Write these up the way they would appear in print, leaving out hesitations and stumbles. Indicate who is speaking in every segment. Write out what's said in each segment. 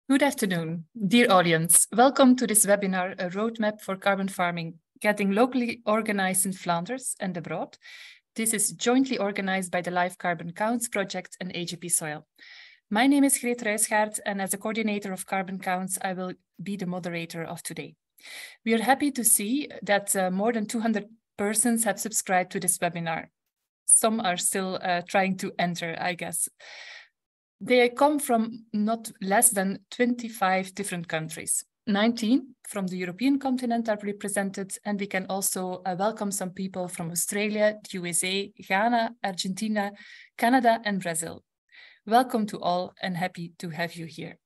Speaker 1: Good afternoon, dear audience. Welcome to this webinar, A Roadmap for Carbon Farming, Getting Locally Organized in Flanders and Abroad. This is jointly organized by the LIFE CarbonCounts project and EJP Soil. My name is Greet Ruysgaard, and as a coordinator of CarbonCounts, I will be the moderator of today. We are happy to see that more than 200 persons have subscribed to this webinar. Some are still trying to enter, I guess. They come from not less than 25 different countries. 19 from the European continent are represented, and we can also welcome some people from Australia, the USA, Ghana, Argentina, Canada, and Brazil. Welcome to all, and happy to have you here.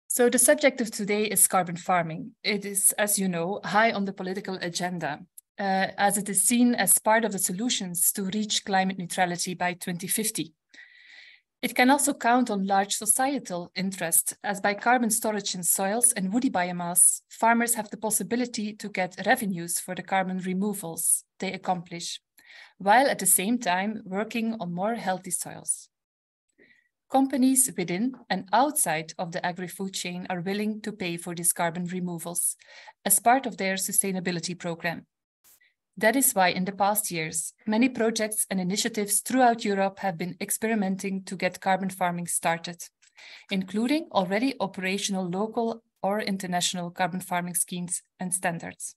Speaker 1: So the subject of today is carbon farming. It is, as you know, high on the political agenda, as it is seen as part of the solutions to reach climate neutrality by 2050. It can also count on large societal interest, as by carbon storage in soils and woody biomass, farmers have the possibility to get revenues for the carbon removals they accomplish, while at the same time working on more healthy soils. Companies within and outside of the agri-food chain are willing to pay for these carbon removals as part of their sustainability program. That is why in the past years, many projects and initiatives throughout Europe have been experimenting to get carbon farming started, including already operational local or international carbon farming schemes and standards.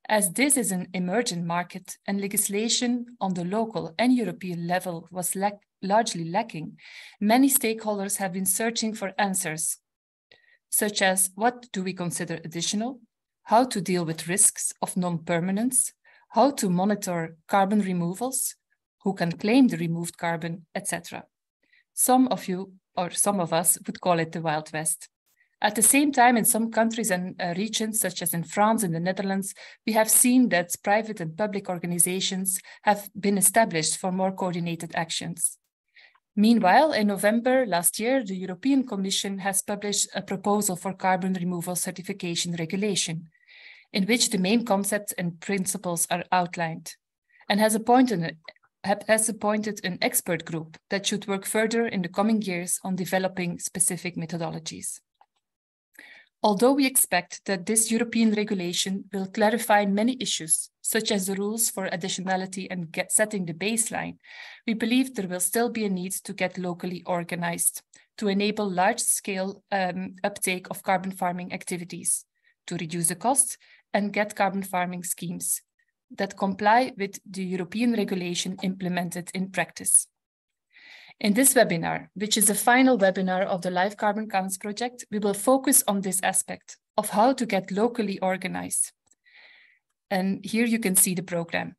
Speaker 1: As this is an emerging market and legislation on the local and European level was largely lacking, many stakeholders have been searching for answers, such as what do we consider additional, how to deal with risks of non-permanence, how to monitor carbon removals, who can claim the removed carbon, etc. Some of you, or some of us, would call it the Wild West. At the same time, in some countries and regions, such as in France and the Netherlands, we have seen that private and public organizations have been established for more coordinated actions. Meanwhile, in November last year, the European Commission has published a proposal for carbon removal certification regulation, in which the main concepts and principles are outlined, and has appointed an expert group that should work further in the coming years on developing specific methodologies. Although we expect that this European regulation will clarify many issues, such as the rules for additionality and setting the baseline, we believe there will still be a need to get locally organized to enable large-scale uptake of carbon farming activities, to reduce the cost and get carbon farming schemes that comply with the European regulation implemented in practice. In this webinar, which is the final webinar of the LIFE CarbonCounts project, we will focus on this aspect of how to get locally organized. And here you can see the program.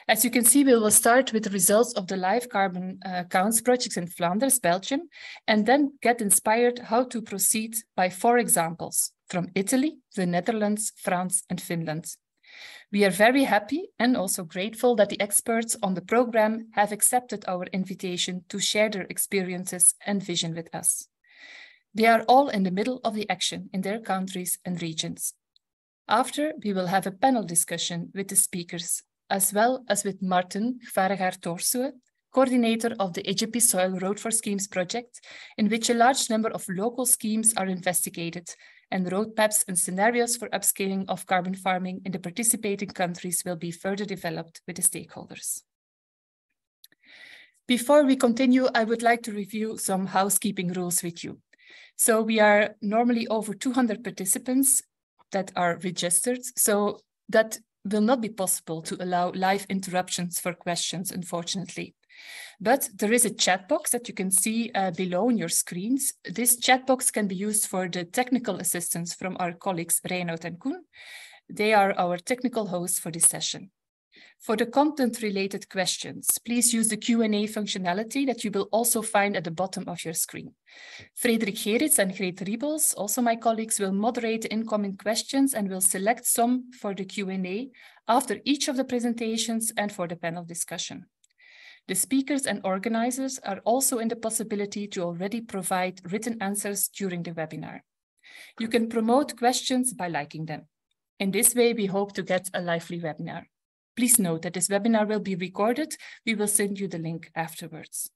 Speaker 1: As you can see, we will start with the results of the LIFE CarbonCounts projects in Flanders, Belgium, and then get inspired how to proceed by 4 examples from Italy, the Netherlands, France, and Finland. We are very happy and also grateful that the experts on the program have accepted our invitation to share their experiences and vision with us. They are all in the middle of the action in their countries and regions. After, we will have a panel discussion with the speakers, as well as with Martin Varegaard-Torsue, coordinator of the EJP Soil Road for Schemes project, in which a large number of local schemes are investigated, and roadmaps and scenarios for upscaling of carbon farming in the participating countries will be further developed with the stakeholders. Before we continue, I would like to review some housekeeping rules with you. So we are normally over 200 participants that are registered, so that will not be possible to allow live interruptions for questions, unfortunately. But there is a chat box that you can see below on your screens. This chat box can be used for the technical assistance from our colleagues Reinout and Koen. They are our technical hosts for this session. For the content-related questions, please use the Q&A functionality that you will also find at the bottom of your screen. Frederik Gerits and Greet Riebels, also my colleagues, will moderate the incoming questions and will select some for the Q&A after each of the presentations and for the panel discussion. The speakers and organizers are also in the possibility to already provide written answers during the webinar. You can promote questions by liking them. In this way, we hope to get a lively webinar. Please note that this webinar will be recorded. We will send you the link afterwards.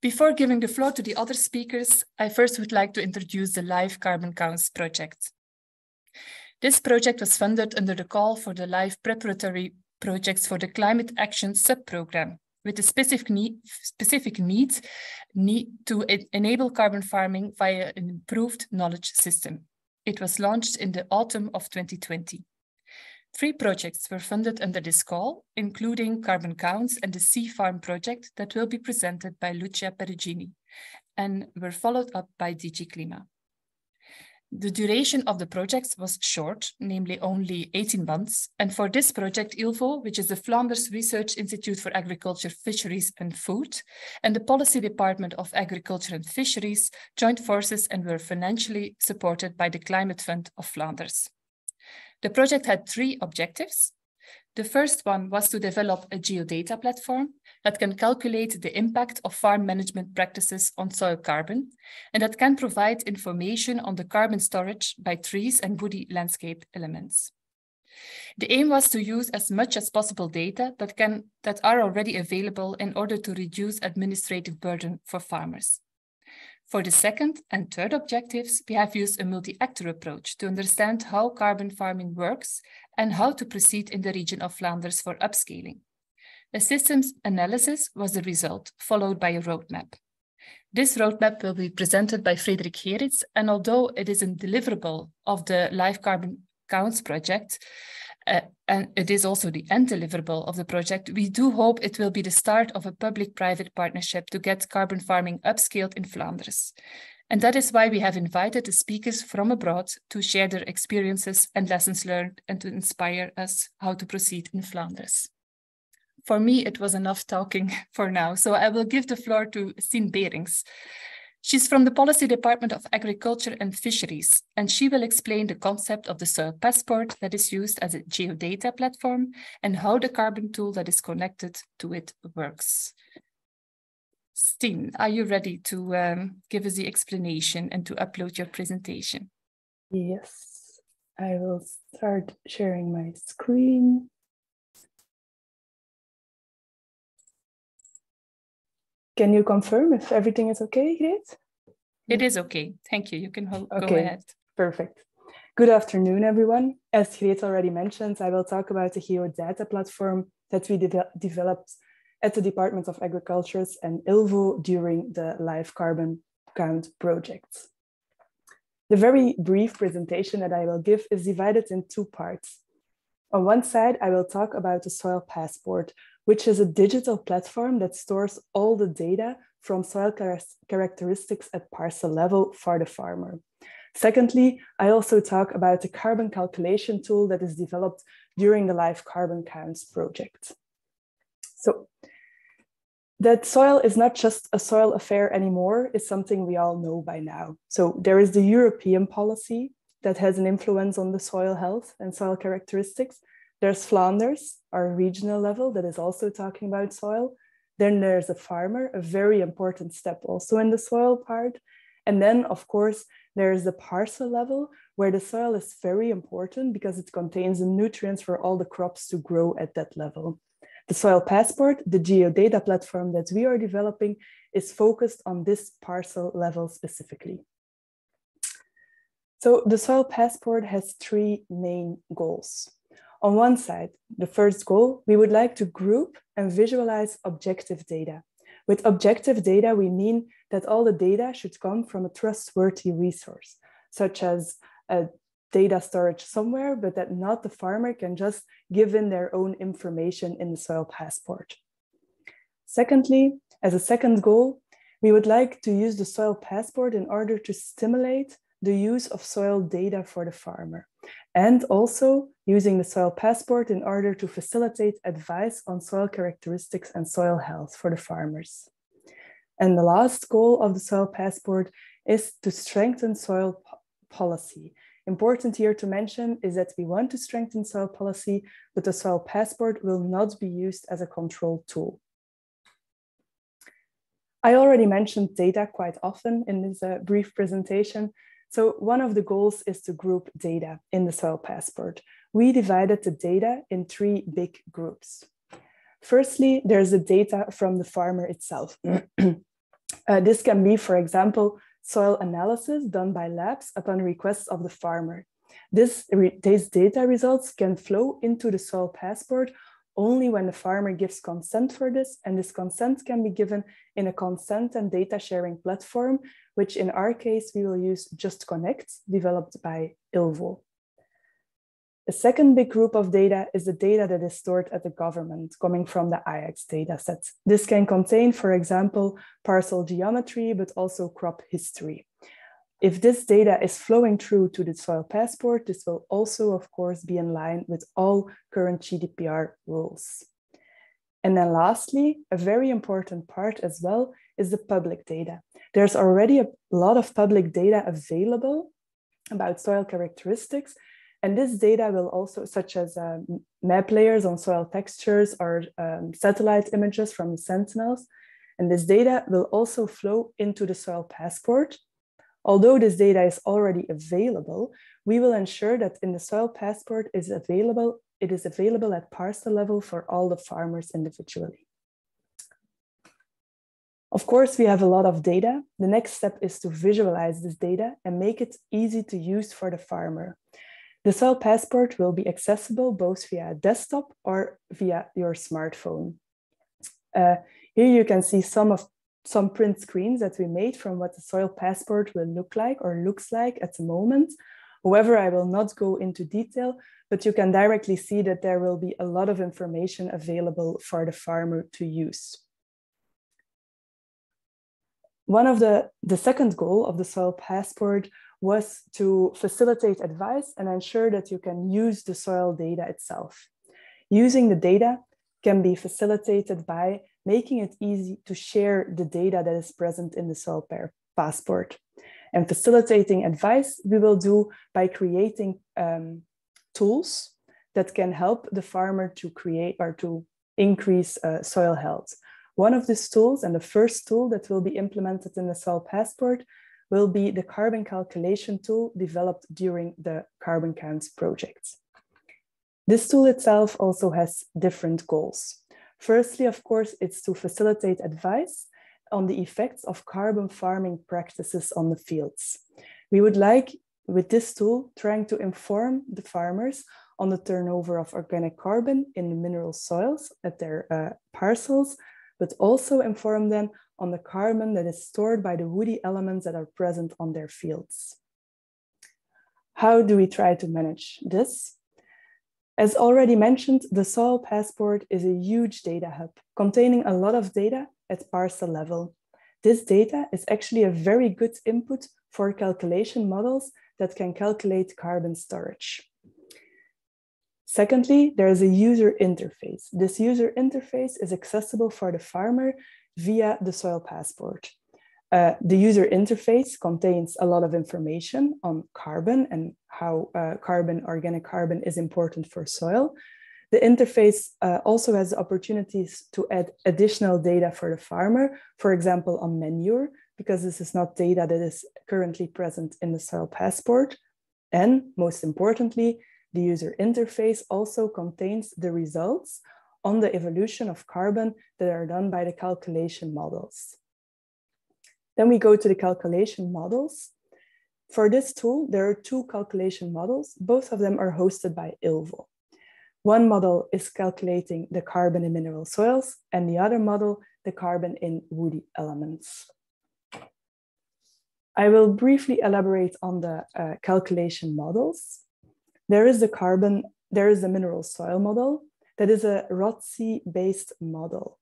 Speaker 1: Before giving the floor to the other speakers, I first would like to introduce the LIFE CarbonCounts project. This project was funded under the call for the LIFE preparatory projects for the Climate Action Sub-Program, with a specific need to enable carbon farming via an improved knowledge system. It was launched in the autumn of 2020. 3 projects were funded under this call, including CarbonCounts and the Sea Farm project that will be presented by Lucia Perugini, and were followed up by DG Klima. The duration of the projects was short, namely only 18 months. And for this project, ILVO, which is the Flanders Research Institute for Agriculture, Fisheries and Food, and the Policy Department of Agriculture and Fisheries joined forces and were financially supported by the Climate Fund of Flanders. The project had 3 objectives. The first one was to develop a geodata platform that can calculate the impact of farm management practices on soil carbon, and that can provide information on the carbon storage by trees and woody landscape elements. The aim was to use as much as possible data that are already available in order to reduce administrative burden for farmers. For the second and third objectives, we have used a multi-actor approach to understand how carbon farming works and how to proceed in the region of Flanders for upscaling. A systems analysis was the result, followed by a roadmap. This roadmap will be presented by Frederik Gerrits, and although it is a deliverable of the LIFE CarbonCounts project, and it is also the end deliverable of the project, we do hope it will be the start of a public-private partnership to get carbon farming upscaled in Flanders. And that is why we have invited the speakers from abroad to share their experiences and lessons learned and to inspire us how to proceed in Flanders. For me, it was enough talking for now, so I will give the floor to Sien Berings. She's from the Policy Department of Agriculture and Fisheries, and she will explain the concept of the soil passport that is used as a geodata platform and how the carbon tool that is connected to it works. Sien, are you ready to give us the explanation and to upload your presentation?
Speaker 2: Yes, I will start sharing my screen. Can you confirm if everything is okay, Greet?
Speaker 1: It is okay. Thank you. You can go ahead.
Speaker 2: Perfect. Good afternoon, everyone. As Greet already mentioned, I will talk about the geodata platform that we developed at the Department of Agriculture and ILVO during the LIFE CarbonCount project. The very brief presentation that I will give is divided in 2 parts. On one side, I will talk about the soil passport, which is a digital platform that stores all the data from soil characteristics at parcel level for the farmer. Secondly, I also talk about the carbon calculation tool that is developed during the LIFE CarbonCounts project. So, that soil is not just a soil affair anymore is something we all know by now. So there is the European policy that has an influence on the soil health and soil characteristics. There's Flanders, our regional level, that is also talking about soil. Then there's a farmer, a very important step also in the soil part. And then, of course, there's the parcel level, where the soil is very important because it contains the nutrients for all the crops to grow at that level. The soil passport, the geodata platform that we are developing, is focused on this parcel level specifically. So the soil passport has 3 main goals. On one side, the first goal, we would like to group and visualize objective data. With objective data, we mean that all the data should come from a trustworthy resource, such as a data storage somewhere, but that not the farmer can just give in their own information in the soil passport. Secondly, as a second goal, we would like to use the soil passport in order to stimulate the use of soil data for the farmer, and also using the soil passport in order to facilitate advice on soil characteristics and soil health for the farmers. And the last goal of the soil passport is to strengthen soil policy. Important here to mention is that we want to strengthen soil policy, but the soil passport will not be used as a control tool. I already mentioned data quite often in this brief presentation. So one of the goals is to group data in the soil passport. We divided the data in 3 big groups. Firstly, there's the data from the farmer itself. This can be, for example, soil analysis done by labs upon request of the farmer. These data results can flow into the soil passport only when the farmer gives consent for this, and this consent can be given in a consent and data sharing platform, which in our case, we will use Just Connect, developed by ILVO. A second big group of data is the data that is stored at the government, coming from the IX dataset. This can contain, for example, parcel geometry, but also crop history. If this data is flowing through to the soil passport, this will also, of course, be in line with all current GDPR rules. And then lastly, a very important part as well is the public data. There's already a lot of public data available about soil characteristics, and this data will also, such as map layers on soil textures or satellite images from the sentinels, and this data will also flow into the soil passport. Although this data is already available, we will ensure that in the soil passport it is available at parcel level for all the farmers individually. Of course, we have a lot of data. The next step is to visualize this data and make it easy to use for the farmer. The soil passport will be accessible both via desktop or via your smartphone. Here you can see some print screens that we made from what the soil passport will look like or looks like at the moment. However, I will not go into detail, but you can directly see that there will be a lot of information available for the farmer to use. One of the second goal of the soil passport was to facilitate advice and ensure that you can use the soil data itself. Using the data can be facilitated by making it easy to share the data that is present in the soil passport. And facilitating advice we will do by creating tools that can help the farmer to create or to increase soil health. One of these tools, and the first tool that will be implemented in the soil passport, will be the carbon calculation tool developed during the CarbonCounts project. This tool itself also has different goals. Firstly, of course, it's to facilitate advice on the effects of carbon farming practices on the fields. We would like, with this tool, trying to inform the farmers on the turnover of organic carbon in the mineral soils at their parcels, but also inform them on the carbon that is stored by the woody elements that are present on their fields. How do we try to manage this? As already mentioned, the soil passport is a huge data hub containing a lot of data at parcel level. This data is actually a very good input for calculation models that can calculate carbon storage. Secondly, there is a user interface. This user interface is accessible for the farmer via the soil passport. The user interface contains a lot of information on carbon and how organic carbon is important for soil. The interface also has opportunities to add additional data for the farmer, for example, on manure, because this is not data that is currently present in the soil passport. And most importantly, the user interface also contains the results on the evolution of carbon that are done by the calculation models. Then we go to the calculation models. For this tool, there are two calculation models. Both of them are hosted by ILVO. One model is calculating the carbon in mineral soils, and the other model, the carbon in woody elements. I will briefly elaborate on the calculation models. There is the mineral soil model that is a ROTC-based model.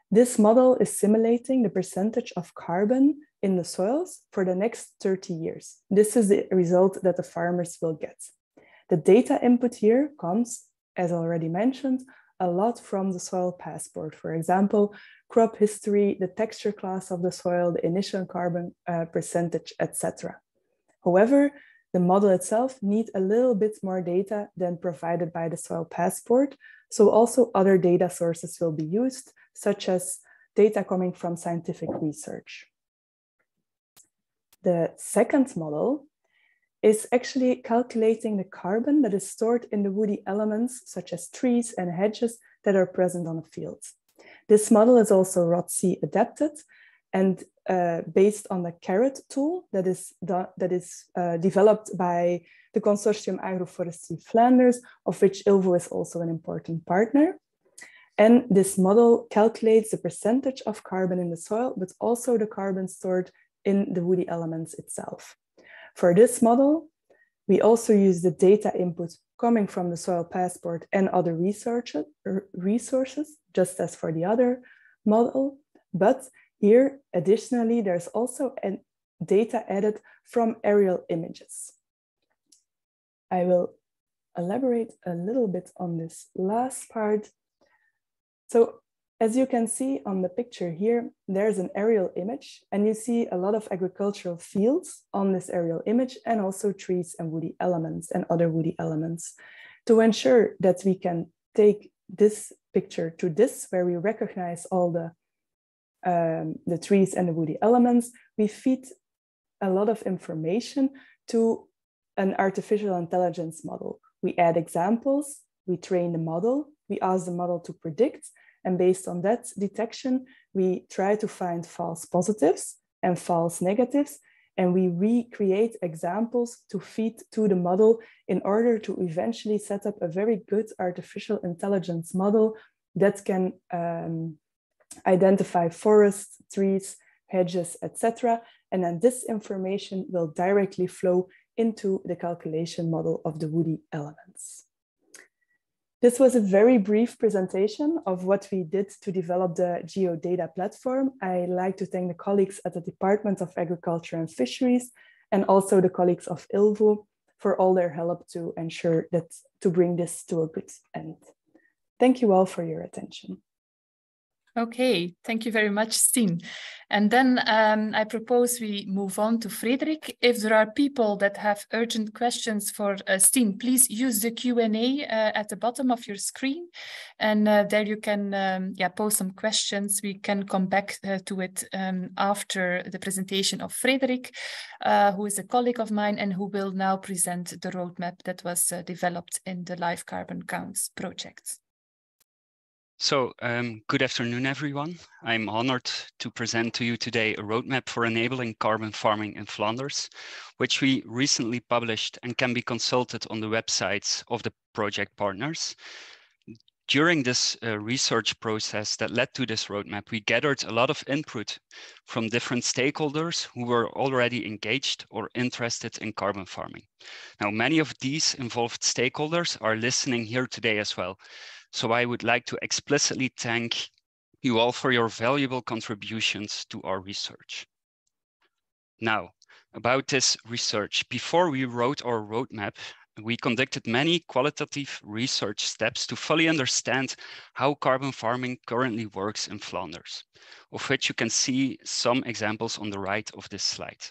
Speaker 2: This model is simulating the percentage of carbon in the soils for the next 30 years. This is the result that the farmers will get. The data input here comes, as already mentioned, a lot from the soil passport. For example, crop history, the texture class of the soil, the initial carbon percentage, etc. However, the model itself needs a little bit more data than provided by the soil passport. So also other data sources will be used, such as data coming from scientific research. The second model is actually calculating the carbon that is stored in the woody elements, such as trees and hedges that are present on a field. This model is also ROTC adapted, And based on the CARROT tool that is developed by the consortium Agroforestry Flanders, of which ILVO is also an important partner. And this model calculates the percentage of carbon in the soil, but also the carbon stored in the woody elements itself. For this model, we also use the data input coming from the soil passport and other resources, just as for the other model. But here, additionally, there's also data added from aerial images. I will elaborate a little bit on this last part. So as you can see on the picture here, there's an aerial image, and you see a lot of agricultural fields on this aerial image, and also trees and woody elements and other woody elements. To ensure that we can take this picture to this, where we recognize all the trees and the woody elements, we feed a lot of information to an artificial intelligence model. We add examples, we train the model, we ask the model to predict, and based on that detection, we try to find false positives and false negatives, and we recreate examples to feed to the model in order to eventually set up a very good artificial intelligence model that can identify forests, trees, hedges, etc. And then this information will directly flow into the calculation model of the woody elements. This was a very brief presentation of what we did to develop the geodata platform. I'd like to thank the colleagues at the Department of Agriculture and Fisheries, and also the colleagues of ILVO for all their help to ensure that to bring this to a good end. Thank you all for your attention.
Speaker 1: Okay, thank you very much, Stien. And then I propose we move on to Frederik. If there are people that have urgent questions for Stien, please use the Q&A at the bottom of your screen. And there you can post some questions. We can come back to it after the presentation of Frederik, who is a colleague of mine and who will now present the roadmap that was developed in the LIFE CarbonCounts project.
Speaker 3: So, good afternoon, everyone. I'm honored to present to you today a roadmap for enabling carbon farming in Flanders, which we recently published and can be consulted on the websites of the project partners. During this research process that led to this roadmap, we gathered a lot of input from different stakeholders who were already engaged or interested in carbon farming. Now, many of these involved stakeholders are listening here today as well. So I would like to explicitly thank you all for your valuable contributions to our research. Now, about this research, before we wrote our roadmap, we conducted many qualitative research steps to fully understand how carbon farming currently works in Flanders, of which you can see some examples on the right of this slide.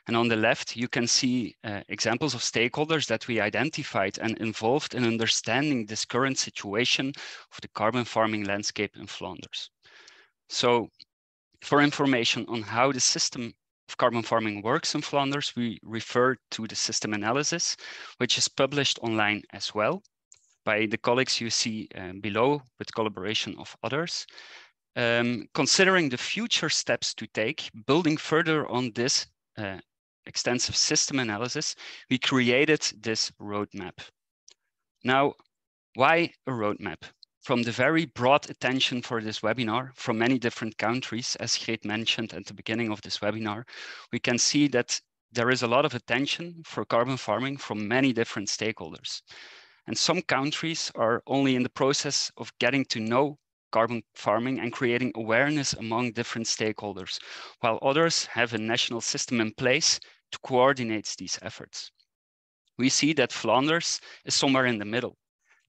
Speaker 3: And on the left, you can see examples of stakeholders that we identified and involved in understanding this current situation of the carbon farming landscape in Flanders. So for information on how the system of carbon farming works in Flanders, we refer to the system analysis, which is published online as well by the colleagues you see below with collaboration of others. Considering the future steps to take, building further on this extensive system analysis, we created this roadmap. Now, why a roadmap? From the very broad attention for this webinar from many different countries, as Greet mentioned at the beginning of this webinar, we can see that there is a lot of attention for carbon farming from many different stakeholders. And some countries are only in the process of getting to know carbon farming and creating awareness among different stakeholders, while others have a national system in place to coordinate these efforts. We see that Flanders is somewhere in the middle.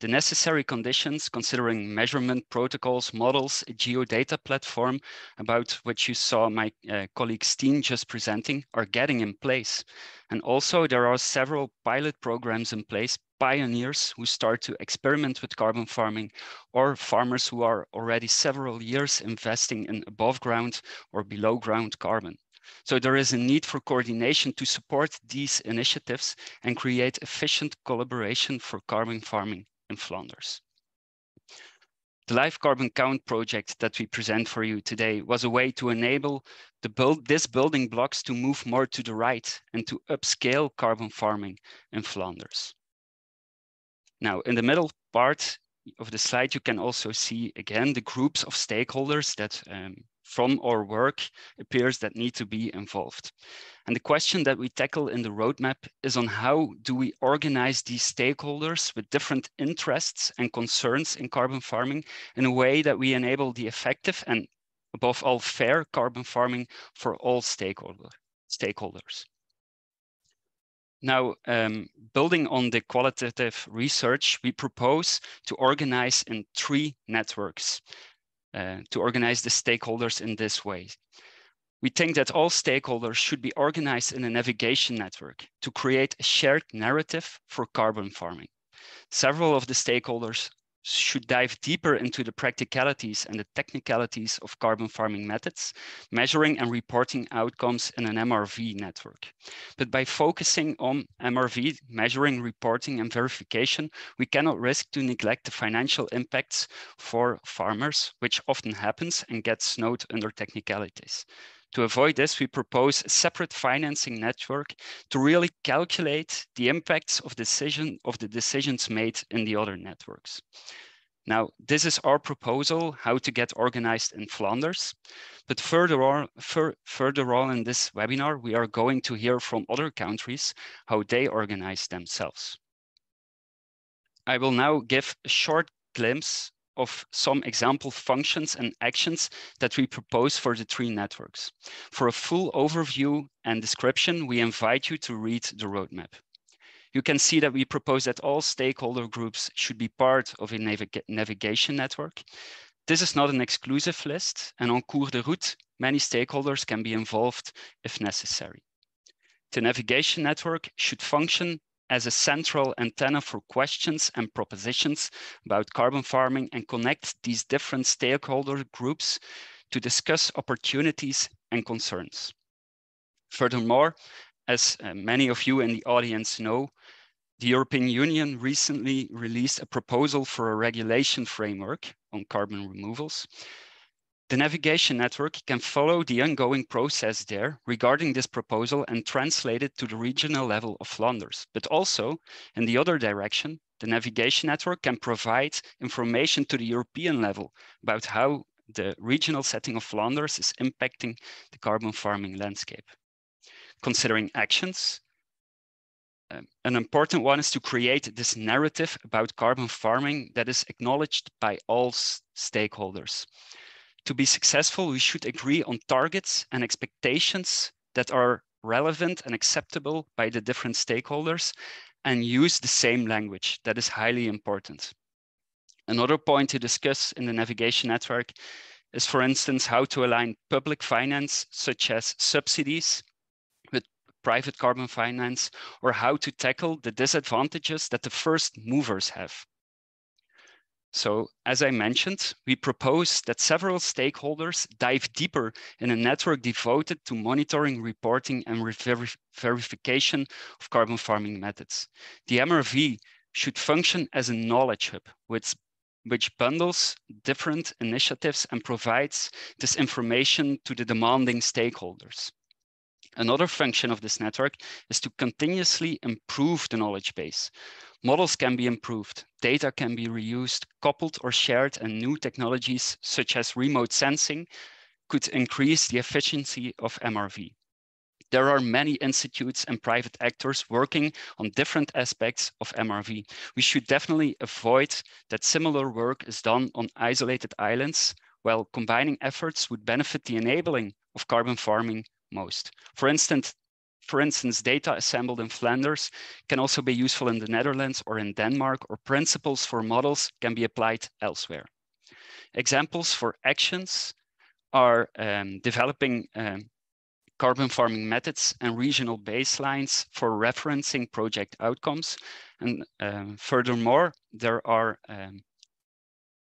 Speaker 3: The necessary conditions, considering measurement protocols, models, a geodata platform, about which you saw my colleague Stien just presenting, are getting in place. And also there are several pilot programs in place, pioneers who start to experiment with carbon farming, or farmers who are already several years investing in above ground or below ground carbon. So there is a need for coordination to support these initiatives and create efficient collaboration for carbon farming in Flanders. The LIFE CarbonCount project that we present for you today was a way to enable these building blocks to move more to the right and to upscale carbon farming in Flanders. Now, in the middle part of the slide, you can also see again the groups of stakeholders that from our work appears that need to be involved. And the question that we tackle in the roadmap is on how do we organize these stakeholders with different interests and concerns in carbon farming in a way that we enable the effective and above all fair carbon farming for all stakeholders. Now, building on the qualitative research, we propose to organize in 3 networks, to organize the stakeholders in this way. We think that all stakeholders should be organized in a navigation network to create a shared narrative for carbon farming. Several of the stakeholders should dive deeper into the practicalities and the technicalities of carbon farming methods, measuring and reporting outcomes in an MRV network. But by focusing on MRV, measuring, reporting, and verification, we cannot risk to neglect the financial impacts for farmers, which often happens and gets snowed under technicalities. To avoid this, we propose a separate financing network to really calculate the impacts of the decisions made in the other networks. Now, this is our proposal, how to get organized in Flanders. But further on in this webinar, we are going to hear from other countries how they organize themselves. I will now give a short glimpse of some example functions and actions that we propose for the 3 networks. For a full overview and description, we invite you to read the roadmap. You can see that we propose that all stakeholder groups should be part of a navigation network. This is not an exclusive list, and en cours de route, many stakeholders can be involved if necessary. The navigation network should function as a central antenna for questions and propositions about carbon farming and connect these different stakeholder groups to discuss opportunities and concerns. Furthermore, as many of you in the audience know, the European Union recently released a proposal for a regulation framework on carbon removals. The navigation network can follow the ongoing process there regarding this proposal and translate it to the regional level of Flanders. But also, in the other direction, the navigation network can provide information to the European level about how the regional setting of Flanders is impacting the carbon farming landscape. Considering actions, an important one is to create this narrative about carbon farming that is acknowledged by all stakeholders. To be successful, we should agree on targets and expectations that are relevant and acceptable by the different stakeholders and use the same language. That is highly important. Another point to discuss in the navigation network is, for instance, how to align public finance, such as subsidies, with private carbon finance, or how to tackle the disadvantages that the first movers have. So, as I mentioned, we propose that several stakeholders dive deeper in a network devoted to monitoring, reporting, and verification of carbon farming methods. The MRV should function as a knowledge hub, which bundles different initiatives and provides this information to the demanding stakeholders. Another function of this network is to continuously improve the knowledge base. Models can be improved, data can be reused, coupled or shared, and new technologies such as remote sensing could increase the efficiency of MRV. There are many institutes and private actors working on different aspects of MRV. We should definitely avoid that similar work is done on isolated islands, while combining efforts would benefit the enabling of carbon farming most. For instance, data assembled in Flanders can also be useful in the Netherlands or in Denmark, or principles for models can be applied elsewhere. Examples for actions are developing carbon farming methods and regional baselines for referencing project outcomes. And furthermore, there are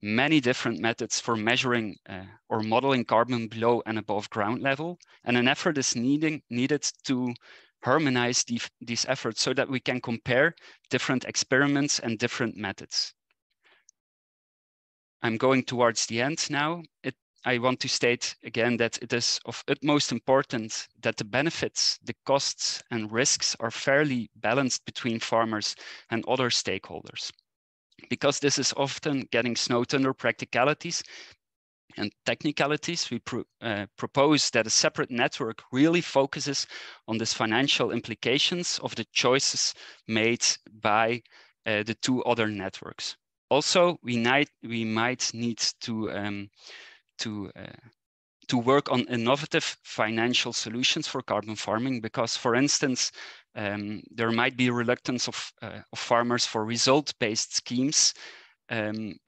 Speaker 3: many different methods for measuring or modeling carbon below and above ground level. And an effort is needed to harmonize these efforts so that we can compare different experiments and different methods. I'm going towards the end now. I want to state again that it is of utmost importance that the benefits, the costs and risks are fairly balanced between farmers and other stakeholders, because this is often getting snowed under practicalities and technicalities. We propose that a separate network really focuses on this financial implications of the choices made by the two other networks. Also, we might need to work on innovative financial solutions for carbon farming, because, for instance, there might be a reluctance of farmers for result-based schemes,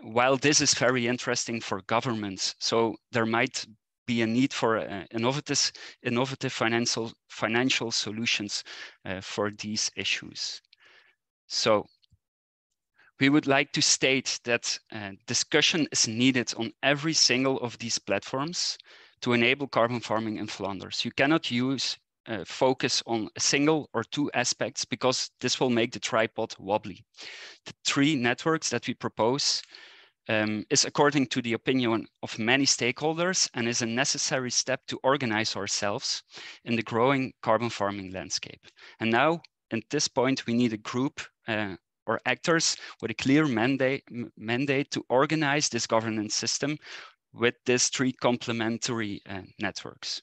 Speaker 3: while this is very interesting for governments. So there might be a need for innovative financial solutions for these issues. So we would like to state that discussion is needed on every single of these platforms to enable carbon farming in Flanders. You cannot focus on a single or two aspects, because this will make the tripod wobbly. The three networks that we propose is according to the opinion of many stakeholders and is a necessary step to organize ourselves in the growing carbon farming landscape. And now, at this point, we need a group or actors with a clear mandate to organize this governance system with these three complementary networks.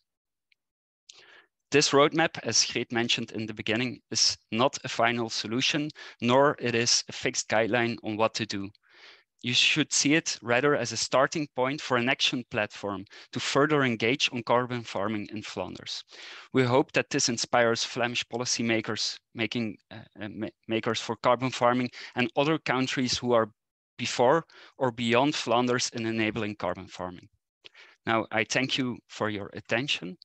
Speaker 3: This roadmap, as Greet mentioned in the beginning, is not a final solution, nor it is a fixed guideline on what to do. You should see it rather as a starting point for an action platform to further engage on carbon farming in Flanders. We hope that this inspires Flemish policymakers makers for carbon farming and other countries who are before or beyond Flanders in enabling carbon farming. Now, I thank you for your attention,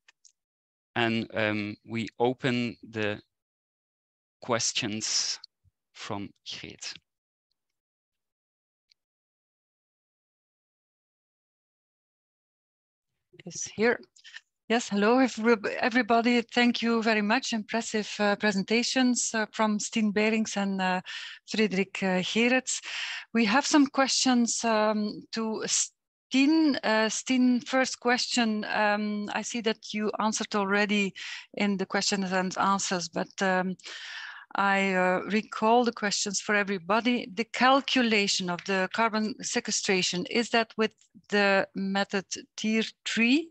Speaker 3: and we open the questions from Greet.
Speaker 4: Is here. Yes, hello everybody. Thank you very much. Impressive presentations from Stien Berings and Frederik Gerets. We have some questions to Stien. Stien, first question. I see that you answered already in the questions and answers, but I recall the questions for everybody. The calculation of the carbon sequestration, is that with the method tier 3?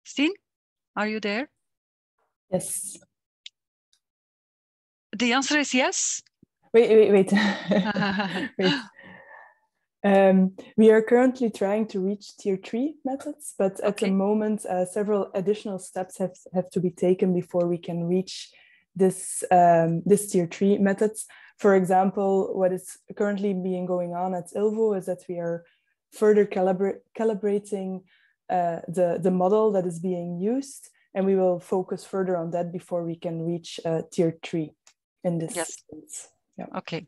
Speaker 4: Stien, are you there?
Speaker 2: Yes.
Speaker 4: The answer is yes?
Speaker 2: Wait. Wait. We are currently trying to reach tier 3 methods, but at the moment, several additional steps have to be taken before we can reach this tier 3 methods. For example, what is currently being going on at ILVO is that we are further calibrating the model that is being used, and we will focus further on that before we can reach tier 3 in this sense. Yeah.
Speaker 4: Okay,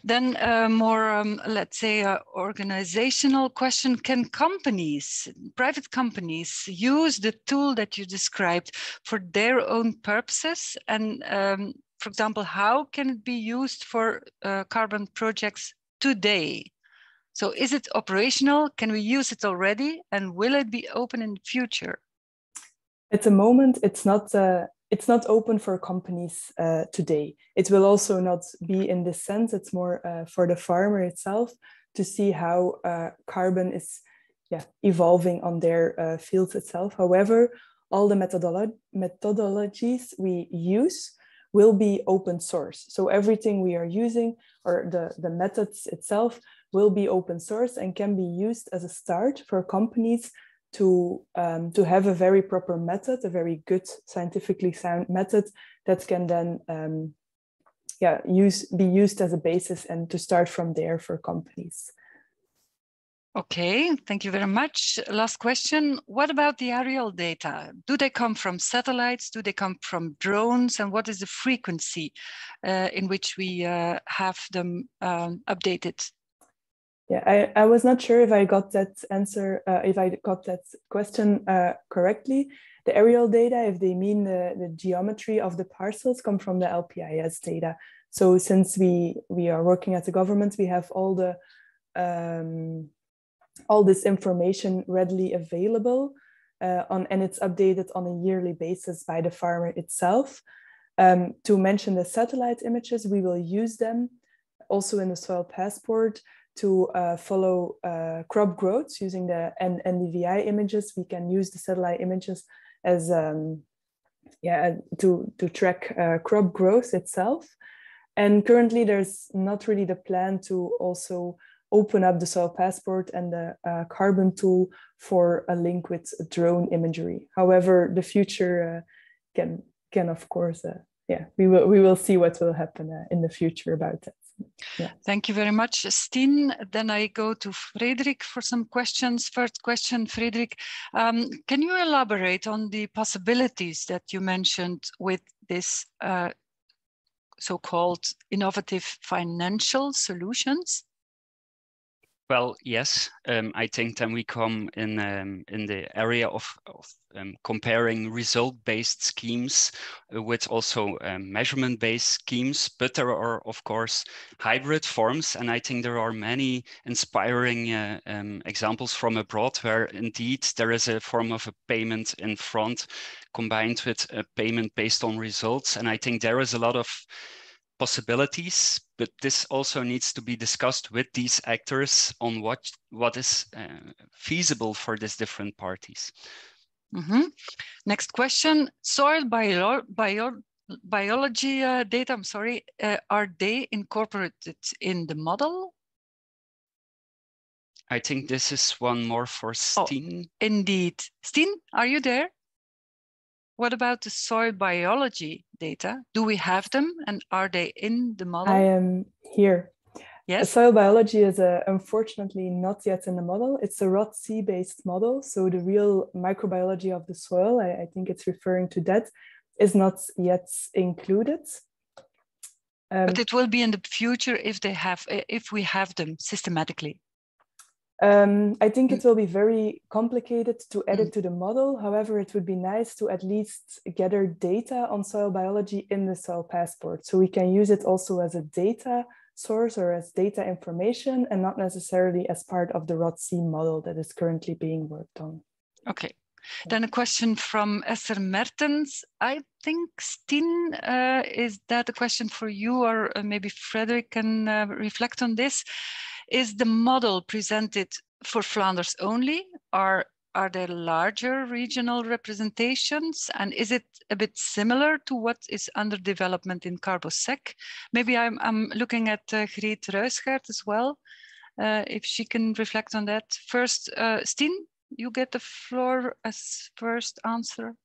Speaker 4: then more, let's say, organizational question. Can companies, private companies, use the tool that you described for their own purposes? And for example, how can it be used for carbon projects today? So is it operational? Can we use it already? And will it be open in the future?
Speaker 2: At the moment, it's not open for companies today. It will also not be in this sense. It's more for the farmer itself to see how carbon is evolving on their fields itself. However, all the methodologies we use will be open source. So everything we are using, or the methods itself, will be open source and can be used as a start for companies to have a very proper method, a very good scientifically sound method that can then be used as a basis and to start from there for companies.
Speaker 4: Okay, thank you very much. Last question. What about the aerial data? Do they come from satellites? Do they come from drones? And what is the frequency in which we have them updated?
Speaker 2: Yeah, I was not sure if I got that answer, if I got that question correctly. The aerial data, if they mean the geometry of the parcels, come from the LPIS data. So since we are working at the government, we have all this information readily available, and it's updated on a yearly basis by the farmer itself. To mention the satellite images, we will use them also in the soil passport to follow crop growth using the NDVI images. We can use the satellite images as to track crop growth itself. And currently there's not really the plan to also open up the soil passport and the carbon tool for a link with drone imagery. However, the future can of course, we will see what will happen in the future about that. Yeah.
Speaker 4: Thank you very much, Stien. Then I go to Frederik for some questions. First question, Frederik, can you elaborate on the possibilities that you mentioned with this so-called innovative financial solutions?
Speaker 3: Well, yes, I think then we come in the area of comparing result-based schemes with also measurement-based schemes, but there are, of course, hybrid forms, and I think there are many inspiring examples from abroad where indeed there is a form of a payment in front combined with a payment based on results, and I think there is a lot of possibilities, but this also needs to be discussed with these actors on what is feasible for these different parties.
Speaker 4: Mm-hmm. Next question, soil biology data, are they incorporated in the model?
Speaker 3: I think this is one more for Stien.
Speaker 4: Oh, indeed. Stien, are you there? What about the soil biology data? Do we have them and are they in the model?
Speaker 2: I am here.
Speaker 4: Yes.
Speaker 2: Soil biology is unfortunately not yet in the model. It's a ROT-C based model. So the real microbiology of the soil, I think it's referring to that, is not yet included.
Speaker 4: But it will be in the future if we have them systematically.
Speaker 2: I think it will be very complicated to add it to the model. However, it would be nice to at least gather data on soil biology in the soil passport. So we can use it also as a data source or as data information and not necessarily as part of the ROT-C model that is currently being worked on.
Speaker 4: Okay. Then a question from Esther Mertens. I think, Stien, is that a question for you, or maybe Frederik can reflect on this? Is the model presented for Flanders only, or are there larger regional representations? And is it a bit similar to what is under development in CarbonSec? Maybe I'm looking at Greet Ruysgaard as well, if she can reflect on that. First, Stien, you get the floor as first answer.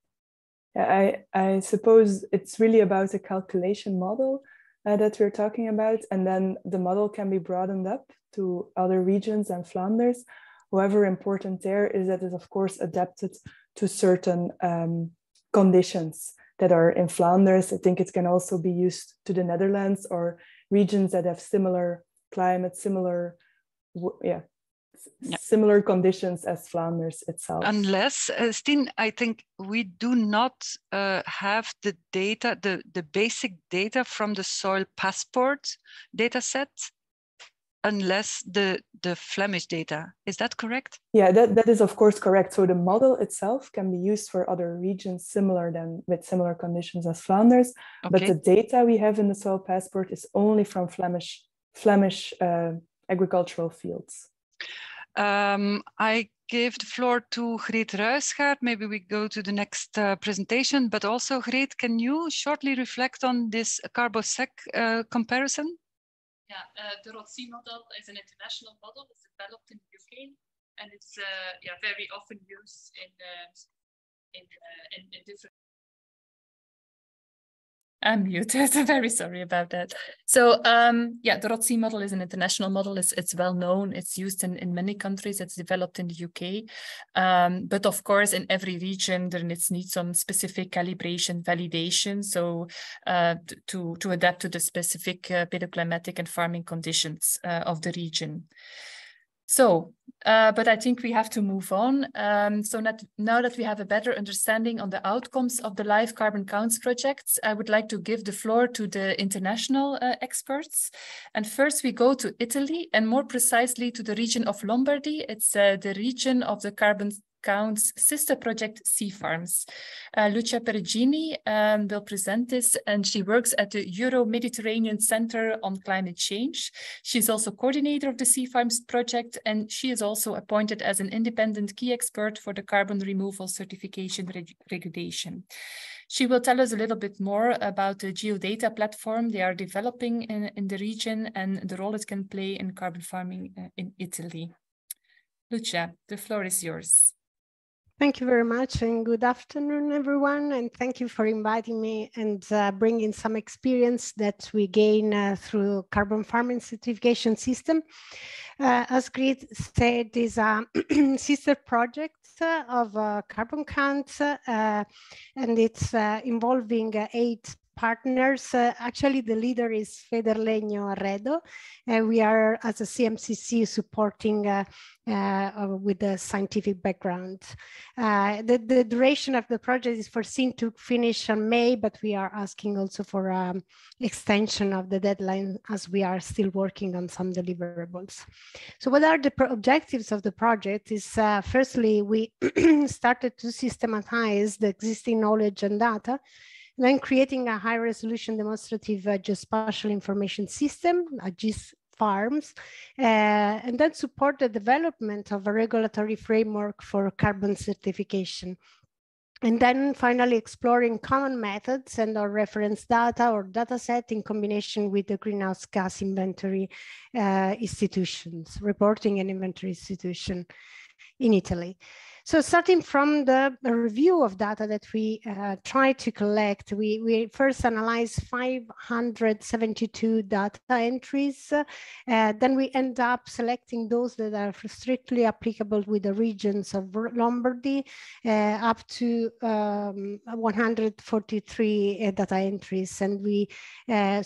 Speaker 2: I suppose it's really about a calculation model that we're talking about, and then the model can be broadened up to other regions and Flanders. However, important there is that it's of course adapted to certain conditions that are in Flanders. I think it can also be used to the Netherlands or regions that have similar climate, similar conditions as Flanders itself.
Speaker 4: Unless, Stien, I think we do not have the data, the basic data from the soil passport data set, unless the Flemish data. Is that correct?
Speaker 2: Yeah, that is of course correct. So the model itself can be used for other regions with similar conditions as Flanders, okay. But the data we have in the soil passport is only from Flemish agricultural fields.
Speaker 4: I give the floor to Greet Ruysgaard. Maybe we go to the next presentation, but also Greet, can you shortly reflect on this CarbonSec comparison?
Speaker 1: Yeah, the ROT-C model is an international model. It's developed in the UK, and it's very often used in different. I'm muted. Very sorry about that. So the ROT-C model is an international model. It's well known. It's used in many countries. It's developed in the UK. But of course, in every region, there needs some specific calibration, validation. So to adapt to the specific pedoclimatic and farming conditions of the region. So, but I think we have to move on. So now that we have a better understanding on the outcomes of the LIFE CarbonCounts projects, I would like to give the floor to the international experts. And first we go to Italy, and more precisely to the region of Lombardy. It's the region of the CarbonCounts sister project Sea Farms. Lucia Perugini will present this, and she works at the Euro-Mediterranean Center on Climate Change. She's also coordinator of the Sea Farms project, and she is also appointed as an independent key expert for the carbon removal certification regulation. She will tell us a little bit more about the geodata platform they are developing in the region and the role it can play in carbon farming in Italy. Lucia, the floor is yours.
Speaker 5: Thank you very much, and good afternoon, everyone. And thank you for inviting me and bringing some experience that we gain through carbon farming certification system. As Grit said, is a sister project of CarbonCounts, and it's involving 8 partners. Actually, the leader is Federlegno Arredo, and we are, as a CMCC, supporting with the scientific background. The duration of the project is foreseen to finish in May, but we are asking also for extension of the deadline as we are still working on some deliverables. So what are the objectives of the project is, firstly, we started to systematize the existing knowledge and data, then creating a high resolution demonstrative geospatial information system, GIS farms, and then support the development of a regulatory framework for carbon certification. And then finally exploring common methods and or reference data or data set in combination with the greenhouse gas inventory institutions, reporting and inventory institution in Italy. So starting from the review of data that we try to collect, we first analyzed 572 data entries. Then we end up selecting those that are strictly applicable with the regions of Lombardy, up to 143 data entries. And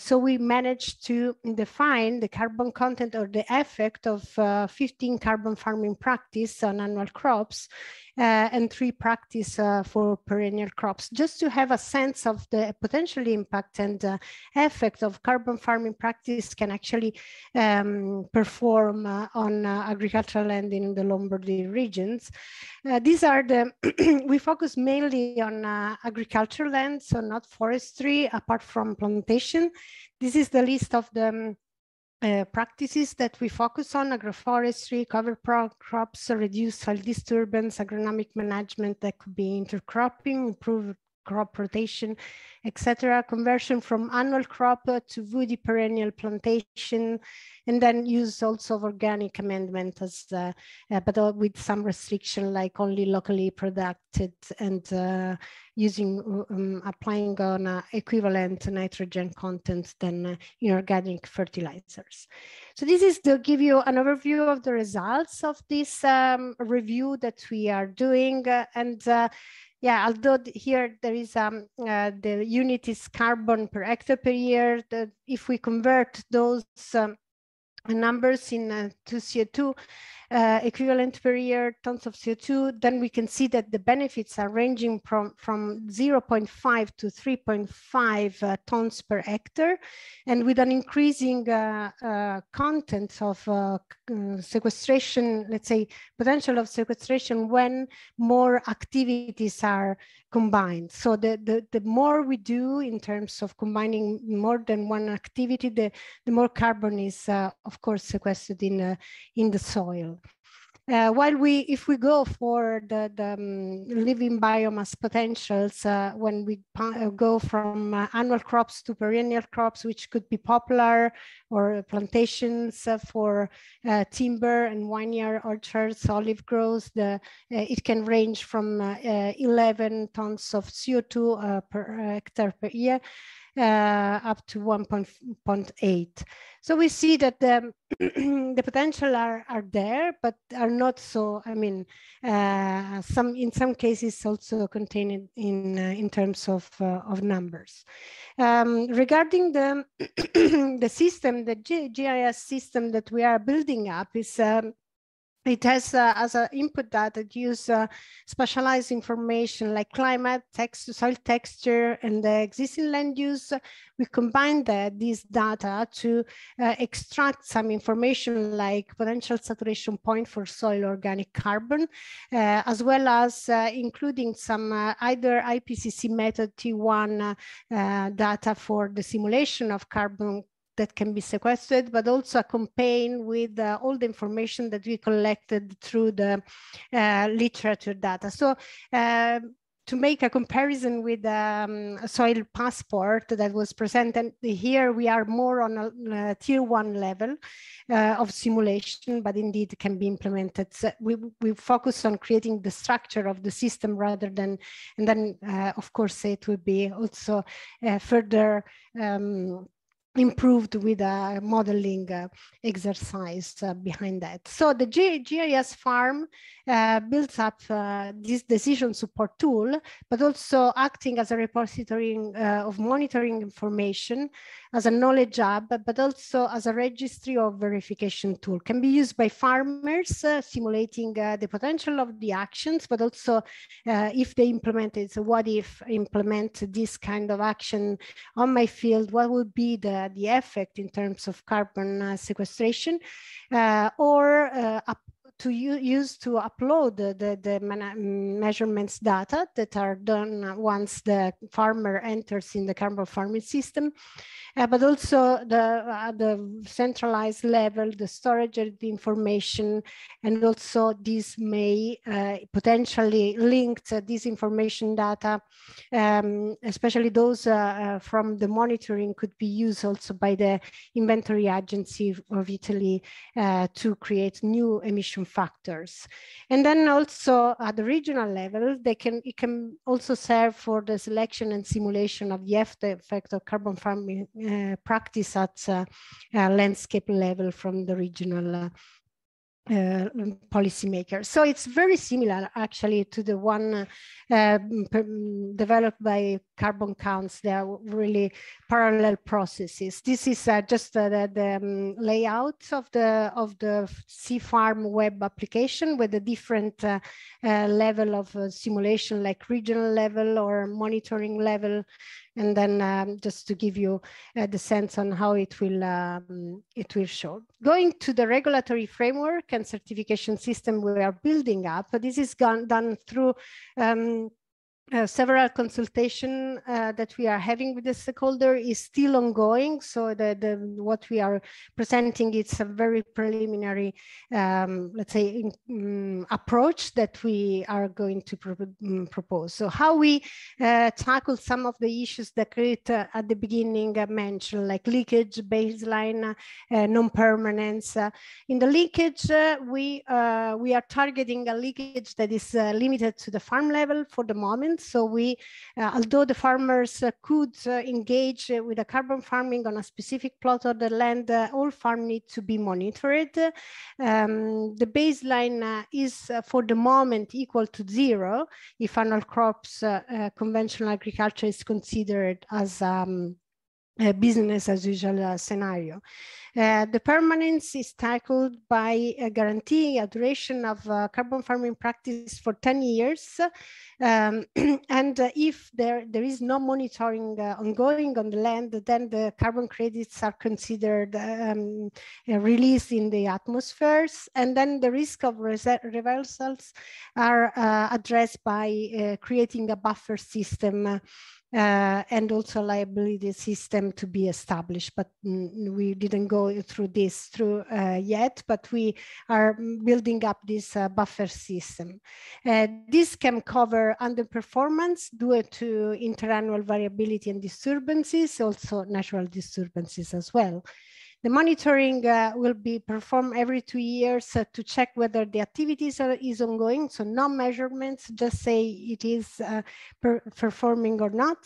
Speaker 5: so we managed to define the carbon content or the effect of 15 carbon farming practice on annual crops, and 3 practice for perennial crops, just to have a sense of the potential impact and effect of carbon farming practice can actually perform on agricultural land in the Lombardy regions. These are the, we focus mainly on agricultural land, so not forestry, apart from plantation. This is the list of the practices that we focus on: agroforestry, cover crops, reduced soil disturbance, agronomic management, that could be intercropping, improved crop rotation, etc. Conversion from annual crop to woody perennial plantation, and then use also of organic amendment as, but with some restriction, like only locally produced and using applying on equivalent nitrogen content than inorganic fertilizers. So this is to give you an overview of the results of this review that we are doing, yeah, although here there is the unit is carbon per hectare per year. If we convert those numbers in to CO2 equivalent per year, tons of CO2, then we can see that the benefits are ranging from 0.5 to 3.5 tons per hectare, and with an increasing content of sequestration, let's say potential of sequestration when more activities are combined. So the more we do in terms of combining more than one activity, the more carbon is of course sequestered in the soil. While if we go for the living biomass potentials, when we go from annual crops to perennial crops, which could be poplar or plantations for timber and vineyard orchards, olive groves, it can range from 11 tons of CO2 per hectare per year, up to 1.8. So we see that the potential are there, but are not so, I mean, in some cases also contained in terms of numbers. Regarding the the system, the GIS system that we are building up is it has as an input data use specialized information like climate, soil texture, and the existing land use. We combine these data to extract some information like potential saturation point for soil organic carbon, as well as including some either IPCC method T1 data for the simulation of carbon that can be sequestered, but also a campaign with all the information that we collected through the literature data. So to make a comparison with a soil passport that was presented here, we are more on a tier 1 level of simulation, but indeed can be implemented. So we focus on creating the structure of the system rather than, and then of course it will be also further improved with a modeling exercise behind that. So the GIS farm builds up this decision support tool, but also acting as a repository of monitoring information, as a knowledge hub, but also as a registry of verification tool. Can be used by farmers simulating the potential of the actions, but also if they implement it, so what if implement this kind of action on my field, what would be the effect in terms of carbon sequestration, or to use to upload the measurements data that are done once the farmer enters in the carbon farming system, but also the centralized level, the storage of the information, and also this may potentially link this information data, especially those from the monitoring, could be used also by the inventory agency of Italy to create new emission factors. And then also at the regional level, it can also serve for the selection and simulation of the effect of carbon farming practice at landscape level from the regional policymakers. So it's very similar actually to the one developed by CarbonCounts. They are really parallel processes. This is just the layout of the C-Farm web application with a different level of simulation, like regional level or monitoring level. And then just to give you the sense on how it will show. Going to the regulatory framework and certification system we are building up, this is done through several consultation that we are having with the stakeholder is still ongoing. So what we are presenting, it's a very preliminary, let's say, approach that we are going to propose. So how we tackle some of the issues that Kate at the beginning mentioned, like leakage, baseline, non-permanence. In the leakage, we are targeting a leakage that is limited to the farm level for the moment. So we, although the farmers could engage with a carbon farming on a specific plot of the land, all farm need to be monitored. The baseline is for the moment equal to 0 if annual crops conventional agriculture is considered as a business as usual scenario. The permanence is tackled by guaranteeing a duration of carbon farming practice for 10 years. And if there is no monitoring ongoing on the land, then the carbon credits are considered released in the atmospheres. And then the risk of reversals are addressed by creating a buffer system and also liability system to be established, but we didn't go through this yet, but we are building up this buffer system. This can cover underperformance due to interannual variability and disturbances, also natural disturbances as well. The monitoring will be performed every 2 years to check whether the activities is ongoing. So no measurements, just say it is performing or not.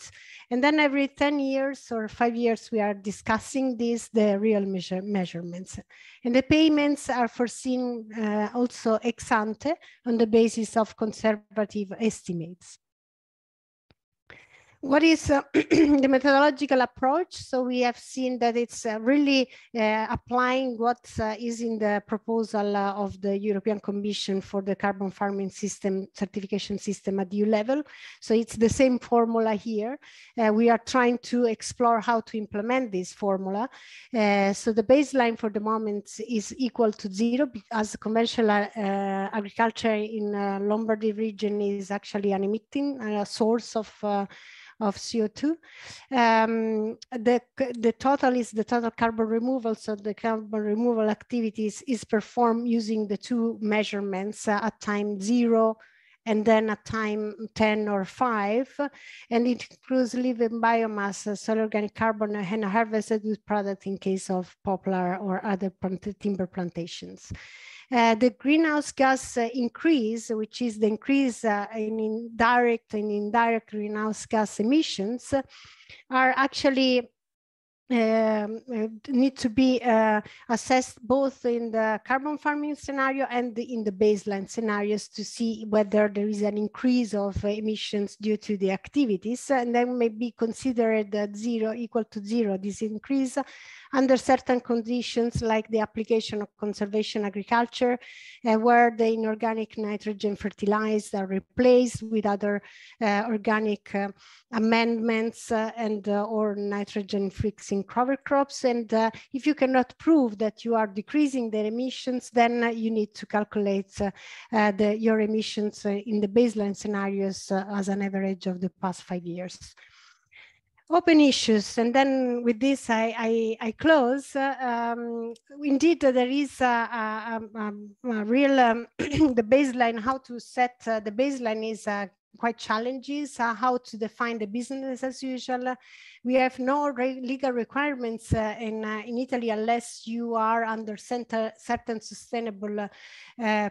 Speaker 5: And then every 10 years or 5 years, we are discussing the real measurements. And the payments are foreseen also ex ante on the basis of conservative estimates. What is the methodological approach? So we have seen that it's really applying what is in the proposal of the European Commission for the carbon farming system certification system at EU level. So it's the same formula here. We are trying to explore how to implement this formula. So the baseline for the moment is equal to 0, as conventional agriculture in Lombardy region is actually an emitting source of CO2. The total is the total carbon removal. So the carbon removal activities is performed using the two measurements at time 0 and then at time 10 or 5. And it includes living biomass, soil organic carbon, and harvested wood product in case of poplar or other timber plantations. The greenhouse gas increase, which is the increase in direct and indirect greenhouse gas emissions, are actually need to be assessed both in the carbon farming scenario and in the baseline scenarios to see whether there is an increase of emissions due to the activities, and then may be considered at 0, equal to 0, this increase under certain conditions like the application of conservation agriculture, where the inorganic nitrogen fertilized are replaced with other organic amendments and or nitrogen fixing cover crops. And if you cannot prove that you are decreasing their emissions, then you need to calculate your emissions in the baseline scenarios as an average of the past 5 years. Open issues, and then with this I close. Indeed, there is a real the baseline. How to set the baseline is quite challenges. How to define the business as usual. We have no legal requirements in Italy unless you are under certain sustainable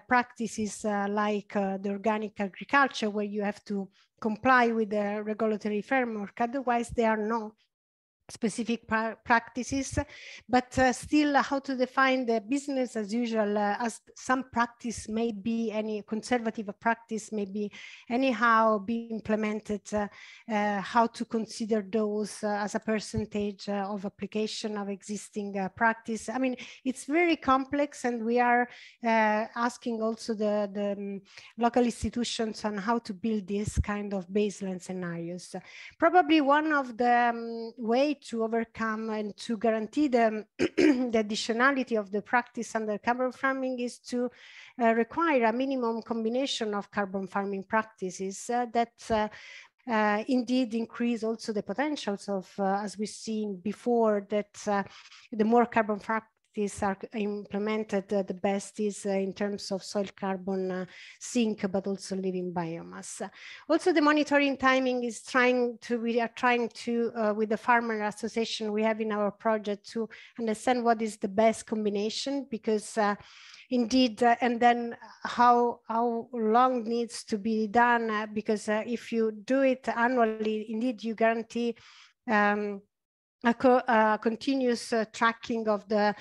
Speaker 5: practices like the organic agriculture, where you have to comply with the regulatory framework. Otherwise, there are no specific practices, but still how to define the business as usual, as some practice may be, any conservative practice may be anyhow be implemented, how to consider those as a percentage of application of existing practice. I mean, it's very complex, and we are asking also the local institutions on how to build this kind of baseline scenarios. Probably one of the ways to overcome and to guarantee the additionality of the practice under carbon farming is to require a minimum combination of carbon farming practices that indeed increase also the potentials of, as we've seen before, that the more carbon practices are implemented, the best is in terms of soil carbon sink, but also living biomass. Also, the monitoring timing is we are trying to, with the farmer association we have in our project, to understand what is the best combination, because indeed, and then how long needs to be done, because if you do it annually, indeed you guarantee a continuous tracking of the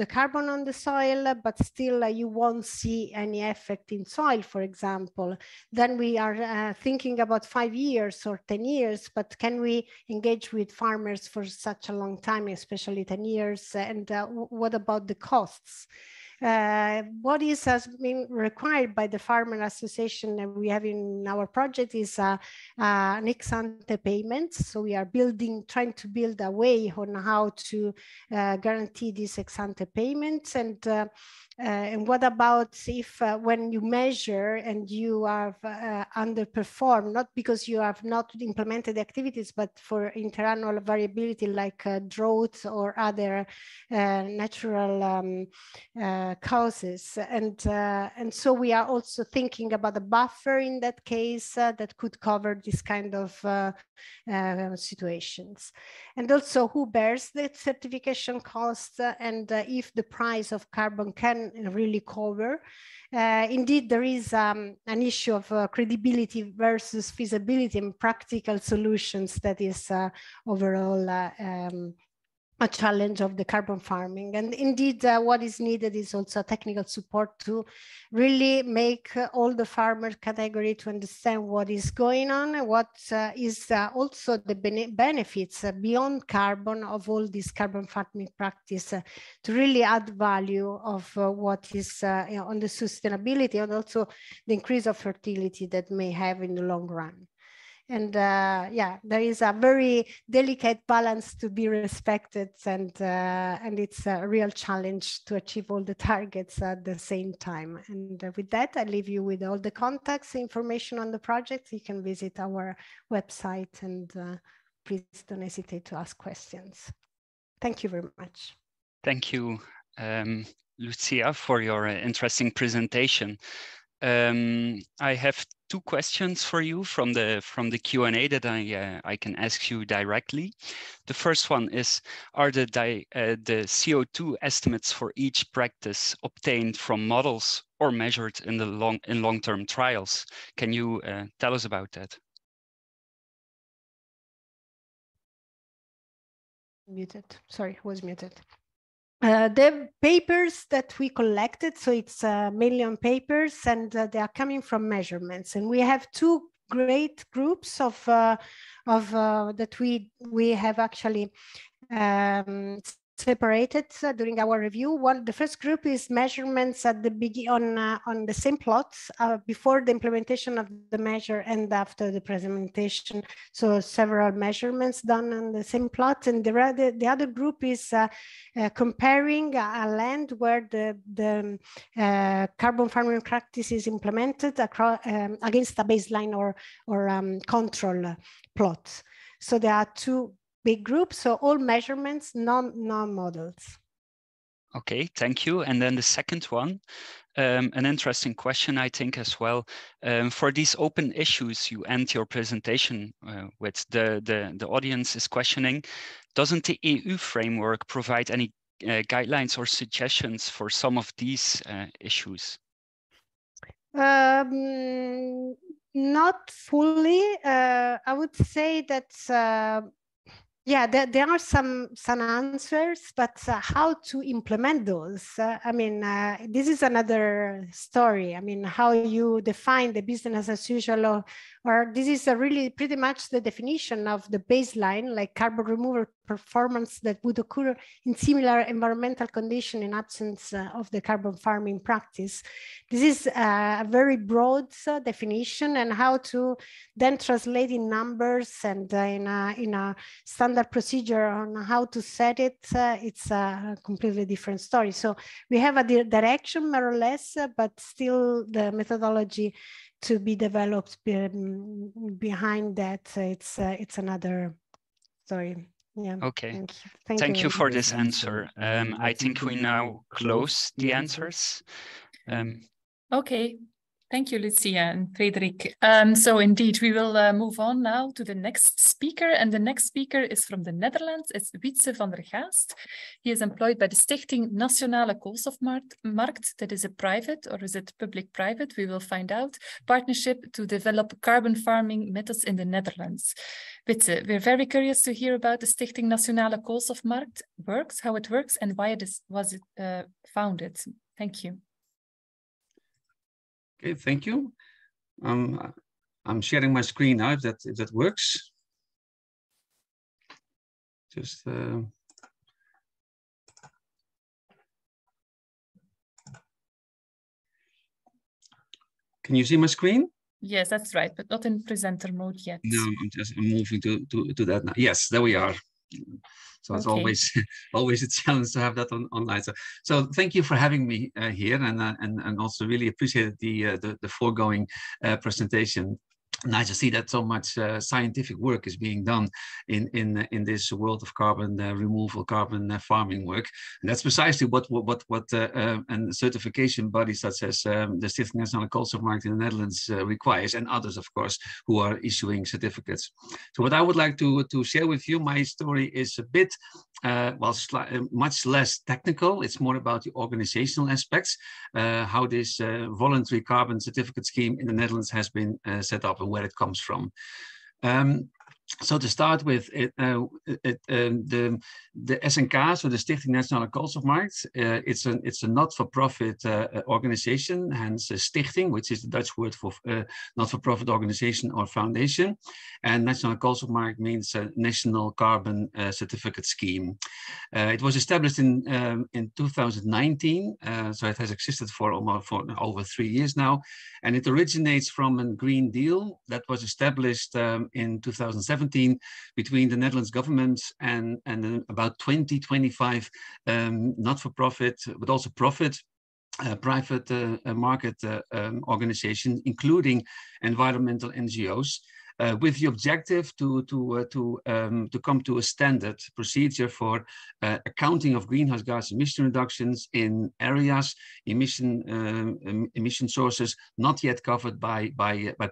Speaker 5: carbon on the soil, but still you won't see any effect in soil, for example. Then we are thinking about 5 years or 10 years, but can we engage with farmers for such a long time, especially 10 years? And what about the costs? What has been required by the farmer association that we have in our project is an ex-ante payment. So we are trying to build a way on how to guarantee these ex-ante payments. And what about if when you measure and you have underperformed, not because you have not implemented the activities, but for interannual variability like drought or other natural causes. And so we are also thinking about a buffer in that case that could cover this kind of situations. And also who bears the certification costs, and if the price of carbon can really cover. Indeed, there is an issue of credibility versus feasibility and practical solutions that is overall a challenge of the carbon farming. And indeed, what is needed is also technical support to really make all the farmer category to understand what is going on and what is also the benefits beyond carbon of all this carbon farming practice to really add value of what is on the sustainability and also the increase of fertility that may have in the long run. And yeah, there is a very delicate balance to be respected, and it's a real challenge to achieve all the targets at the same time. And with that, I leave you with all the contacts, information on the project. You can visit our website, and please don't hesitate to ask questions. Thank you very much.
Speaker 3: Thank you, Lucia, for your interesting presentation. I have two questions for you from the Q&A that I can ask you directly. The first one is: are the CO2 estimates for each practice obtained from models or measured in the long-term trials? Can you tell us about that?
Speaker 5: Muted. Sorry, was muted. The papers that we collected, so it's a million papers, and they are coming from measurements. And we have two great groups of that we have actually separated during our review. The first group is measurements at the beginning on the same plots before the implementation of the measure and after the implementation. So several measurements done on the same plot. And the other group is comparing a land where the carbon farming practice is implemented across, against a baseline or control plots. So there are two big group, so all measurements, non-models.
Speaker 3: Okay, thank you. And then the second one, an interesting question, I think, as well. For these open issues you end your presentation with, the audience is questioning, doesn't the EU framework provide any guidelines or suggestions for some of these issues?
Speaker 5: Not fully. I would say that yeah, there are some answers, but how to implement those? I mean, this is another story. I mean, how you define the business as usual, or this is really pretty much the definition of the baseline, like carbon removal performance that would occur in similar environmental condition in absence of the carbon farming practice. This is a very broad definition, and how to then translate in numbers and in a standard procedure on how to set it, it's a completely different story. So we have a direction more or less, but still the methodology to be developed behind that, it's another story. Yeah.
Speaker 3: Okay.
Speaker 5: Thank
Speaker 3: you for this answer. I think we now close the answers.
Speaker 1: Okay. Thank you, Lucia and Frederik. So indeed, we will move on now to the next speaker. And the next speaker is from the Netherlands. It's Wietse van der Gaast. He is employed by the Stichting Nationale Koolstofmarkt. That is a private, or is it public-private? We will find out. Partnership to develop carbon farming methods in the Netherlands. Wietse, we're very curious to hear about the Stichting Nationale Koolstofmarkt works, how it works, and why was it founded. Thank you.
Speaker 6: Okay, thank you. I'm sharing my screen now, if that works. Just can you see my screen?
Speaker 1: Yes, that's right, but not in presenter mode yet.
Speaker 6: No, I'm moving to that now. Yes, there we are. So it's always a challenge to have that online. So thank you for having me here, and also really appreciated the foregoing presentation. Nice to see that so much scientific work is being done in this world of carbon removal, carbon farming work, and that's precisely what and certification bodies such as the Stichting Nationale Koolstofmarkt in the Netherlands requires, and others, of course, who are issuing certificates. So what I would like to share with you, my story is a bit much less technical. It's more about the organizational aspects, how this voluntary carbon certificate scheme in the Netherlands has been set up and where it comes from. So to start with, the SNK, so the Stichting Nationale Koolstofmarkt, it's a not-for-profit organization, hence stichting, which is the Dutch word for not-for-profit organization or foundation. And Nationale Koolstofmarkt means National Carbon Certificate Scheme. It was established in 2019, so it has existed for over 3 years now, and it originates from a Green Deal that was established in 2017 between the Netherlands government and about 25 not-for-profit, but also private market organizations, including environmental NGOs, with the objective to come to a standard procedure for accounting of greenhouse gas emission reductions in areas, emission sources not yet covered by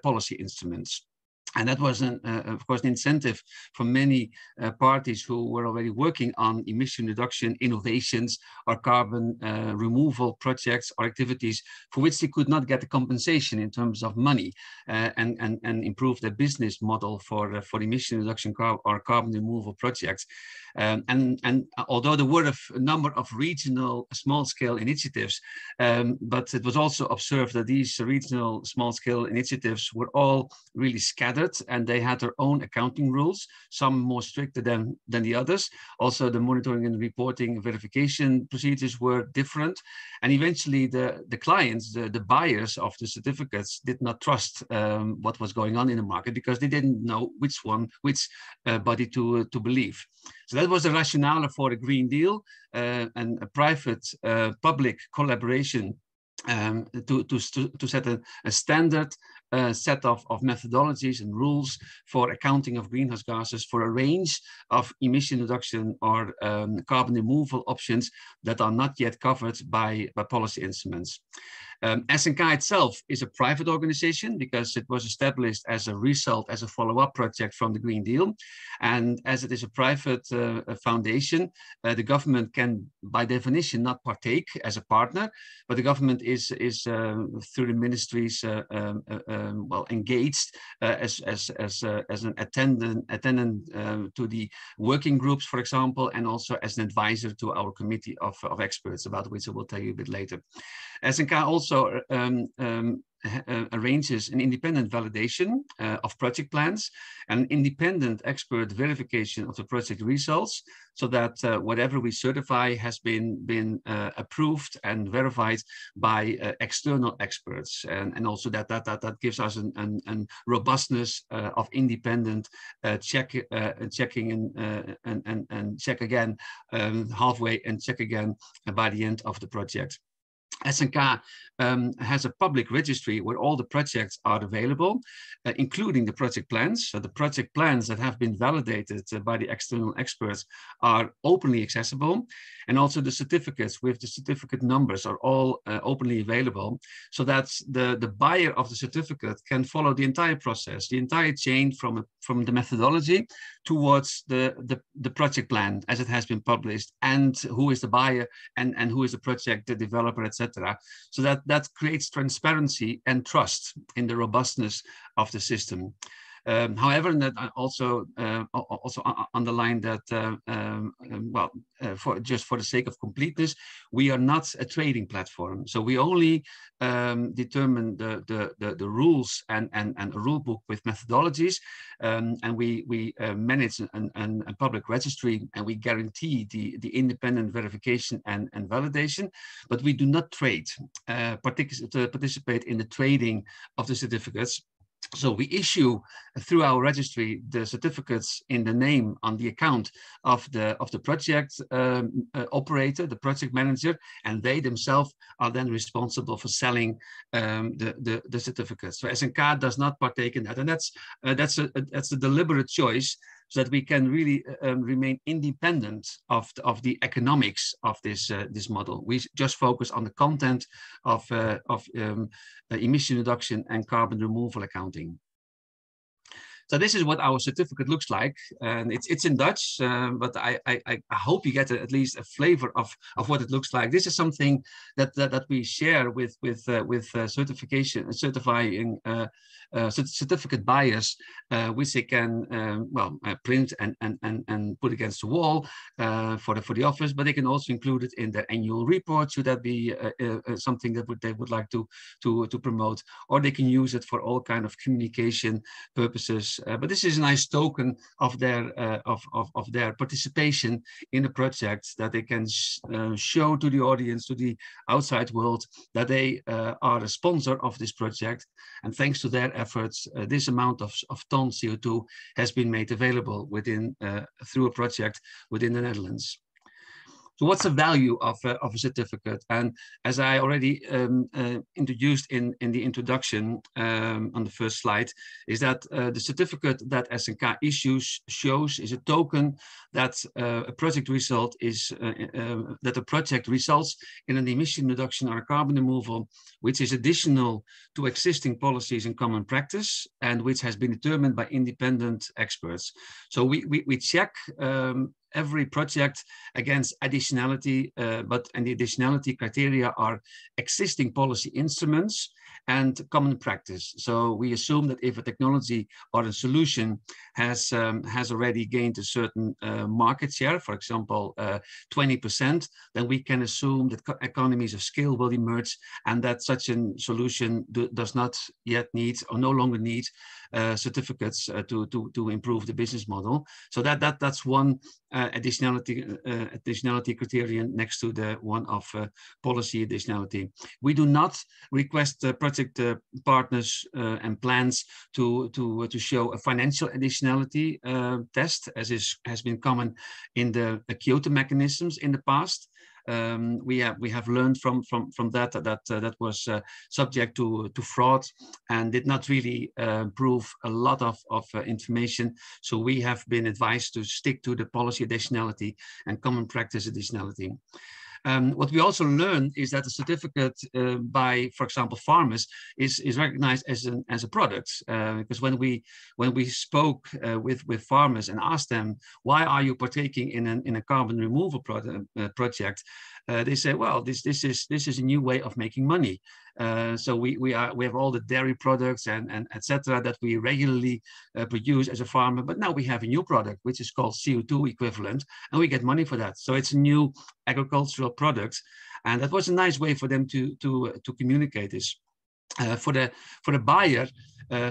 Speaker 6: policy instruments. And that was, of course, an incentive for many parties who were already working on emission reduction innovations or carbon removal projects or activities for which they could not get the compensation in terms of money and improve their business model for emission reduction or carbon removal projects. And although there were a number of regional small-scale initiatives, but it was also observed that these regional small-scale initiatives were all really scattered, and they had their own accounting rules, some more stricter than the others. Also, the monitoring and reporting and verification procedures were different. And eventually, the clients, the buyers of the certificates did not trust what was going on in the market because they didn't know which body to believe. So that was the rationale for a Green Deal and a private-public collaboration to set a standard set of methodologies and rules for accounting of greenhouse gases for a range of emission reduction or carbon removal options that are not yet covered by policy instruments. SNK itself is a private organization because it was established as a result, as a follow-up project from the Green Deal. And as it is a private foundation, the government can, by definition, not partake as a partner, but the government is through the ministries engaged as an attendant to the working groups, for example, and also as an advisor to our committee of experts, about which I will tell you a bit later. SNK also arranges an independent validation of project plans and independent expert verification of the project results, so that whatever we certify has been approved and verified by external experts, and also that gives us a robustness of independent checking and check again halfway and check again by the end of the project. SNK has a public registry where all the projects are available, including the project plans. So the project plans that have been validated by the external experts are openly accessible. And also the certificates with the certificate numbers are all openly available, so that the buyer of the certificate can follow the entire process, the entire chain from the methodology towards the project plan as it has been published, and who is the buyer and who is the project, the developer, etc. So that creates transparency and trust in the robustness of the system. However, and that I also underline that, just for the sake of completeness, we are not a trading platform. So we only determine the rules and a rule book with methodologies, and we manage a public registry, and we guarantee the independent verification and validation, but we do not trade, participate in the trading of the certificates. So we issue through our registry the certificates in the name on the account of the project operator, the project manager, and they themselves are then responsible for selling the certificates. So SNK does not partake in that, and that's a deliberate choice, so that we can really remain independent of the economics of this model. We just focus on the content of emission reduction and carbon removal accounting. So this is what our certificate looks like, and it's in Dutch, but I hope you get at least a flavor of what it looks like. This is something that we share with certifying certificate buyers, which they can print and put against the wall for the office, but they can also include it in their annual report, should that be something that they would like to promote, or they can use it for all kind of communication purposes. But this is a nice token of their participation in the project, that they can show to the audience, to the outside world, that they are a sponsor of this project, and thanks to their efforts, this amount of ton CO2 has been made available through a project within the Netherlands. So what's the value of a certificate? And as I already introduced in the introduction on the first slide, is that the certificate that SNK issues shows is a token that a project result is, that the project results in an emission reduction or a carbon removal, which is additional to existing policies and common practice, and which has been determined by independent experts. So we check every project against additionality, and the additionality criteria are existing policy instruments and common practice. So we assume that if a technology or a solution has already gained a certain market share, for example, 20%, then we can assume that economies of scale will emerge, and that such a solution does not yet need, or no longer need, certificates to improve the business model. So that's one additionality criterion next to the one of policy additionality. We do not request project partners and plans to show a financial additionality test, as has been common in the Kyoto mechanisms in the past. We have learned from that was subject to fraud and did not really prove a lot of information. So we have been advised to stick to the policy additionality and common practice additionality. What we also learn is that the certificate by, for example, farmers is recognized as a product, because when we spoke with farmers and asked them, why are you partaking in a carbon removal project, they say, well, this is a new way of making money. So we have all the dairy products and etc. that we regularly produce as a farmer, but now we have a new product which is called CO2 equivalent, and we get money for that. So it's a new agricultural product, and that was a nice way for them to communicate this. For the buyer,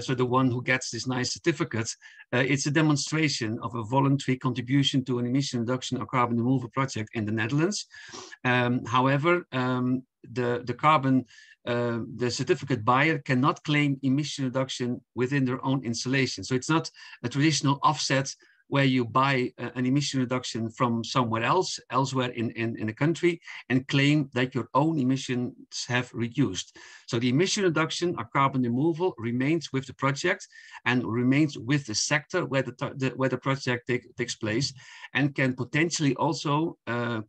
Speaker 6: so the one who gets this nice certificate, it's a demonstration of a voluntary contribution to an emission reduction or carbon removal project in the Netherlands. However, the certificate buyer cannot claim emission reduction within their own installation. So it's not a traditional offset where you buy an emission reduction from somewhere elsewhere in the country, and claim that your own emissions have reduced. So the emission reduction or carbon removal remains with the project and remains with the sector where the project takes place, and can potentially also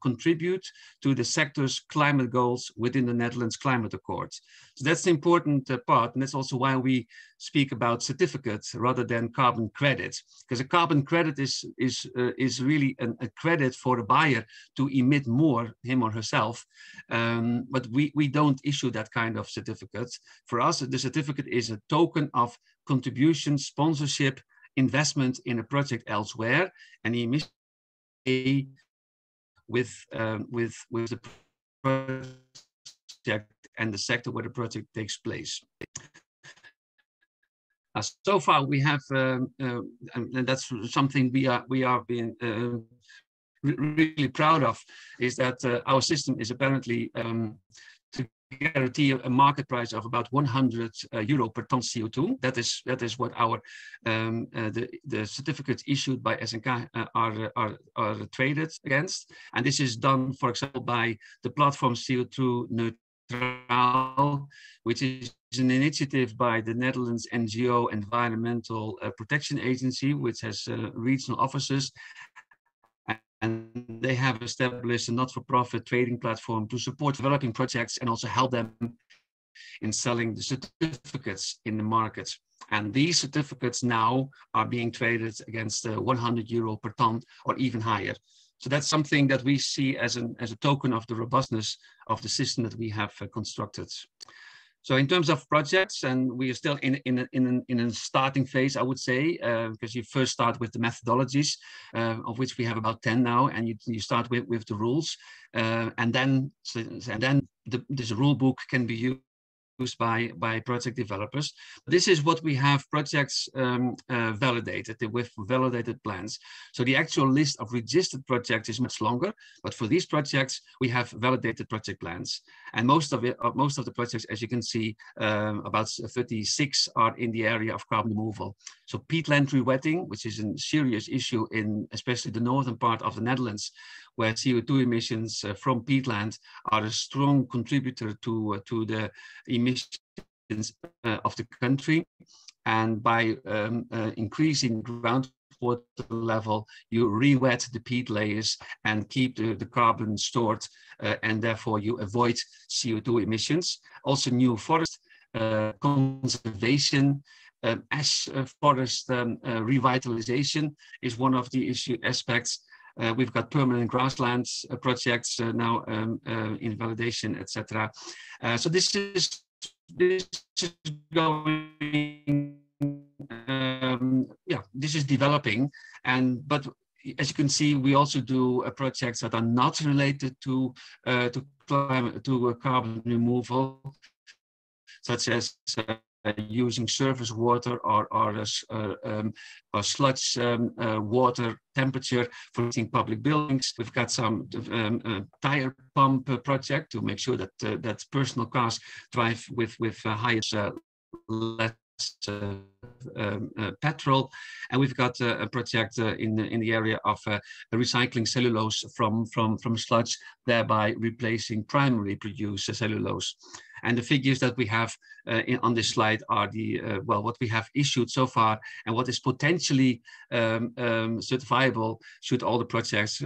Speaker 6: contribute to the sector's climate goals within the Netherlands Climate Accord. So that's the important part, and that's also why we speak about certificates rather than carbon credits, because a carbon credit is really a credit for the buyer to emit more, him or herself, but we don't issue that kind of certificate. For us, the certificate is a token of contribution, sponsorship, investment in a project elsewhere, and the emission with the project and the sector where the project takes place. So far, we have, and that's something we are being really proud of, is that our system is apparently to guarantee a market price of about 100 euro per ton CO2. That is what our the certificates issued by SNK are traded against, and this is done, for example, by the platform CO2 Neutral, which is an initiative by the Netherlands NGO Environmental Protection Agency, which has regional offices, and they have established a not-for-profit trading platform to support developing projects and also help them in selling the certificates in the market. And these certificates now are being traded against 100 euro per ton or even higher. So that's something that we see as a token of the robustness of the system that we have constructed. So in terms of projects, and we are still in a starting phase, I would say, because you first start with the methodologies, of which we have about 10 now, and you start with the rules, and then this rule book can be used by project developers. This is what we have projects validated with validated plans. So the actual list of registered projects is much longer, but for these projects we have validated project plans. And most of the projects, as you can see, about 36 are in the area of carbon removal. So peatland rewetting, which is a serious issue in especially the northern part of the Netherlands, where CO2 emissions from peatland are a strong contributor to the emissions of the country. And by increasing groundwater level, you re-wet the peat layers and keep the carbon stored, and therefore you avoid CO2 emissions. Also new forest conservation, ash forest revitalization is one of the aspects. We've got permanent grasslands projects now in validation, etc. So this is going, this is developing, but as you can see, we also do projects that are not related to carbon removal, such as using surface water or sludge water temperature for heating public buildings. We've got some tire pump project to make sure that that personal cars drive with highest less petrol, and we've got a project in the area of recycling cellulose from sludge, thereby replacing primary produced cellulose. And the figures that we have on this slide are the what we have issued so far and what is potentially certifiable should all the projects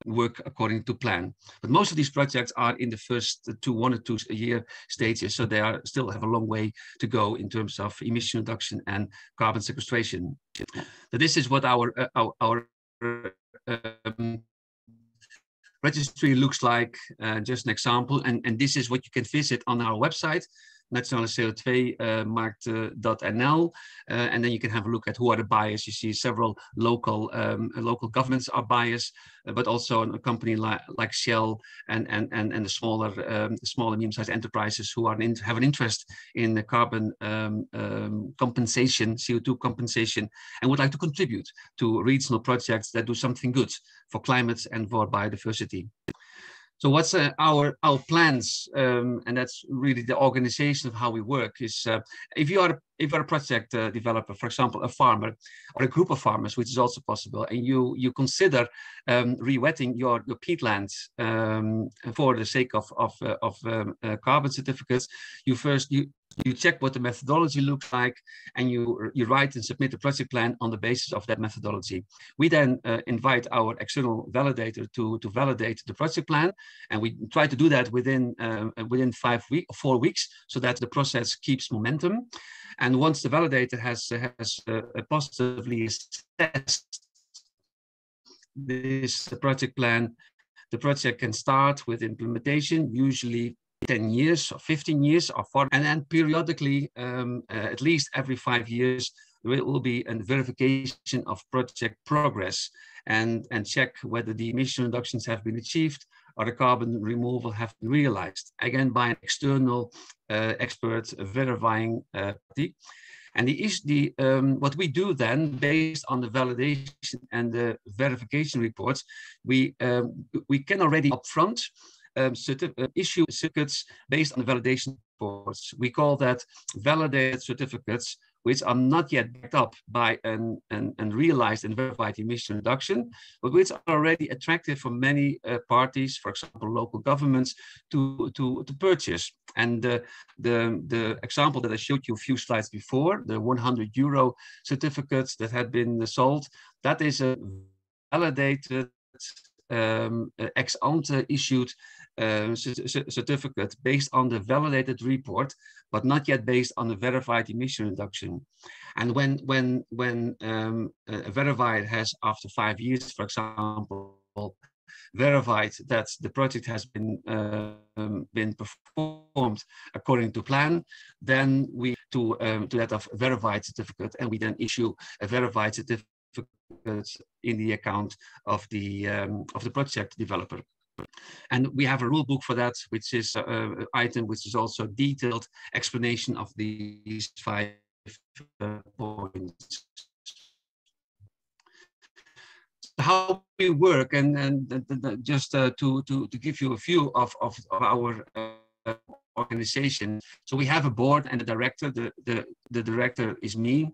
Speaker 6: work according to plan. But most of these projects are in the first 1 or 2 year stages, so they still have a long way to go in terms of emission reduction and carbon sequestration. So this is what our registry looks like, just an example, and this is what you can visit on our website, Nationale CO2-markt.nl, and then you can have a look at who are the buyers. You see several local governments are buyers, but also a company like Shell and the smaller medium-sized enterprises who have an interest in the carbon compensation, CO2 compensation, and would like to contribute to regional projects that do something good for climate and for biodiversity. So what's our plans, and that's really the organization of how we work, is if you're a project developer, for example, a farmer or a group of farmers, which is also possible, and you consider re-wetting your peatlands for the sake of carbon certificates, you check what the methodology looks like, and you write and submit a project plan on the basis of that methodology. We then invite our external validator to validate the project plan, and we try to do that within 4 weeks, so that the process keeps momentum. And once the validator has positively assessed this project plan, the project can start with implementation, usually 10 years or 15 years, and then periodically, at least every 5 years, there will be a verification of project progress and check whether the emission reductions have been achieved or the carbon removal have been realized, again by an external expert verifying party. And what we do then, based on the validation and the verification reports, we can already upfront issue certificates based on the validation reports. We call that validated certificates, which are not yet backed up by an realized and verified emission reduction, but which are already attractive for many parties, for example, local governments, to purchase. And the example that I showed you a few slides before, the €100 certificates that had been sold, that is a validated ex ante issued certificate based on the validated report, but not yet based on the verified emission reduction. And when verified has, after 5 years, for example, verified that the project has been performed according to plan, then we to that of verified certificate, and we then issue a verified certificate in the account of the project developer. And we have a rule book for that, which is an item which is also a detailed explanation of these 5 points. How we work, and just to give you a view of our organization. So we have a board and a director. The director is me.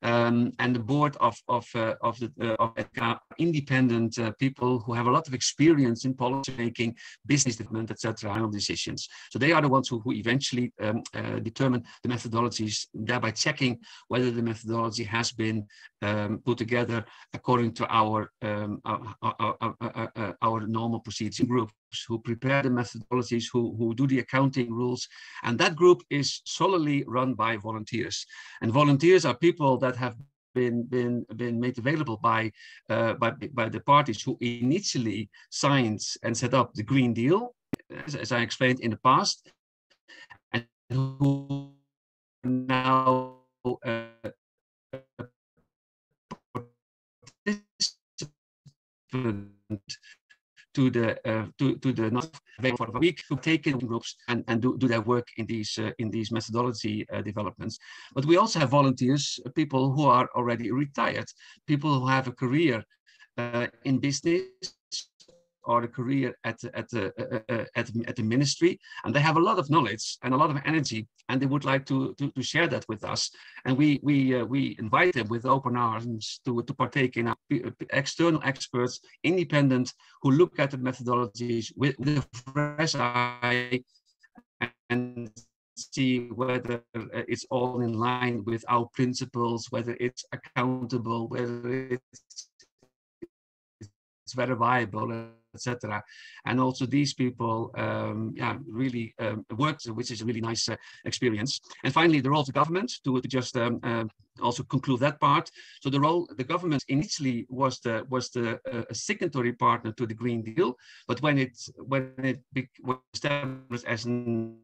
Speaker 6: And the board of EDGA, independent people who have a lot of experience in policy making, business development, etc., final decisions. So they are the ones who eventually determine the methodologies, thereby checking whether the methodology has been put together according to our normal procedure groups who prepare the methodologies, who do the accounting rules, and that group is solely run by volunteers. And volunteers are people that have been made available by the parties who initially signed and set up the Green Deal, as I explained in the past, and who now to the not for a week, who take in groups and do their work in these methodology developments. But we also have volunteers, people who are already retired, people who have a career in business or a career at the ministry, and they have a lot of knowledge and a lot of energy, and they would like to share that with us. And we invite them with open arms to partake in our external experts, independent, who look at the methodologies with a fresh eye and see whether it's all in line with our principles, whether it's accountable, whether it's verifiable, etc. And also these people really worked, which is a really nice experience. And finally, the role of the government, to just also conclude that part. So the government initially was the signatory partner to the Green Deal, but when it was established as an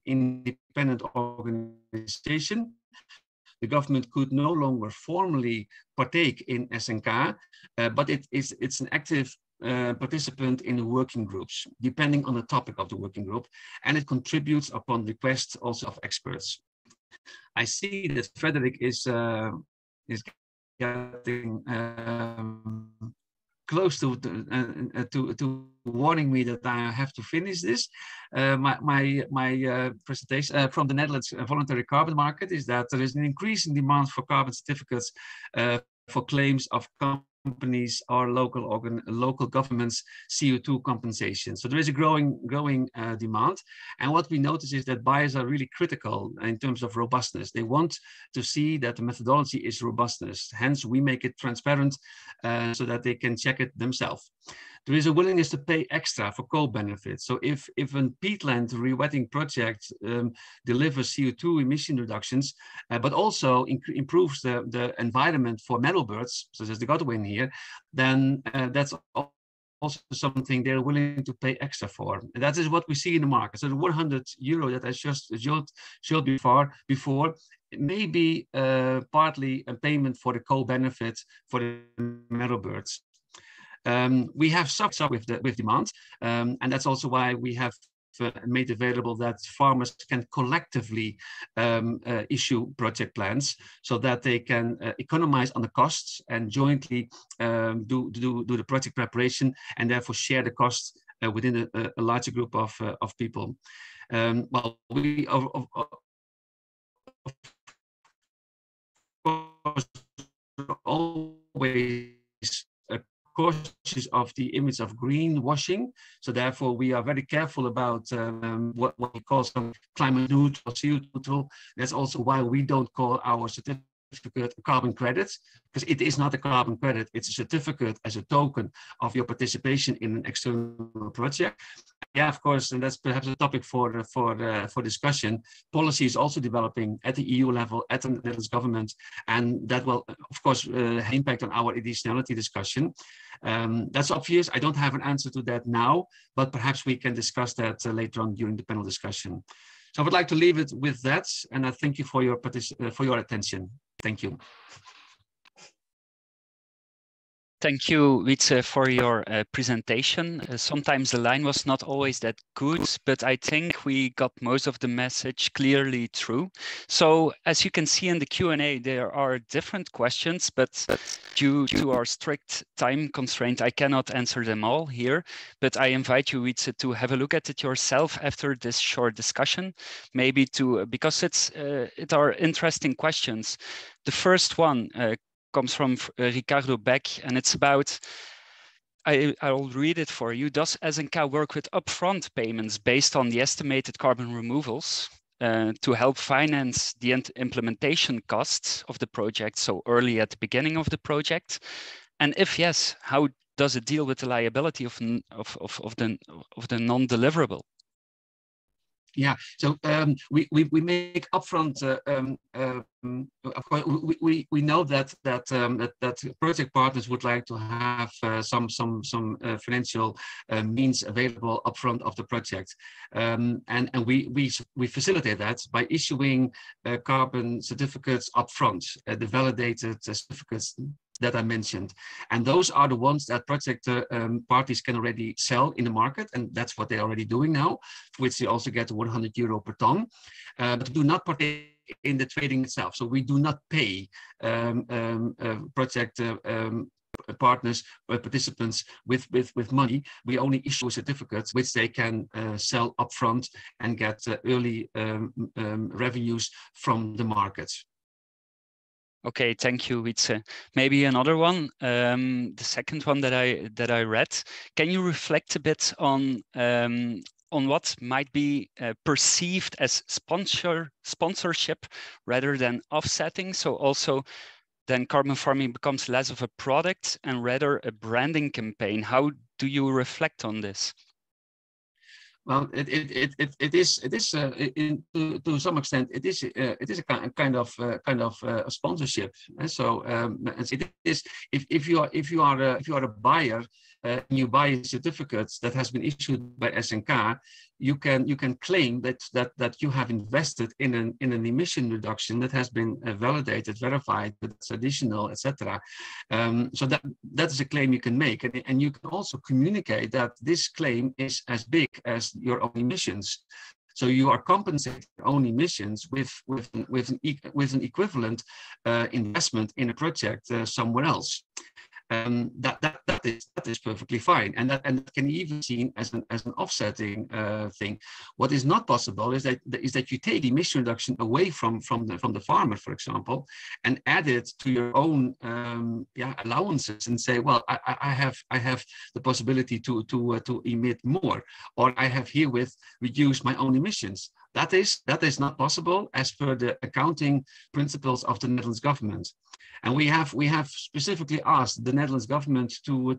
Speaker 6: independent organization, the government could no longer formally partake in SNK, but it's an active participant in the working groups, depending on the topic of the working group, and it contributes upon request also of experts. I see that Frederick is getting close to warning me that I have to finish this. My presentation from the Netherlands voluntary carbon market is that there is an increasing demand for carbon certificates for claims of companies or local governments CO2 compensation. So there is a growing demand, and what we notice is that buyers are really critical in terms of robustness. They want to see that the methodology is robustness. Hence, we make it transparent so that they can check it themselves. There is a willingness to pay extra for co-benefits. So if a peatland rewetting project delivers CO2 emission reductions, but also improves the environment for meadow birds, such as the godwin here, then that's also something they're willing to pay extra for. And that is what we see in the market. So the €100 that I just showed before may be partly a payment for the co-benefit for the meadow birds. We have sub with demand, and that's also why we have made available that farmers can collectively issue project plans so that they can economize on the costs and jointly do the project preparation and therefore share the costs within a larger group of people. Well, we of course always cautious of the image of greenwashing, so therefore we are very careful about what we call some climate neutral, CO2 neutral. That's also why we don't call our certificate carbon credits, because it is not a carbon credit, it's a certificate as a token of your participation in an external project. yeah, of course, and that's perhaps a topic for discussion. Policy is also developing at the EU level, at the Netherlands government, and that will, of course, have impact on our additionality discussion. That's obvious. I don't have an answer to that now, but perhaps we can discuss that later on during the panel discussion. So I would like to leave it with that, and I thank you for your attention. Thank you.
Speaker 3: Thank you, Wietse, for your presentation. Sometimes the line was not always that good, but I think we got most of the message clearly through. So as you can see in the Q&A, there are different questions, but due to our strict time constraint, I cannot answer them all here. But I invite you, Wietse, to have a look at it yourself after this short discussion, maybe because it are interesting questions. The first one, comes from Ricardo Beck, and it's about, I'll read it for you. Does SNK work with upfront payments based on the estimated carbon removals to help finance the implementation costs of the project so early at the beginning of the project? And if yes, how does it deal with the liability of the non-deliverable?
Speaker 6: Yeah, so we make upfront. Of course, we know that project partners would like to have some financial means available upfront of the project, and we facilitate that by issuing carbon certificates upfront, the validated certificates that I mentioned. And those are the ones that project parties can already sell in the market, and that's what they're already doing now, for which they also get €100 per ton, but do not partake in the trading itself. So we do not pay project partners or participants with money. We only issue certificates which they can sell upfront and get early revenues from the markets.
Speaker 3: Okay, thank you, Wietse. Maybe another one, the second one that I read. Can you reflect a bit on what might be perceived as sponsorship rather than offsetting? So also, then carbon farming becomes less of a product and rather a branding campaign. How do you reflect on this?
Speaker 6: Well, it is to some extent it is a kind of a sponsorship. And so it is if you are a buyer and you buy certificates that has been issued by SNK, you can claim that you have invested in an emission reduction that has been validated, verified, but it's additional, etc. So that is a claim you can make, and you can also communicate that this claim is as big as your own emissions. So you are compensating your own emissions with an equivalent investment in a project somewhere else. That is perfectly fine, and that can even be seen as an offsetting thing. What is not possible is that you take emission reduction away from the farmer, for example, and add it to your own allowances and say, well, I have the possibility to emit more, or I have herewith reduced my own emissions. That is not possible as per the accounting principles of the Netherlands government. And we have specifically asked the Netherlands government to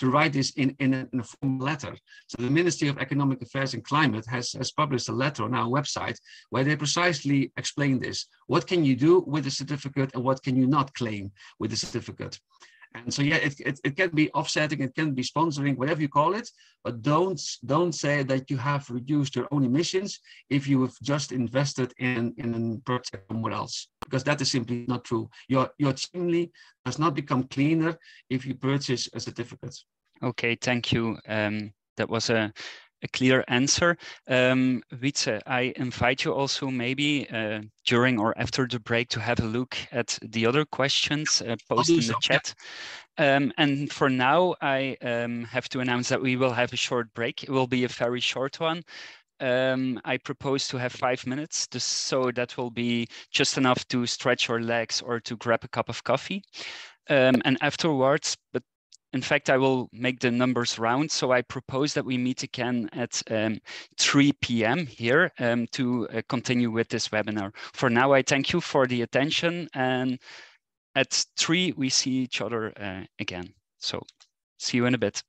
Speaker 6: write this in a formal letter. So the Ministry of Economic Affairs and Climate has published a letter on our website where they precisely explain this. What can you do with the certificate and what can you not claim with the certificate? And so, yeah, it can be offsetting, it can be sponsoring, whatever you call it, but don't say that you have reduced your own emissions if you have just invested in a project somewhere else, because that is simply not true. Your chimney does not become cleaner if you purchase a certificate.
Speaker 3: Okay, thank you. That was a clear answer. Wietse, I invite you also maybe during or after the break to have a look at the other questions posted in the chat. Yeah. And for now, I have to announce that we will have a short break. It will be a very short one. I propose to have 5 minutes, so that will be just enough to stretch your legs or to grab a cup of coffee. And afterwards, but in fact, I will make the numbers round. So I propose that we meet again at 3 p.m. here to continue with this webinar. For now, I thank you for the attention. And at 3, we see each other again. So see you in a bit.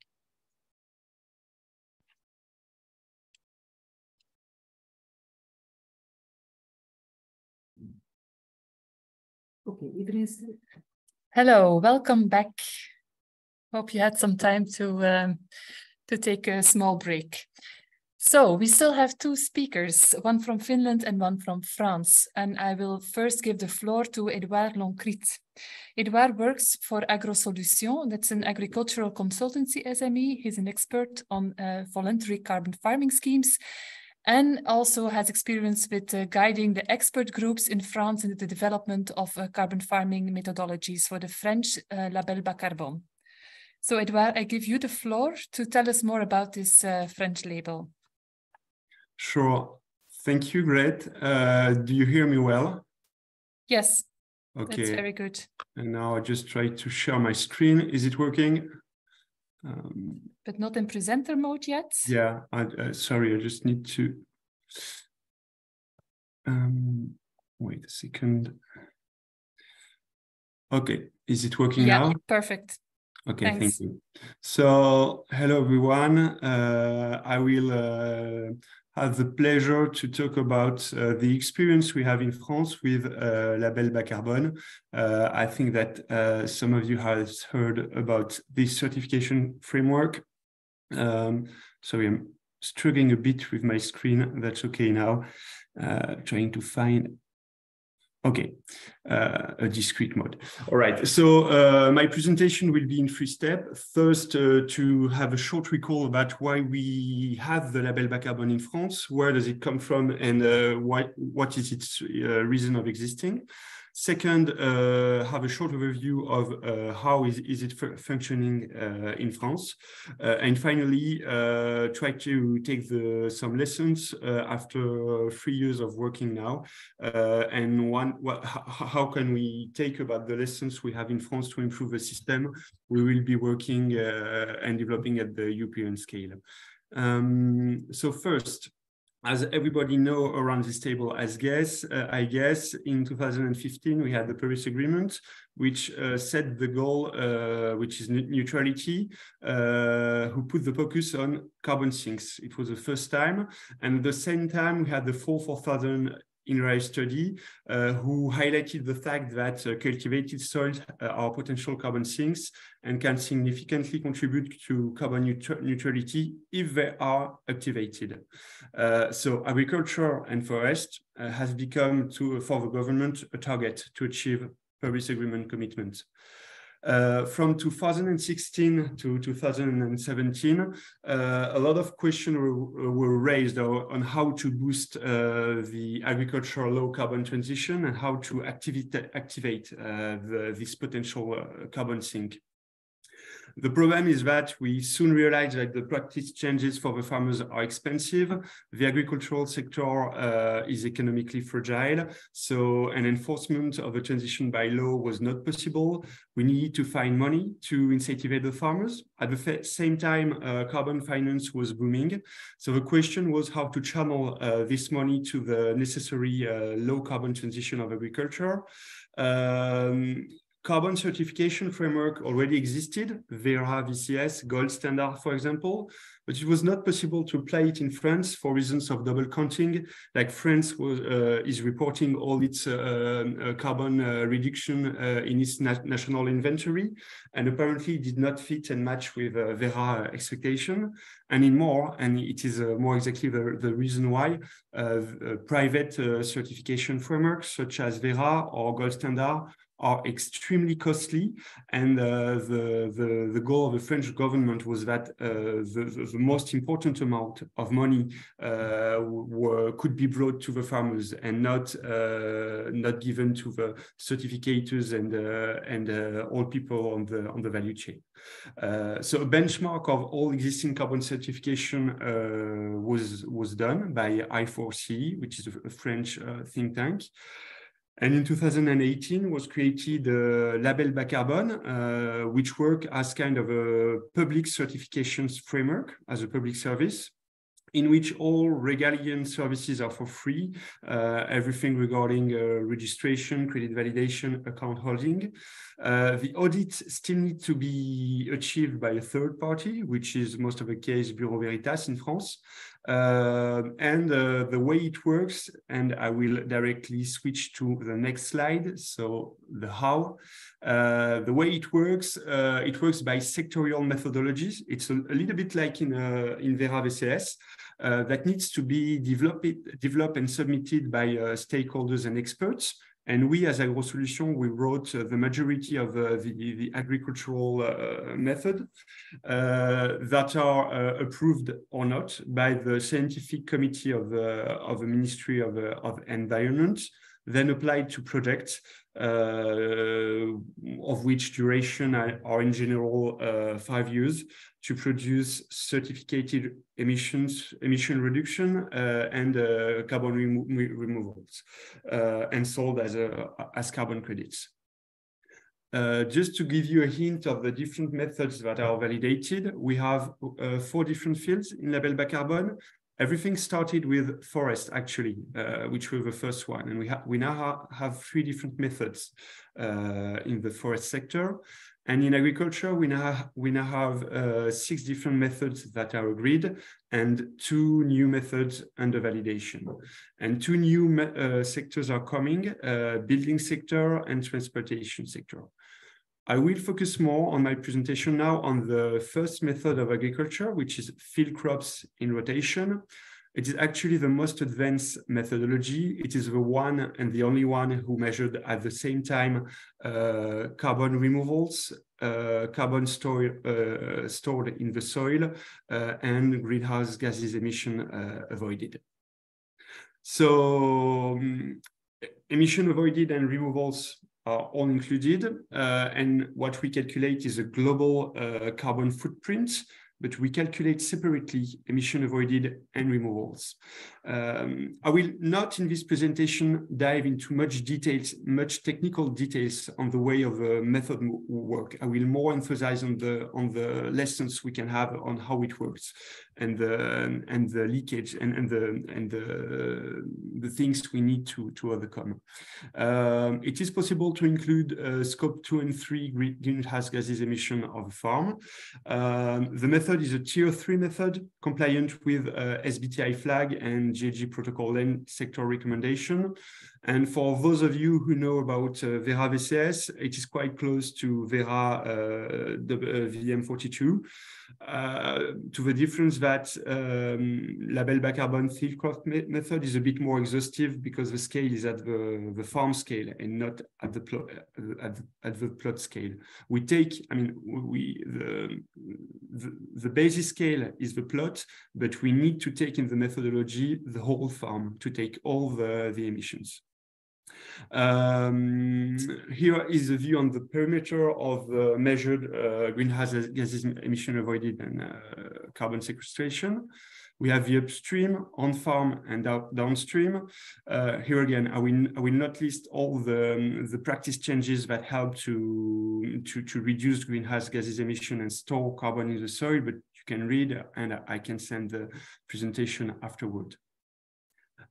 Speaker 2: Okay, iedereen is...
Speaker 1: Hello, welcome back. Hope you had some time to take a small break. So we still have two speakers, one from Finland and one from France. And I will first give the floor to Edouard Loncrit. Edouard works for AgroSolutions, that's an agricultural consultancy SME. He's an expert on voluntary carbon farming schemes and also has experience with guiding the expert groups in France in the development of carbon farming methodologies for the French label Bas Carbone. So Edouard, I give you the floor to tell us more about this French label.
Speaker 7: Sure. Thank you. Great. Do you hear me well?
Speaker 1: Yes.
Speaker 7: Okay.
Speaker 1: That's very good.
Speaker 7: And now I just try to share my screen. Is it working?
Speaker 1: But not in presenter mode yet.
Speaker 7: Yeah. Sorry, I just need to... wait a second. Okay. Is it working now?
Speaker 1: Yeah, perfect.
Speaker 7: Okay,
Speaker 1: Thanks.
Speaker 7: thank you. So, hello everyone. I will have the pleasure to talk about the experience we have in France with Label Bas Carbone. I think that some of you have heard about this certification framework. Sorry, I'm struggling a bit with my screen. That's okay now. Trying to find... Okay, a discrete mode. All right, so my presentation will be in 3 steps. First, to have a short recall about why we have the Label Bas Carbone in France, where does it come from, and what is its reason of existing. Second, have a short overview of how is it functioning in France. And finally, try to take some lessons after 3 years of working now. And how can we take about the lessons we have in France to improve the system we will be working and developing at the European scale. So first, as everybody know around this table, I guess in 2015 we had the Paris Agreement, which set the goal, which is neutrality, who put the focus on carbon sinks. It was the first time, and at the same time we had the 44000 INRAE study, who highlighted the fact that cultivated soils are potential carbon sinks and can significantly contribute to carbon neutrality if they are activated. So agriculture and forest has become, for the government, a target to achieve Paris Agreement commitments. From 2016 to 2017, a lot of questions were raised on how to boost the agricultural low carbon transition and how to activate this potential carbon sink. The problem is that we soon realized that the practice changes for the farmers are expensive. The agricultural sector is economically fragile, so an enforcement of a transition by law was not possible. We needed to find money to incentivize the farmers. At the same time, carbon finance was booming. So the question was how to channel this money to the necessary low carbon transition of agriculture. Carbon certification framework already existed, VERA, VCS, gold standard, for example, but it was not possible to apply it in France for reasons of double counting, like France is reporting all its carbon reduction in its national inventory, and apparently did not fit and match with VERA expectation. And it is more exactly the reason why private certification frameworks such as VERA or gold standard are extremely costly, and the goal of the French government was that the most important amount of money could be brought to the farmers and not given to the certificators and all people on the value chain. So a benchmark of all existing carbon certification was done by I4C, which is a French think tank. And in 2018 was created Label Bas Carbone, which work as kind of a public certifications framework as a public service, in which all regalian services are for free, everything regarding registration, credit validation, account holding. The audits still need to be achieved by a third party, which is most of the case Bureau Veritas in France. The way it works, and I will directly switch to the next slide. So the how. The way it works by sectorial methodologies. It's a little bit like in Vera VCS. That needs to be developed and submitted by stakeholders and experts. And we, as AgroSolutions, we wrote the majority of the agricultural method that are approved or not by the scientific committee of the Ministry of Environment, then applied to projects of which duration are in general 5 years, to produce certificated emission reduction and carbon removals, and sold as carbon credits. Just to give you a hint of the different methods that are validated, we have 4 different fields in Label Bas Carbone. Everything started with forest, actually, which were the first one. And we now have 3 different methods in the forest sector. And in agriculture, we now have 6 different methods that are agreed and 2 new methods under validation. And 2 new sectors are coming, building sector and transportation sector. I will focus more on my presentation now on the first method of agriculture, which is field crops in rotation. It is actually the most advanced methodology. It is the one and the only one who measured at the same time carbon removals, carbon stored in the soil, and greenhouse gases emission avoided. So emission avoided and removals are all included, and what we calculate is a global carbon footprint, but we calculate separately emission avoided and removals. I will not in this presentation dive into much technical details on the way of the method work. I will more emphasize on the lessons we can have on how it works, and the leakage and the things we need to overcome. It is possible to include scope 2 and 3 greenhouse gases emission of a farm. The method is a tier 3 method compliant with SBTi flag and GHG protocol and sector recommendation. And for those of you who know about Vera VCS, it is quite close to Vera VM42, to the difference that Label Bas Carbone field crop method is a bit more exhaustive because the scale is at the farm scale and not at the plot scale. We take, I mean, the basis scale is the plot, but we need to take in the methodology the whole farm to take all the emissions. Here is a view on the perimeter of measured greenhouse gases emission avoided and carbon sequestration. We have the upstream, on-farm, and downstream. Here again, I will not list all the practice changes that help to reduce greenhouse gases emission and store carbon in the soil, but you can read, and I can send the presentation afterward.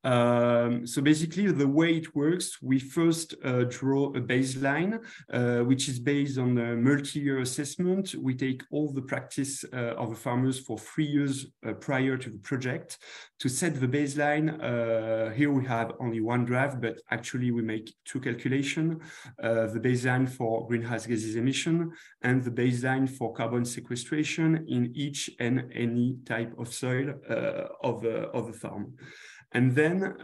Speaker 7: So basically, the way it works, we first draw a baseline, which is based on a multi-year assessment. We take all the practice of the farmers for 3 years prior to the project to set the baseline. Here we have only 1 draft, but actually we make 2 calculations, the baseline for greenhouse gases emission and the baseline for carbon sequestration in each and any type of soil of the farm. And then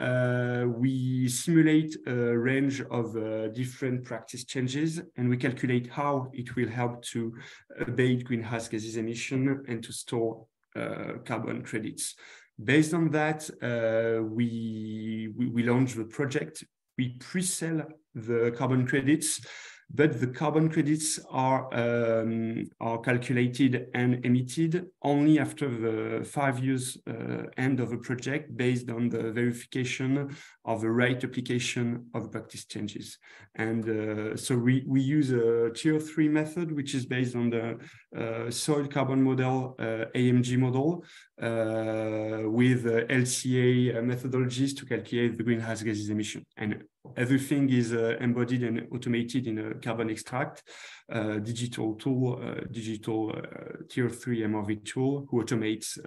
Speaker 7: we simulate a range of different practice changes, and we calculate how it will help to abate greenhouse gases emission and to store carbon credits. Based on that, we launch the project. We pre-sell the carbon credits, but the carbon credits are calculated and emitted only after the 5 years end of a project, based on the verification of the right application of the practice changes. And so we use a tier 3 method, which is based on the soil carbon model, AMG model, with LCA methodologies to calculate the greenhouse gases emission. And Everything is embodied and automated in a carbon extract, digital tool, digital tier 3 MRV tool who automates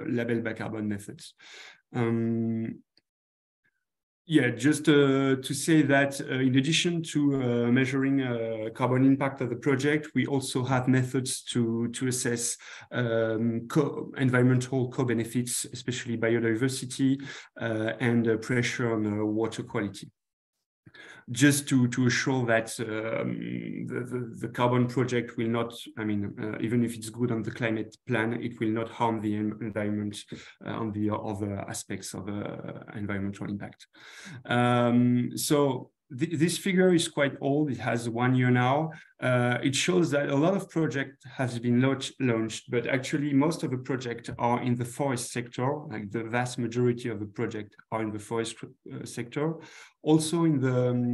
Speaker 7: label by carbon methods. Yeah, just to say that in addition to measuring carbon impact of the project, we also have methods to assess environmental co-benefits, especially biodiversity and pressure on water quality. Just to assure that the carbon project will not, I mean, even if it's good on the climate plan, it will not harm the environment on the other aspects of environmental impact. So this figure is quite old. It has 1 year now. It shows that a lot of projects has been launched, but actually most of the projects are in the forest sector. Like the vast majority of the projects are in the forest sector. Also in the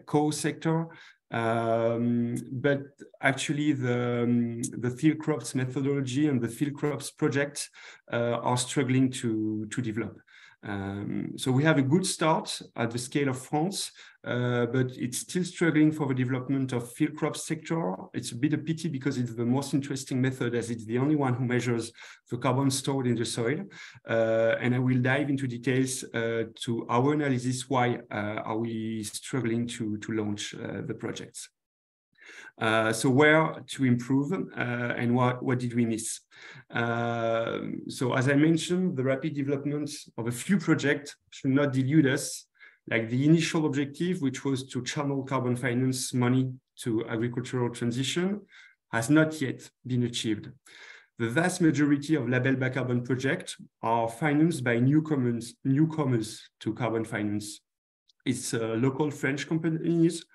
Speaker 7: co sector. But actually the field crops methodology and the field crops projects are struggling to develop. So we have a good start at the scale of France, but it's still struggling for the development of field crops sector. It's a bit of pity because it's the most interesting method as it's the only one who measures the carbon stored in the soil. And I will dive into details to our analysis why are we struggling to launch the projects. So where to improve and what did we miss? So as I mentioned, the rapid development of a few projects should not delude us. Like the initial objective, which was to channel carbon finance money to agricultural transition, has not yet been achieved. The vast majority of label by carbon projects are financed by newcomers to carbon finance. It's local French companies,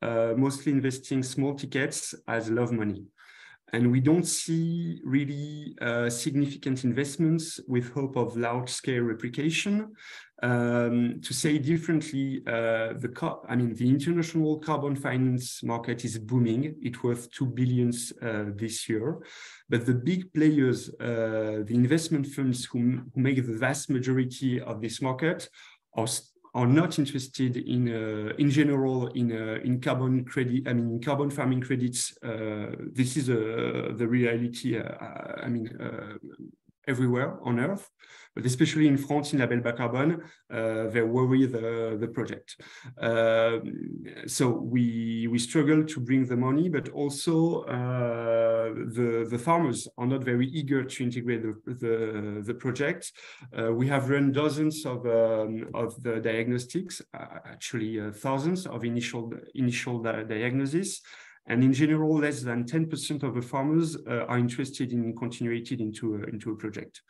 Speaker 7: mostly investing small tickets as love money. And we don't see really significant investments with hope of large-scale replication. To say differently, the international carbon finance market is booming. It's worth 2 billion this year. But the big players, the investment funds who make the vast majority of this market are not interested in general in carbon credit. I mean, carbon farming credits. This is the reality. Everywhere on Earth, but especially in France, in label by carbon, they worry the project. So we struggle to bring the money, but also the farmers are not very eager to integrate the project. We have run dozens of the diagnostics, actually thousands of initial diagnoses. And in general, less than 10% of the farmers are interested in continuing into a project.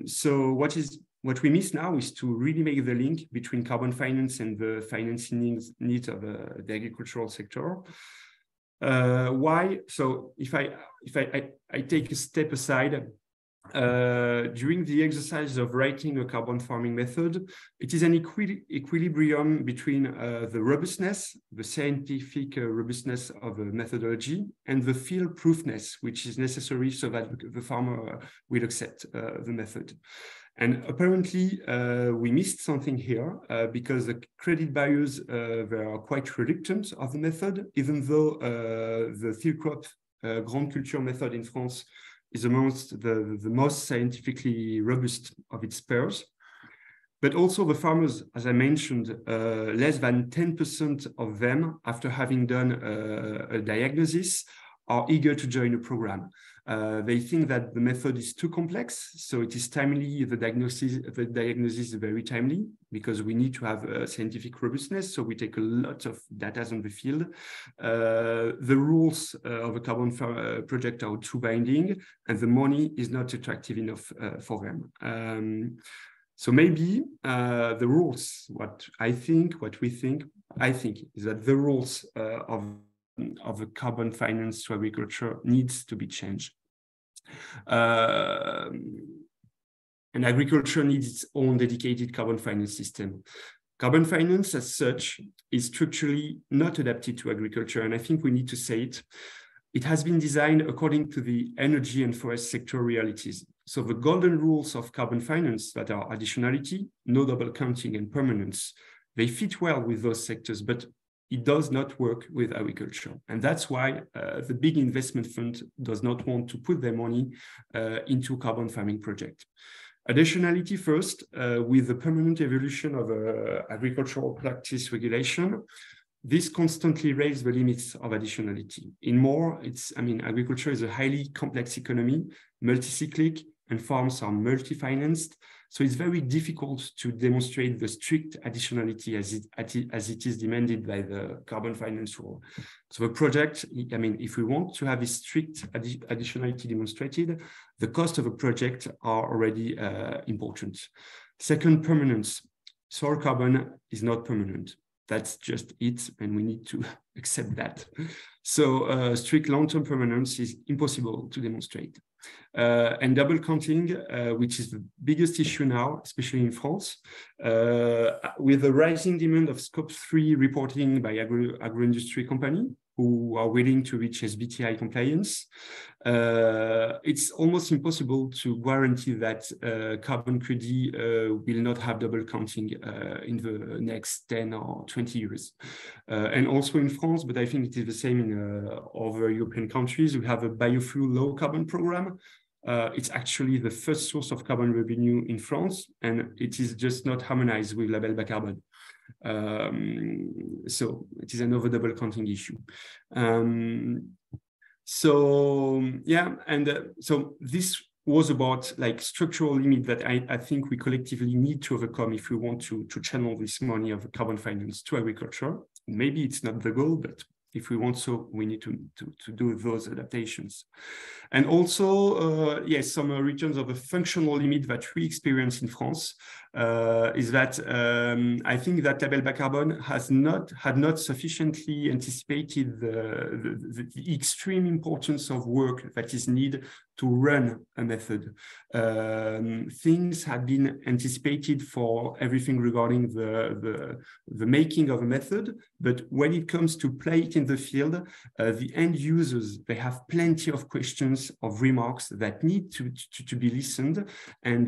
Speaker 7: So what we miss now is to really make the link between carbon finance and the financing needs of the agricultural sector. Why? So if I take a step aside, during the exercise of writing a carbon farming method, it is an equilibrium between the robustness, the scientific robustness of a methodology, and the field proofness, which is necessary so that the farmer will accept the method. And apparently, we missed something here because the credit buyers were quite reluctant of the method, even though the field crop Grand Culture method in France is amongst the most scientifically robust of its pairs. But also the farmers, as I mentioned, less than 10% of them, after having done a diagnosis, are eager to join a program. They think that the method is too complex, so it is timely, the diagnosis is very timely, because we need to have scientific robustness, so we take a lot of data on the field. The rules of a carbon project are too binding, and the money is not attractive enough for them. So maybe the rules, what we think is that the rules of a carbon finance to agriculture needs to be changed. And agriculture needs its own dedicated carbon finance system. Carbon finance as such is structurally not adapted to agriculture, and I think we need to say it. It has been designed according to the energy and forest sector realities. So the golden rules of carbon finance that are additionality, no double counting, and permanence, they fit well with those sectors, but it does not work with agriculture. And that's why the big investment fund does not want to put their money into carbon farming project. Additionality first, with the permanent evolution of agricultural practice regulation, this constantly raises the limits of additionality. In more, agriculture is a highly complex economy, multi-cyclic, and farms are multi-financed. So it's very difficult to demonstrate the strict additionality as it is demanded by the carbon finance rule. So the project, if we want to have this strict additionality demonstrated, the cost of a project are already important. Second, permanence. Soil carbon is not permanent. That's just it, and we need to accept that. So strict long-term permanence is impossible to demonstrate. And double counting, which is the biggest issue now, especially in France, with the rising demand of Scope 3 reporting by agro-industry company who are willing to reach SBTi compliance, it's almost impossible to guarantee that carbon credit will not have double counting in the next 10 or 20 years. And also in France, but I think it is the same in other European countries, we have a biofuel low carbon program. It's actually the first source of carbon revenue in France, and it is just not harmonized with Label Bas Carbone. So it is another double counting issue. So this was about like structural limit that I think we collectively need to overcome if we want to channel this money of carbon finance to agriculture. Maybe it's not the goal, but if we want so, we need to do those adaptations. And also, yes, some regions of a functional limit that we experience in France is that I think that Label Bas Carbone had not sufficiently anticipated the extreme importance of work that is needed to run a method. Things had been anticipated for everything regarding the making of a method, but when it comes to play it in the field, the end users, they have plenty of questions, of remarks that need to be listened and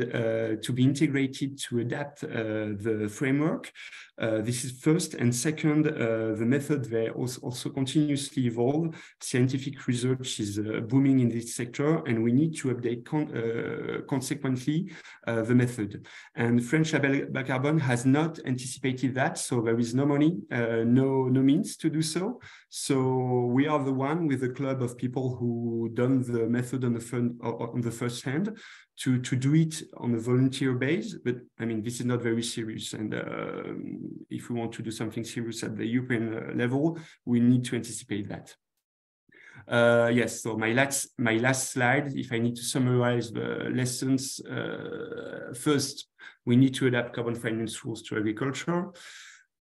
Speaker 7: to be integrated to adapt the framework. This is first, and second, the method they also continuously evolve. Scientific research is booming in this sector, and we need to update consequently the method. And French Label Bas Carbone has not anticipated that, so there is no money, no means to do so. So we are the one with a club of people who done the method on the first hand to do it on a volunteer base. But I mean, this is not very serious. And if we want to do something serious at the European level, we need to anticipate that. Yes, so my last slide, if I need to summarize the lessons, first, we need to adapt carbon finance rules to agriculture.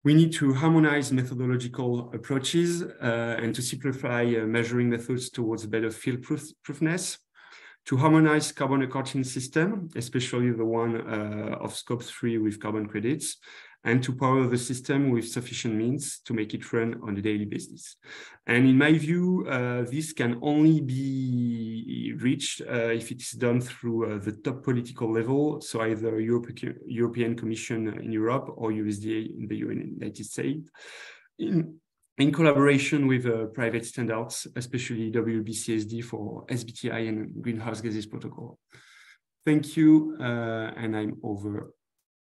Speaker 7: We need to harmonize methodological approaches and to simplify measuring methods towards better field proofness. To harmonize carbon accounting system, especially the one of Scope 3 with carbon credits, and to power the system with sufficient means to make it run on a daily basis. And in my view, this can only be reached if it is done through the top political level, so either European Commission in Europe or USDA in the United States, in collaboration with private standards, especially WBCSD for SBTi and Greenhouse Gases Protocol. Thank you, and I'm over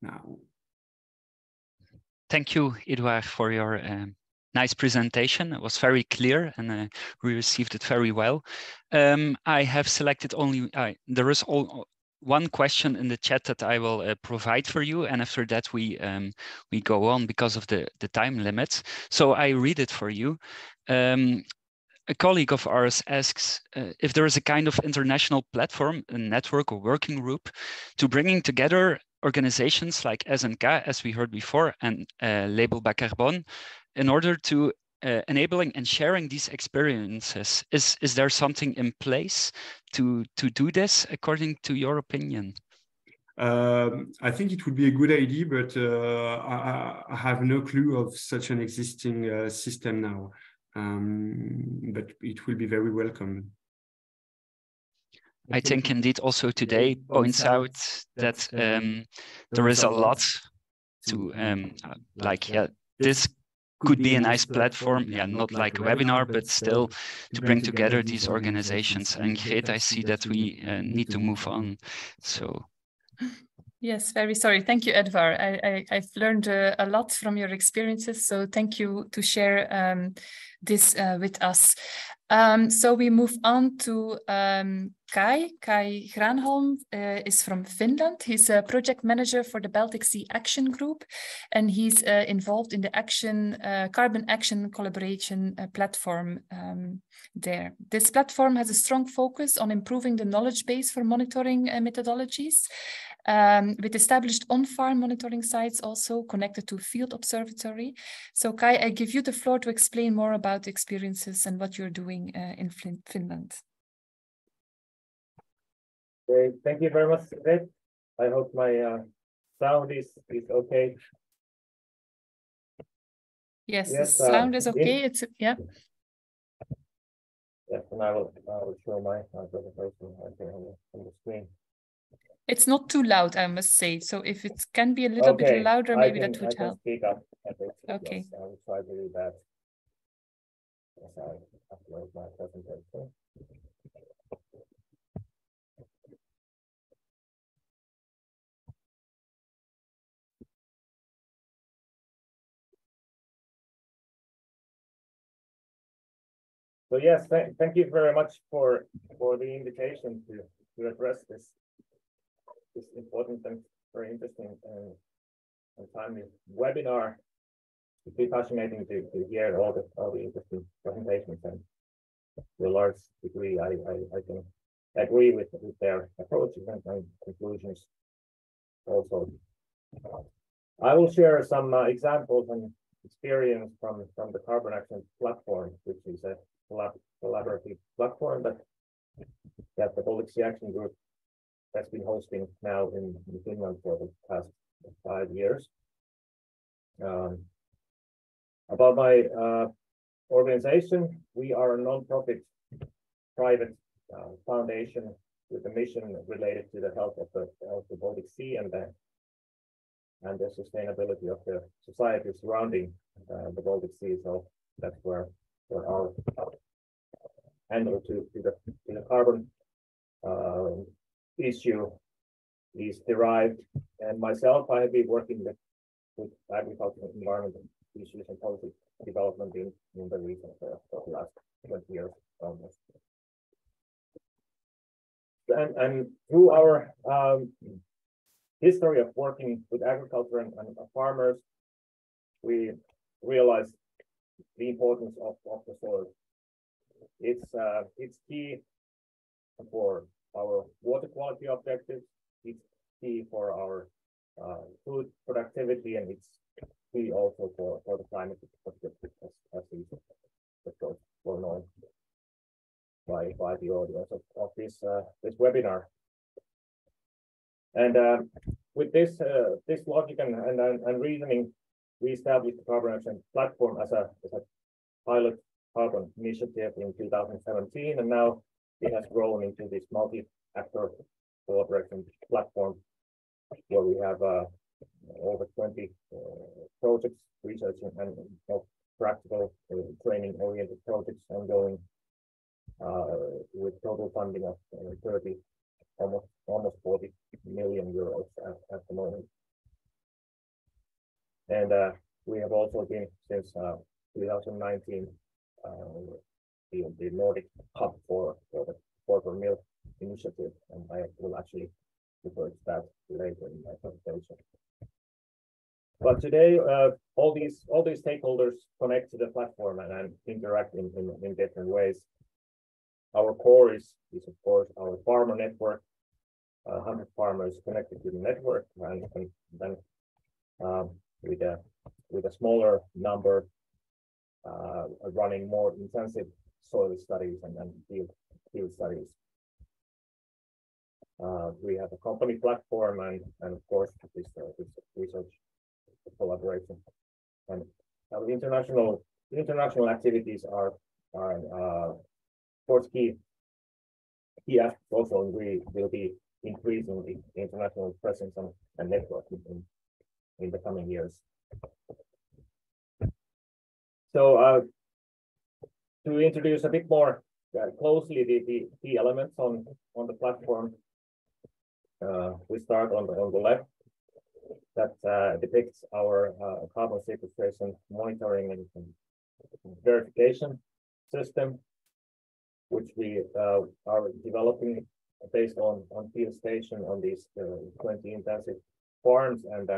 Speaker 7: now.
Speaker 3: Thank you, Edouard, for your nice presentation. It was very clear, and we received it very well. I have selected only, there is one question in the chat that I will provide for you, and after that we go on because of the time limits. So I read it for you. A colleague of ours asks if there is a kind of international platform, a network or working group to bringing together organizations like SNK, as we heard before, and Label Bas Carbone, in order to enabling and sharing these experiences. Is there something in place to do this, according to your opinion?
Speaker 7: I think it would be a good idea, but I have no clue of such an existing system now. But it will be very welcome.
Speaker 3: I think indeed also today points out that there is a lot to like, yeah, this could be a nice platform, yeah, not like a webinar, but still to bring together these organizations. And Greet, I see that we need to move on. So.
Speaker 1: Yes, very sorry. Thank you, Edvar. I've learned a lot from your experiences, so thank you to share this with us. So we move on to Kai. Kai Granholm is from Finland. He's a project manager for the Baltic Sea Action Group, and he's involved in the Carbon Action Collaboration platform there. This platform has a strong focus on improving the knowledge base for monitoring methodologies, with established on-farm monitoring sites also connected to field observatory. So Kai, I give you the floor to explain more about the experiences and what you're doing in Finland.
Speaker 8: Great. Thank you very much, Ed. I hope my sound is okay.
Speaker 1: Yes, the sound is okay. It's yeah.
Speaker 8: Yes, and I will show my presentation on the screen.
Speaker 1: It's not too loud, I must say. So if it can be a little bit louder, maybe that would help.
Speaker 8: Speak up a bit.
Speaker 1: Okay.
Speaker 8: Yes, I will try to do that. Yes, I upload my presentation. So yes, thank you very much for the invitation to address this important and very interesting and timely webinar. It's been fascinating to hear all the interesting presentations, and to a large degree I can agree with their approaches and conclusions also. I will share some examples and experience from the Carbon Action platform, which is a collaborative platform that the Baltic Sea Action Group has been hosting now in Finland for the past 5 years. About my organization, we are a non-profit private foundation with a mission related to the health of the Baltic Sea and the sustainability of the society surrounding the Baltic Sea. So that's where our angle to the carbon issue is derived. And myself, I have been working with agricultural environmental issues and policy development in the region for the last 20 years almost. And through our history of working with agriculture and farmers, we realized the importance of the soil. It's key for our water quality objectives. It's key for our food productivity, and it's key also for the climate objectives, as is well known by the audience of this webinar. And with this logic and reasoning, we established the Carbon Action platform as a pilot carbon initiative in 2017, and now it has grown into this multi-actor collaboration platform where we have over 20 projects, research and practical training-oriented projects ongoing with total funding of 30, almost 40 million euros at the moment. And we have also been since 2019 the Nordic hub for the Porter Mill initiative, and I will actually refer to that later in my presentation. But today, all these stakeholders connect to the platform and interact in different ways. Our core is of course our farmer network, 100 farmers connected to the network, and then with a smaller number running more intensive soil studies and field studies. We have a company platform and of course this research collaboration, and our international activities are of course key key aspects also, we will be increasing the international presence and networking in the coming years. So to introduce a bit more closely the key elements on the platform, we start on the left. That depicts our carbon sequestration monitoring and verification system, which we are developing based on field station on these 20 intensive farms, and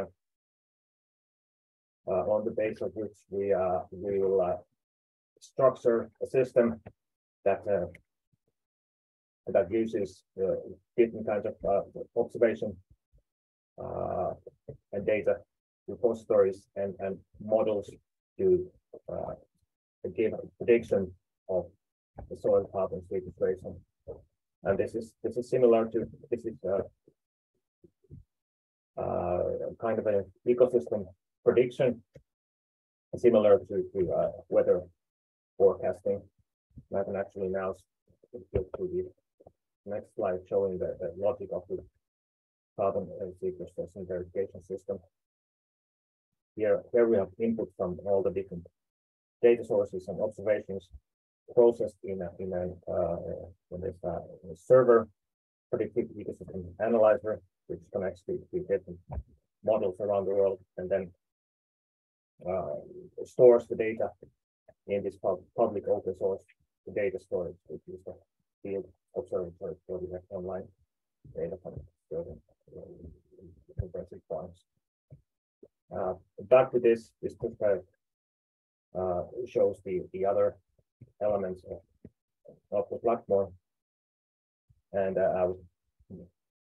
Speaker 8: on the basis of which we will structure a system that uses different kinds of observation and data repositories and models to give a prediction of the soil carbon sequestration. And this is similar to kind of an ecosystem prediction, similar to weather forecasting. I can actually now go to the next slide showing the logic of the carbon sequestration verification system. Here we have input from all the different data sources and observations processed in a server predictive ecosystem analyzer, which connects to different models around the world, and then stores the data in this public open source data storage, which is the field observatory, where we have online data from intensive farms. Back to this shows the other elements of the platform, and I would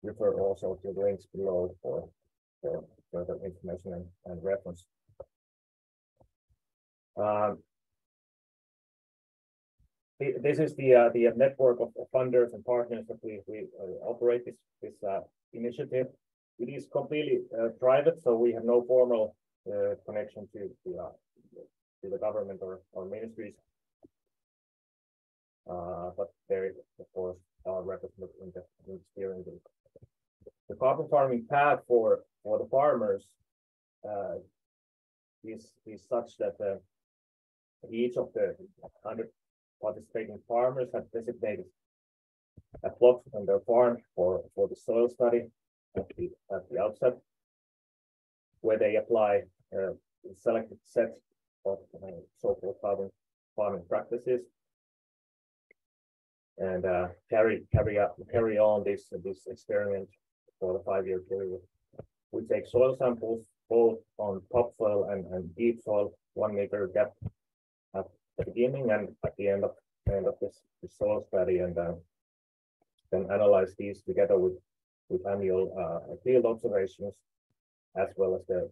Speaker 8: refer also to the links below for further information and reference. This is the network of funders and partners that we operate this initiative. It is completely private, so we have no formal connection to the government or ministries. But there is, of course, represented in the steering group. The carbon farming path for the farmers is such that each of the 100 participating farmers have designated a plot on their farm for the soil study at the outset, where they apply a selected set of so-called carbon farming practices, and carry on this experiment for the 5-year period. We take soil samples both on topsoil and deep soil, 1 meter depth at the beginning and at the end of this soil study, and then analyze these together with annual field observations, as well as the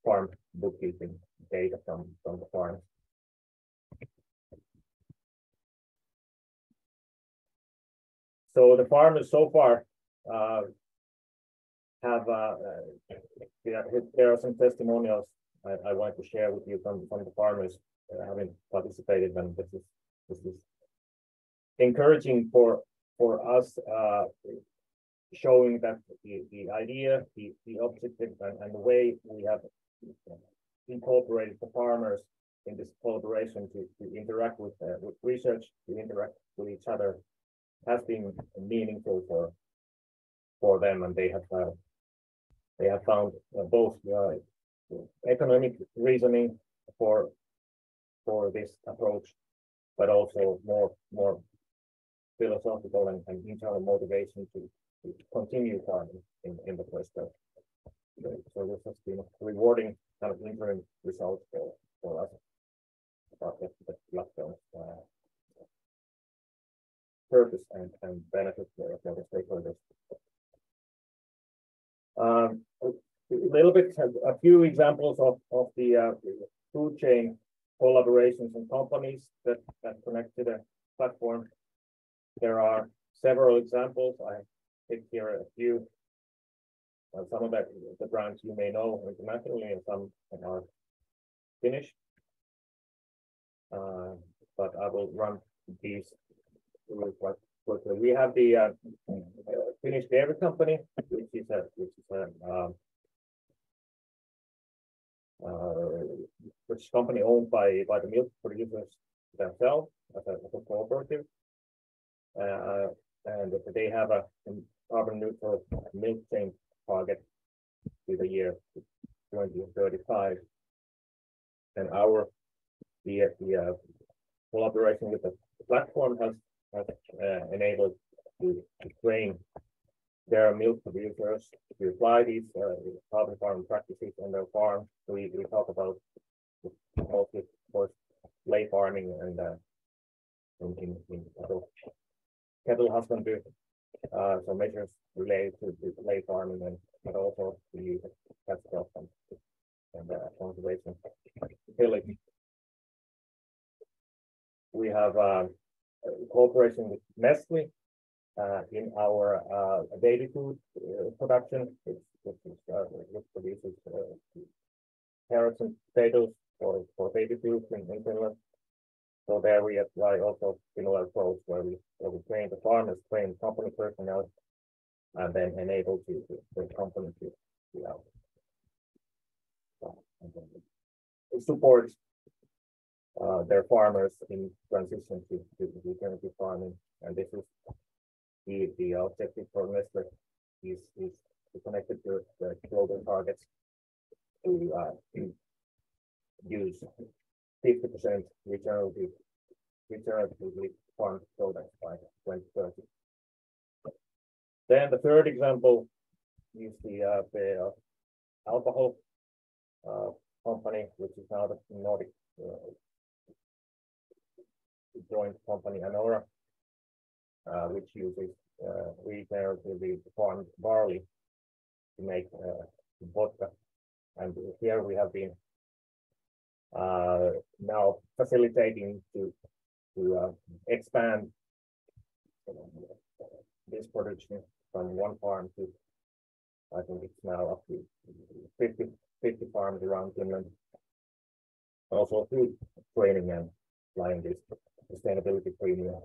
Speaker 8: farm bookkeeping data from the farms. So the farmers so far have there are some testimonials I want to share with you from the farmers having participated, and this is encouraging for us, showing that the idea, the objective, and the way we have incorporated the farmers in this collaboration to interact with research, to interact with each other, has been meaningful for them, and they have found both economic reasoning for this approach, but also more philosophical and internal motivation to continue farming in the first place. So this has been a rewarding kind of interim result for us about the platform's purpose and benefit for the stakeholders. A few examples of the food chain collaborations and companies that connect to the platform. There are several examples. I picked here a few. Some of the brands you may know internationally, and some are Finnish. But I will run these quite quickly. We have the Finnish dairy company, which is a company owned by the milk producers themselves as a cooperative, and they have a carbon neutral milk chain target to the year 2035, and the collaboration with the platform has enabled to train their milk producers to apply these carbon farming practices on their farm. So we talk about mostly, of course, lay farming and in cattle husbandry, so measures related to lay farming, but also the use of catch crop and conservation ability. We have cooperation with Nestle in our baby food production, which produces carrots and potatoes for baby food in Finland. So there we apply also similar approach where we train the farmers, train company personnel, and then enable the company to support their farmers in transition to regenerative farming. And this is the objective for Nestle is connected to the global targets to use 50% regeneratively farmed products by 2030. Then the third example is the alcohol company, which is now the Nordic joint company Anora, which uses regeneratively farmed barley to make vodka. And here we have been now facilitating to expand this production from one farm to, I think it's now up to 50 farms around Finland. Also through training and applying this sustainability premium.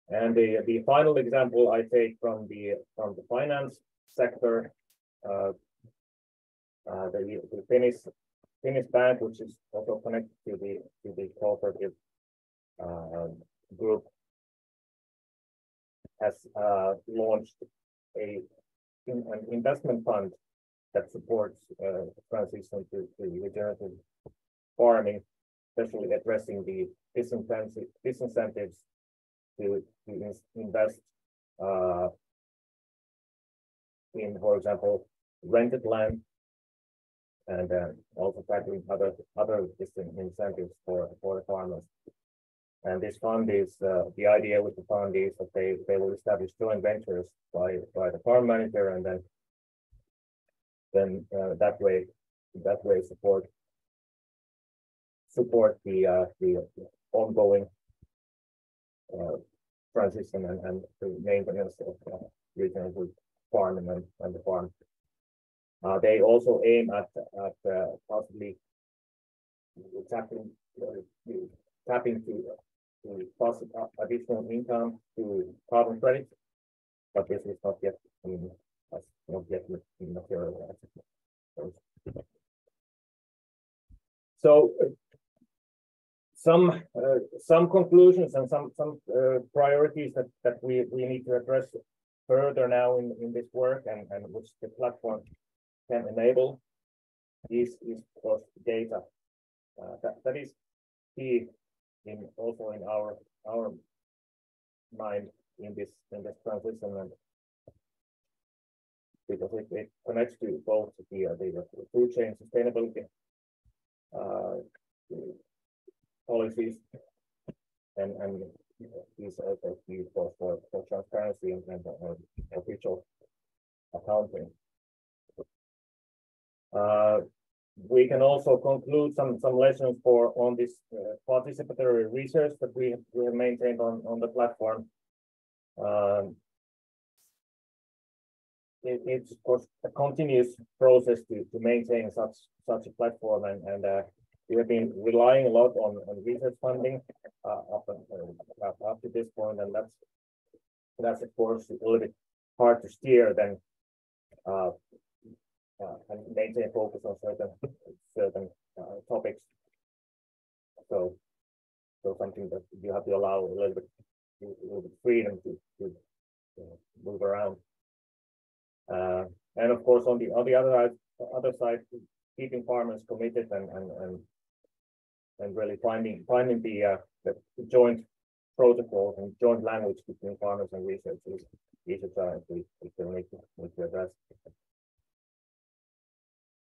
Speaker 8: And the final example I take from the finance sector, the Finnish bank, which is also connected to the cooperative group, has launched an investment fund that supports transition to regenerative farming, especially addressing the disincentives to invest in, for example, rented land, and also tackling other disincentives for the farmers. And this fund is the idea with the fund is that they will establish joint ventures by the farm manager, and then that way support the ongoing transition and the maintenance of regenerative farming and the farm. They also aim at possibly tapping to possible additional income to carbon credits, but this is not yet materialized. So some conclusions and some priorities that we need to address further now in this work, and which the platform can enable is of course data. That is key also in our mind in this transition, and because it connects to both the food chain sustainability policies and these also key for transparency and official accounting. We can also conclude some lessons on this participatory research that we have maintained on the platform. It's of course a continuous process to maintain such a platform, and we have been relying a lot on research funding up to this point, and that's of course a little bit hard to steer then and maintain focus on certain topics. So something that you have to allow a little bit freedom to move around. And of course, on the other side, keeping farmers committed and really finding the joint protocols and joint language between farmers and researchers is a challenge we still need to address.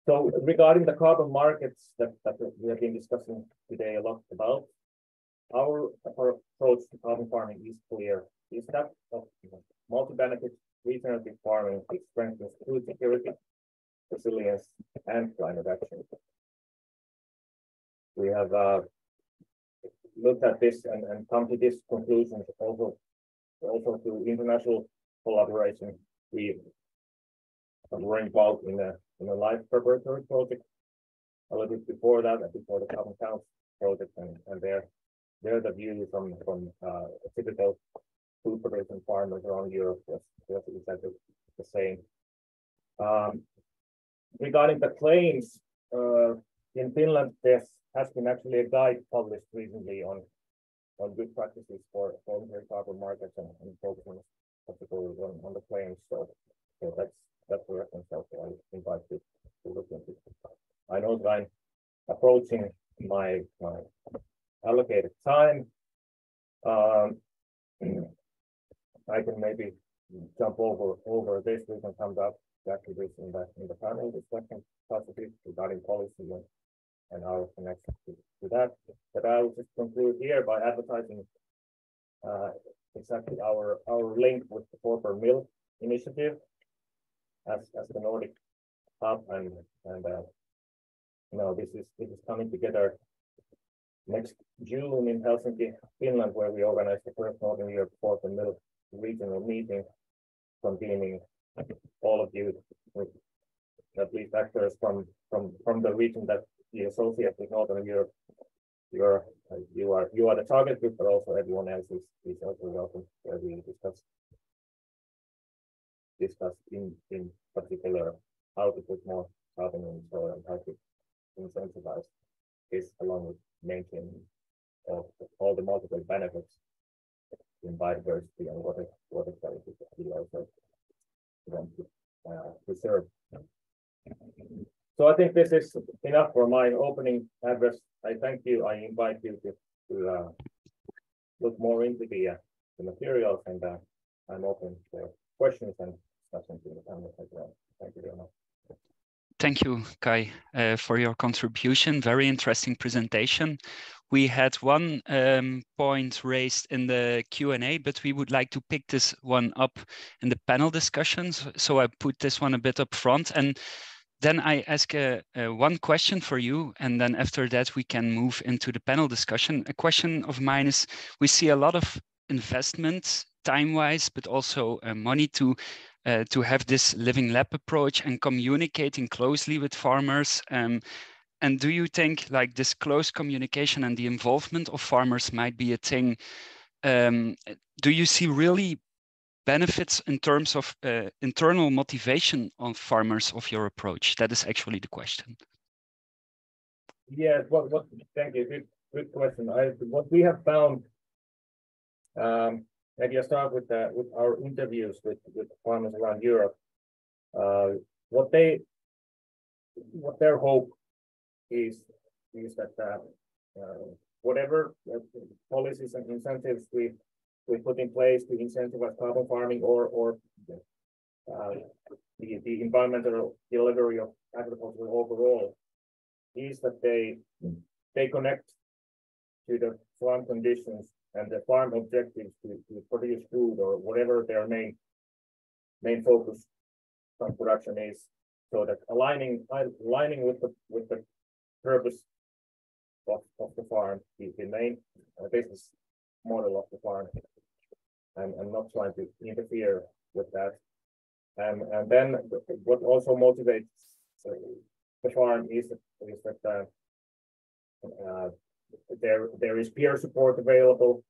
Speaker 8: So regarding the carbon markets that we have been discussing today a lot about, our approach to carbon farming is clear. Is that of multi-benefit regenerative farming, it strengthens food security, resilience, and climate action. We have looked at this and come to this conclusion also through international collaboration. We were involved in a LIFE preparatory project a little bit before that, and before the CarbonCounts project, and there the view from typical food production farmers around Europe was exactly the same. Regarding the claims, in Finland, there has been actually a guide published recently on good practices for voluntary carbon markets and focusing particularly on the claims. So that's the reference also I invite you to look into. I know that I'm approaching my allocated time. I can maybe jump over this. We can come back to this in the panel discussion possibly regarding policy and our connection to that. But I'll just conclude here by advertising exactly our link with the 4per-mill initiative as the Nordic hub, and this is coming together next June in Helsinki, Finland, where we organize the first Northern Europe 4per-mill regional meeting, convening all of you, with at least actors from the region that we associate with Northern Europe. You are the target group, but also everyone else is also welcome, where we discuss in particular how to put more carbon in the soil and how to incentivize this, along with maintaining all the multiple benefits in biodiversity and water quality that we also want to preserve. So I think this is enough for my opening address. I thank you. I invite you to look more into the materials, and I'm open for questions and discussions in the panel as well. Thank you very much.
Speaker 3: Thank you, Kai, for your contribution. Very interesting presentation. We had one point raised in the Q&A, but we would like to pick this one up in the panel discussions. So I put this one a bit up front, and then I ask one question for you, and then after that we can move into the panel discussion. A question of mine is, we see a lot of investment time-wise, but also money to have this living lab approach and communicating closely with farmers. And do you think like this close communication and the involvement of farmers might be a thing? Do you see really benefits in terms of internal motivation of farmers of your approach? That is actually the question.
Speaker 8: Yeah, thank you. Good question. What we have found, maybe I start with our interviews with farmers around Europe. What their hope is that whatever policies and incentives we put in place to incentivize carbon farming or the environmental delivery of agriculture overall, is that they connect to the farm conditions and the farm objectives to produce food or whatever their main focus on production is, so that aligning with the purpose of the farm, the main business model of the farm, and not trying to interfere with that. And then what also motivates the farm is that there is peer support available.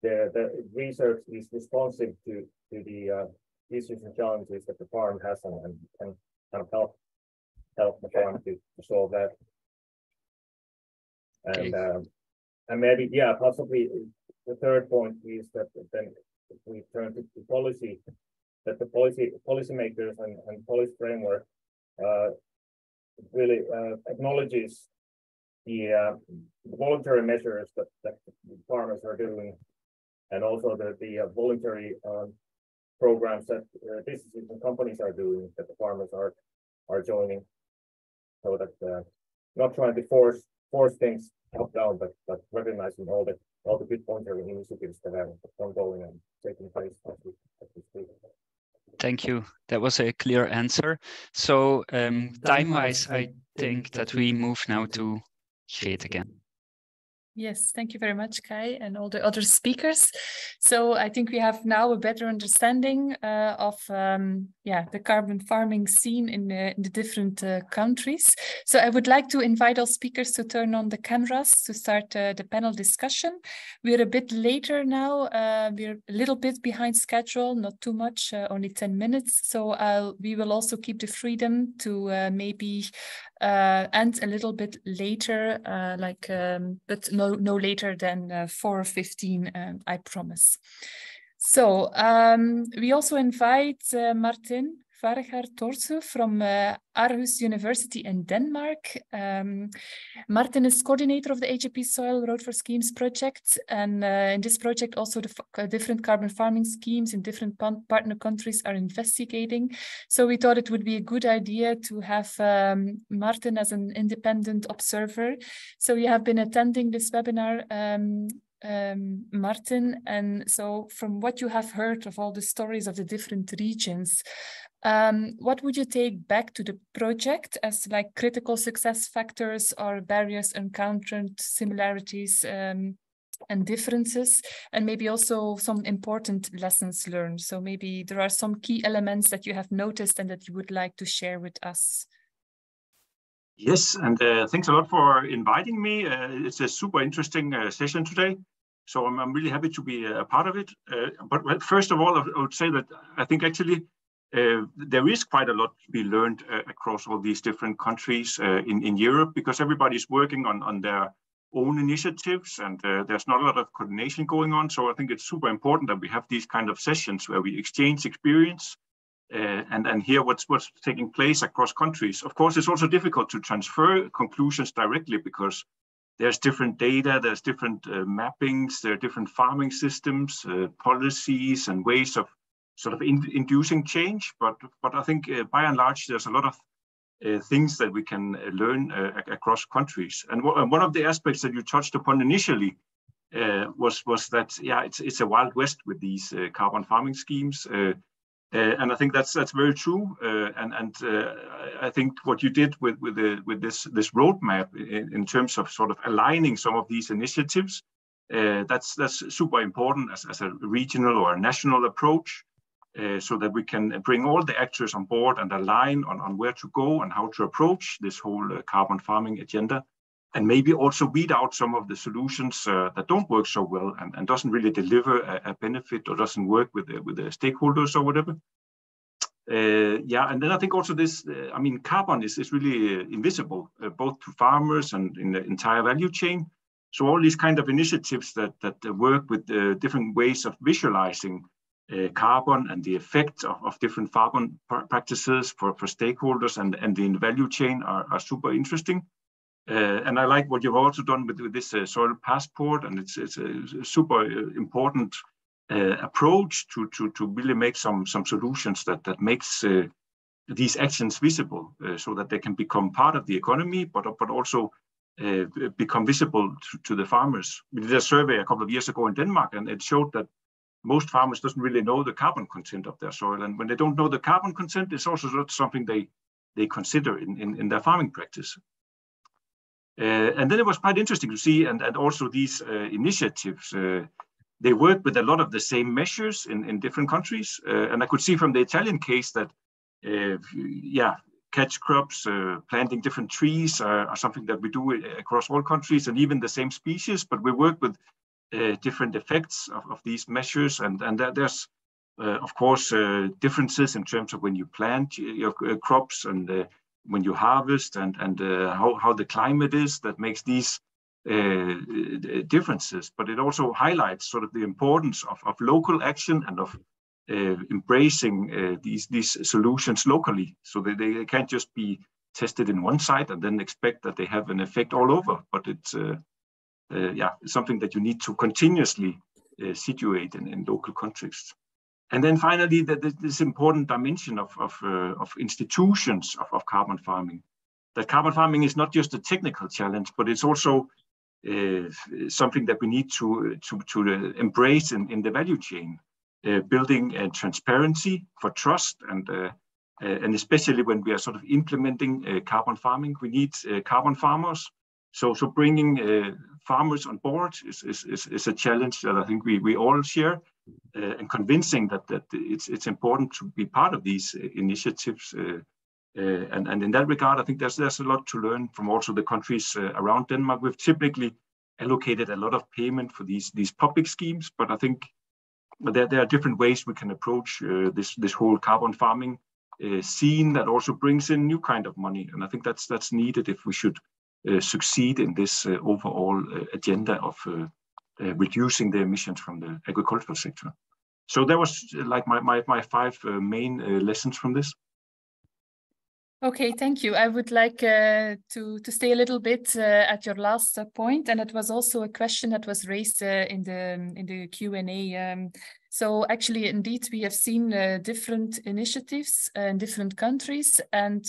Speaker 8: The research is responsive to the issues and challenges that the farm has, and kind of help the farm to solve that. And
Speaker 3: Okay.
Speaker 8: And maybe, yeah, possibly the third point is that then if we turn to policy, that the policymakers and policy framework really acknowledges the voluntary measures that farmers are doing, and also the voluntary programs that businesses and companies are doing, that the farmers are joining, so that not trying to force things top down, but recognizing all the good voluntary initiatives that are ongoing and taking place as we speak.
Speaker 3: Thank you. That was a clear answer. So time-wise, I think that we move now to Geet again.
Speaker 1: Yes, thank you very much, Kai, and all the other speakers. So I think we have now a better understanding of the carbon farming scene in the different countries. So I would like to invite all speakers to turn on the cameras to start the panel discussion. We're a bit later now. We're a little bit behind schedule, not too much, only 10 minutes. So we will also keep the freedom to maybe end a little bit later, but no later than 4:15, I promise. So we also invite Martin Vargar Torsu from Aarhus University in Denmark. Martin is coordinator of the EJP Soil Road for Schemes project, and in this project also the different carbon farming schemes in different partner countries are investigating. So we thought it would be a good idea to have Martin as an independent observer. So you have been attending this webinar, Martin, and so from what you have heard of all the stories of the different regions, what would you take back to the project as like critical success factors or barriers encountered, similarities and differences, and maybe also some important lessons learned? So maybe there are some key elements that you have noticed and that you would like to share with us.
Speaker 9: Yes, and thanks a lot for inviting me. It's a super interesting session today. So I'm really happy to be a part of it. But first of all, I would say that I think actually there is quite a lot to be learned across all these different countries in Europe, because everybody's working on their own initiatives, and there's not a lot of coordination going on. So I think it's super important that we have these kind of sessions where we exchange experience and hear what's taking place across countries. Of course, it's also difficult to transfer conclusions directly because there's different data, there's different mappings, there are different farming systems, policies, and ways of sort of inducing change. But I think by and large, there's a lot of things that we can learn across countries. And one of the aspects that you touched upon initially was that, yeah, it's a wild west with these carbon farming schemes. And I think that's very true. And I think what you did with this roadmap in terms of sort of aligning some of these initiatives, that's super important as a regional or a national approach, so that we can bring all the actors on board and align on where to go and how to approach this whole carbon farming agenda, and maybe also weed out some of the solutions that don't work so well and doesn't really deliver a benefit or doesn't work with the stakeholders or whatever. Yeah, and then I think also this, I mean, carbon is really invisible, both to farmers and in the entire value chain. So all these kind of initiatives that work with different ways of visualizing carbon and the effect of different carbon practices for stakeholders and the value chain are super interesting. And I like what you've also done with this soil passport, and it's a super important approach to really make some solutions that makes these actions visible, so that they can become part of the economy, but also become visible to the farmers. We did a survey a couple of years ago in Denmark, and it showed that most farmers doesn't really know the carbon content of their soil, and when they don't know the carbon content, it's also not something they consider in their farming practice. And then it was quite interesting to see, and also these initiatives, they work with a lot of the same measures in different countries. And I could see from the Italian case that, catch crops, planting different trees are something that we do across all countries and even the same species, but we work with different effects of these measures, and there's of course differences in terms of when you plant your crops and when you harvest, and how the climate is that makes these differences. But it also highlights sort of the importance of local action and of embracing these solutions locally, so that they can't just be tested in one site and then expect that they have an effect all over. But it's something that you need to continuously situate in local contexts. And then finally, this important dimension of institutions of carbon farming. That carbon farming is not just a technical challenge, but it's also something that we need to embrace in the value chain. Building transparency for trust, and especially when we are sort of implementing carbon farming, we need carbon farmers. So bringing farmers on board is a challenge that I think we all share, and convincing that it's important to be part of these initiatives. And in that regard, I think there's a lot to learn from also the countries around Denmark. We've typically allocated a lot of payment for these public schemes, but I think there are different ways we can approach this whole carbon farming scene that also brings in new kind of money. And I think that's needed if we should succeed in this overall agenda of reducing the emissions from the agricultural sector. So that was like my 5 main lessons from this.
Speaker 1: Okay, thank you. I would like to stay a little bit at your last point, and it was also a question that was raised in the Q&A. So actually, indeed, we have seen different initiatives in different countries, and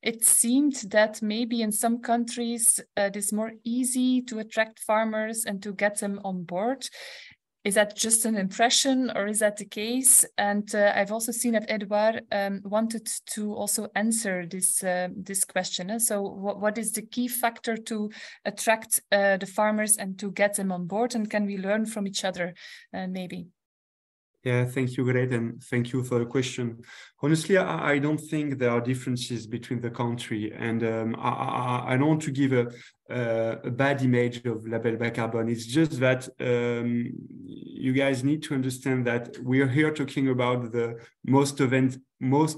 Speaker 1: it seemed that maybe in some countries it is more easy to attract farmers and to get them on board. Is that just an impression, or is that the case? And I've also seen that Edouard wanted to also answer this question. So what is the key factor to attract the farmers and to get them on board? And can we learn from each other, maybe?
Speaker 7: Yeah, thank you, Gret, and thank you for the question. Honestly, I don't think there are differences between the country, and I don't want to give a bad image of Label Bas Carbone. It's just that you guys need to understand that we're here talking about the most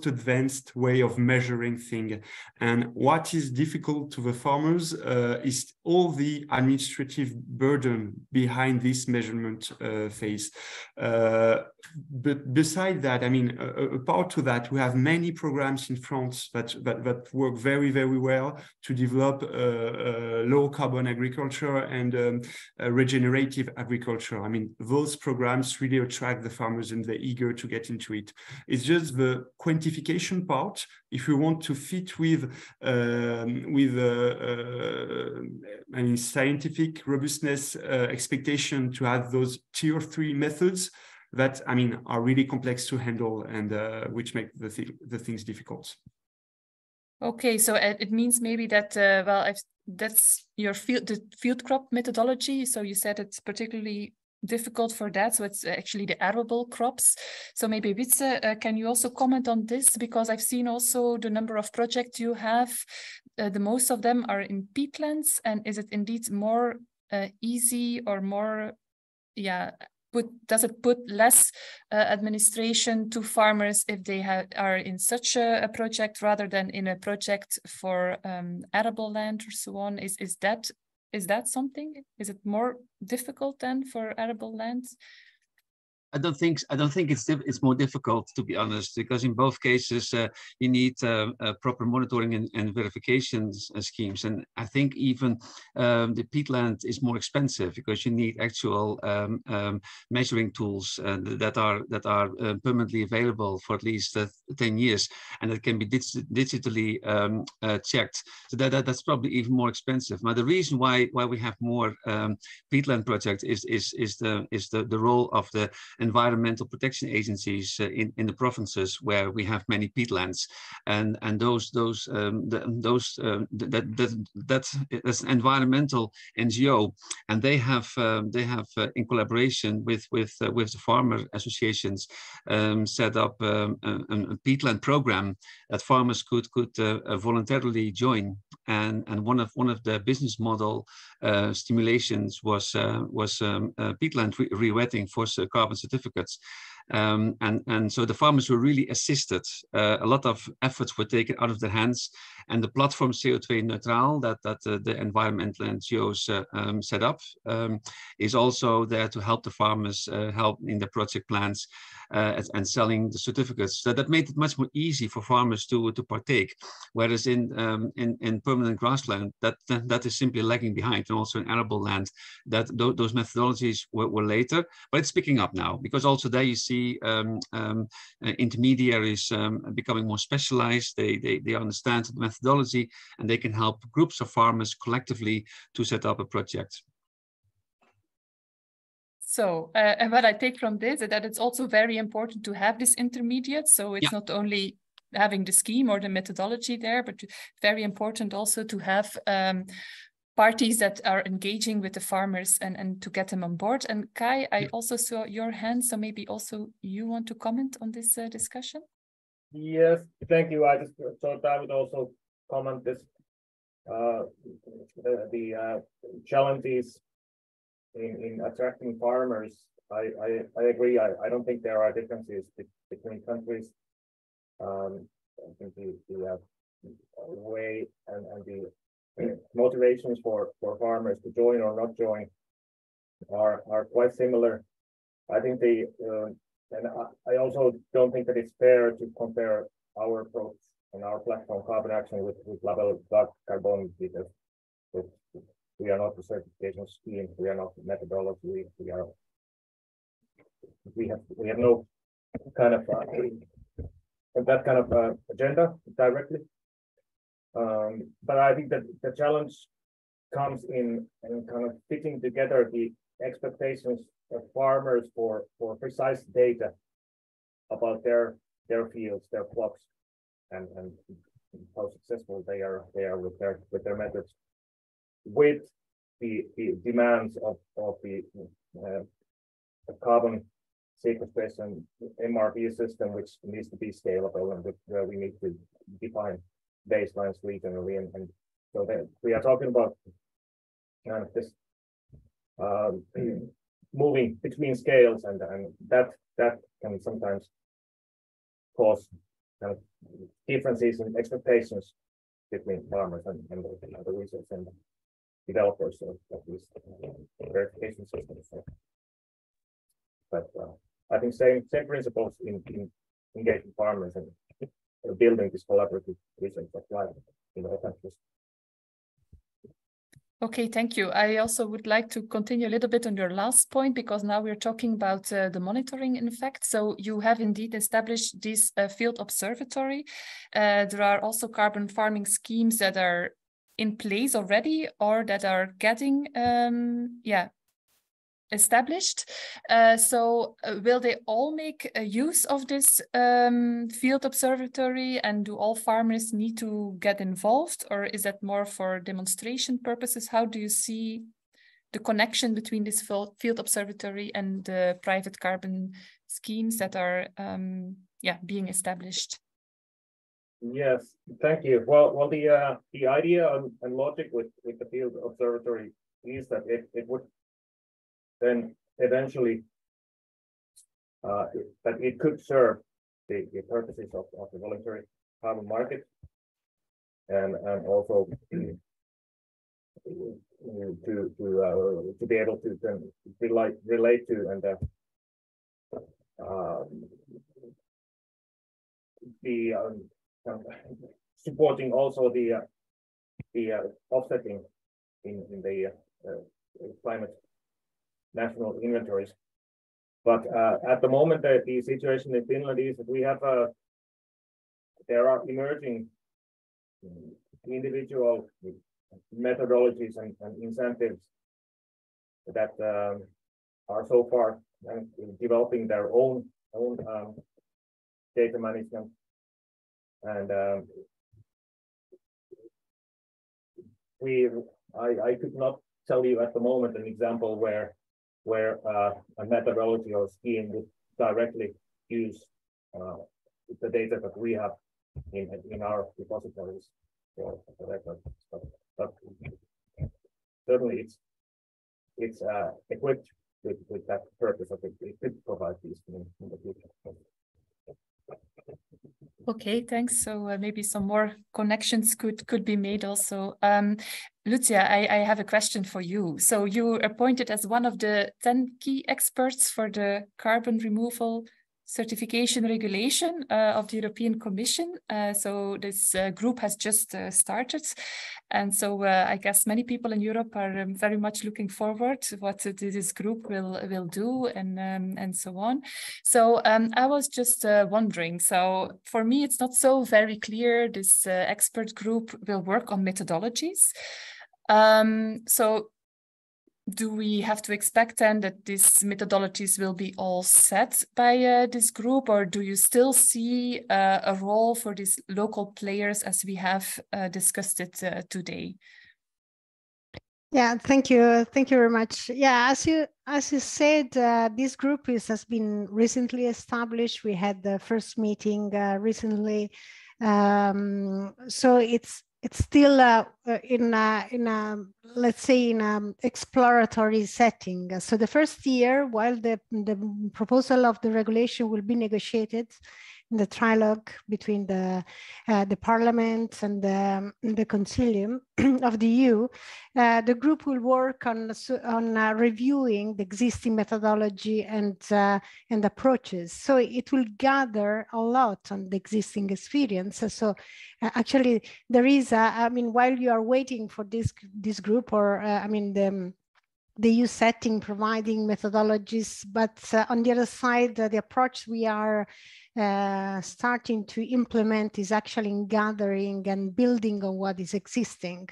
Speaker 7: advanced way of measuring things. And what is difficult to the farmers is all the administrative burden behind this measurement phase. But beside that, I mean, apart to that, we have many programs in France that work very, very well to develop low carbon agriculture and regenerative agriculture. I mean, those programs really attract the farmers and they're eager to get into it. It's just the quantification part. If we want to fit with scientific robustness expectation to have those tier 3 methods that, I mean, are really complex to handle and which make the things difficult.
Speaker 1: Okay, so it means maybe that that's your the field crop methodology. So you said it's particularly difficult for that. So it's actually the arable crops. So maybe Wietse, can you also comment on this? Because I've seen also the number of projects you have. The most of them are in peatlands, and is it indeed more easy or more, does it put less administration to farmers if they are in such a project rather than in a project for arable land or so on? Is that something? Is it more difficult than for arable lands?
Speaker 6: I don't think it's more difficult, to be honest, because in both cases you need proper monitoring and verification schemes, and I think even the peatland is more expensive because you need actual measuring tools that are permanently available for at least 10 years, and that can be digitally checked. So that's probably even more expensive. Now the reason why we have more peatland projects is the role of the environmental protection agencies in the provinces where we have many peatlands, and that's an environmental NGO, and they have in collaboration with the farmer associations set up a peatland program that farmers could voluntarily join, and one of the business model stimulations was peatland re-wetting for carbon certificates. And so the farmers were really assisted. A lot of efforts were taken out of their hands, and the platform CO2 neutral that the environmental NGOs set up is also there to help the farmers help in their project plans and selling the certificates. So that made it much more easy for farmers to partake. Whereas in permanent grassland, that is simply lagging behind, and also in arable land, that those methodologies were later, but it's picking up now, because also there you see intermediaries becoming more specialized. They understand the methodology, and they can help groups of farmers collectively to set up a project.
Speaker 1: So, and what I take from this is that it's also very important to have this intermediate. So it's not only having the scheme or the methodology there, but very important also to have parties that are engaging with the farmers and to get them on board. And Kai, I also saw your hand, so maybe also you want to comment on this discussion?
Speaker 8: Yes, thank you. I just thought I would also comment this, the challenges in attracting farmers. I agree. I don't think there are differences between countries. I think the way and the motivations for farmers to join or not join are quite similar. I think and I also don't think that it's fair to compare our approach and our platform Carbon Action with LIFE Carbon, because we are not the certification scheme, we are not the methodology, we have no kind of that kind of agenda directly. But I think that the challenge comes in kind of fitting together the expectations of farmers for precise data about their fields, their flocks, and how successful they are with their methods, with the demands of the carbon sequestration MRV system, which needs to be scalable, and where we need to define baselines regionally, and so that we are talking about kind of this moving between scales, and that can sometimes cause kind of differences in expectations between farmers and the research and developers of these verification systems. But I think same principles in engaging farmers and building this collaborative research apply in all countries.
Speaker 1: Okay, thank you. I also would like to continue a little bit on your last point, because now we're talking about the monitoring, in fact. So you have indeed established this field observatory. There are also carbon farming schemes that are in place already, or that are getting established. So will they all make use of this field observatory, and do all farmers need to get involved, or is that more for demonstration purposes? How do you see the connection between this field observatory and the private carbon schemes that are being established?
Speaker 8: Yes, thank you. Well, the idea and logic with the field observatory is that it would then eventually that it could serve the purposes of the voluntary carbon market, and also to be able to then relate to and be supporting also the offsetting in the climate national inventories. But at the moment, the situation in Finland is that we have there are emerging individual methodologies and incentives that are so far and developing their own data management. And I could not tell you at the moment an example where a methodology or scheme would directly use the data that we have in our repositories for records. But certainly it's equipped with that purpose of it could provide these in the future.
Speaker 1: Okay, thanks. So maybe some more connections could be made also. Lucia, I have a question for you. So you were appointed as one of the 10 key experts for the carbon removal certification regulation of the European Commission. So this group has just started. And so I guess many people in Europe are very much looking forward to what this group will do and so on. So I was just wondering, so for me, it's not so very clear this expert group will work on methodologies. So do we have to expect then that these methodologies will be all set by this group, or do you still see a role for these local players as we have discussed it today?
Speaker 5: Yeah, thank you very much. Yeah, as you said, this group has been recently established. We had the first meeting recently, so it's still in a let's say in an exploratory setting. So the first year, while the proposal of the regulation will be negotiated in the trilogue between the Parliament and the Concilium of the EU, the group will work on reviewing the existing methodology and approaches. So it will gather a lot on the existing experience. So actually, there is, I mean, while you are waiting for this group, or I mean the EU setting providing methodologies, but on the other side, the approach we are starting to implement is actually in gathering and building on what is existing.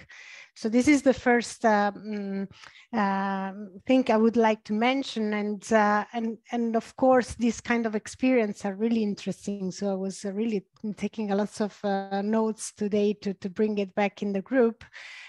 Speaker 5: So this is the first thing I would like to mention, and of course this kind of experience are really interesting. So I was really taking a lot of notes today to bring it back in the group.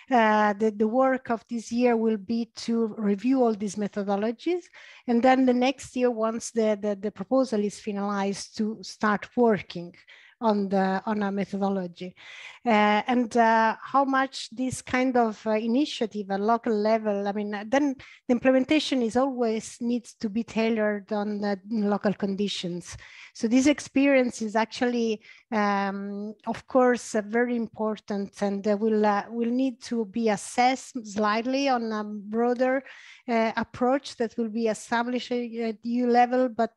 Speaker 5: The work of this year will be to review all these methodologies, and then the next year, once the proposal is finalized, to start working on a methodology. And how much this kind of initiative at local level, I mean, then the implementation is always needs to be tailored on the local conditions. So this experience is actually, of course, very important, and will need to be assessed slightly on a broader approach that will be established at EU level, but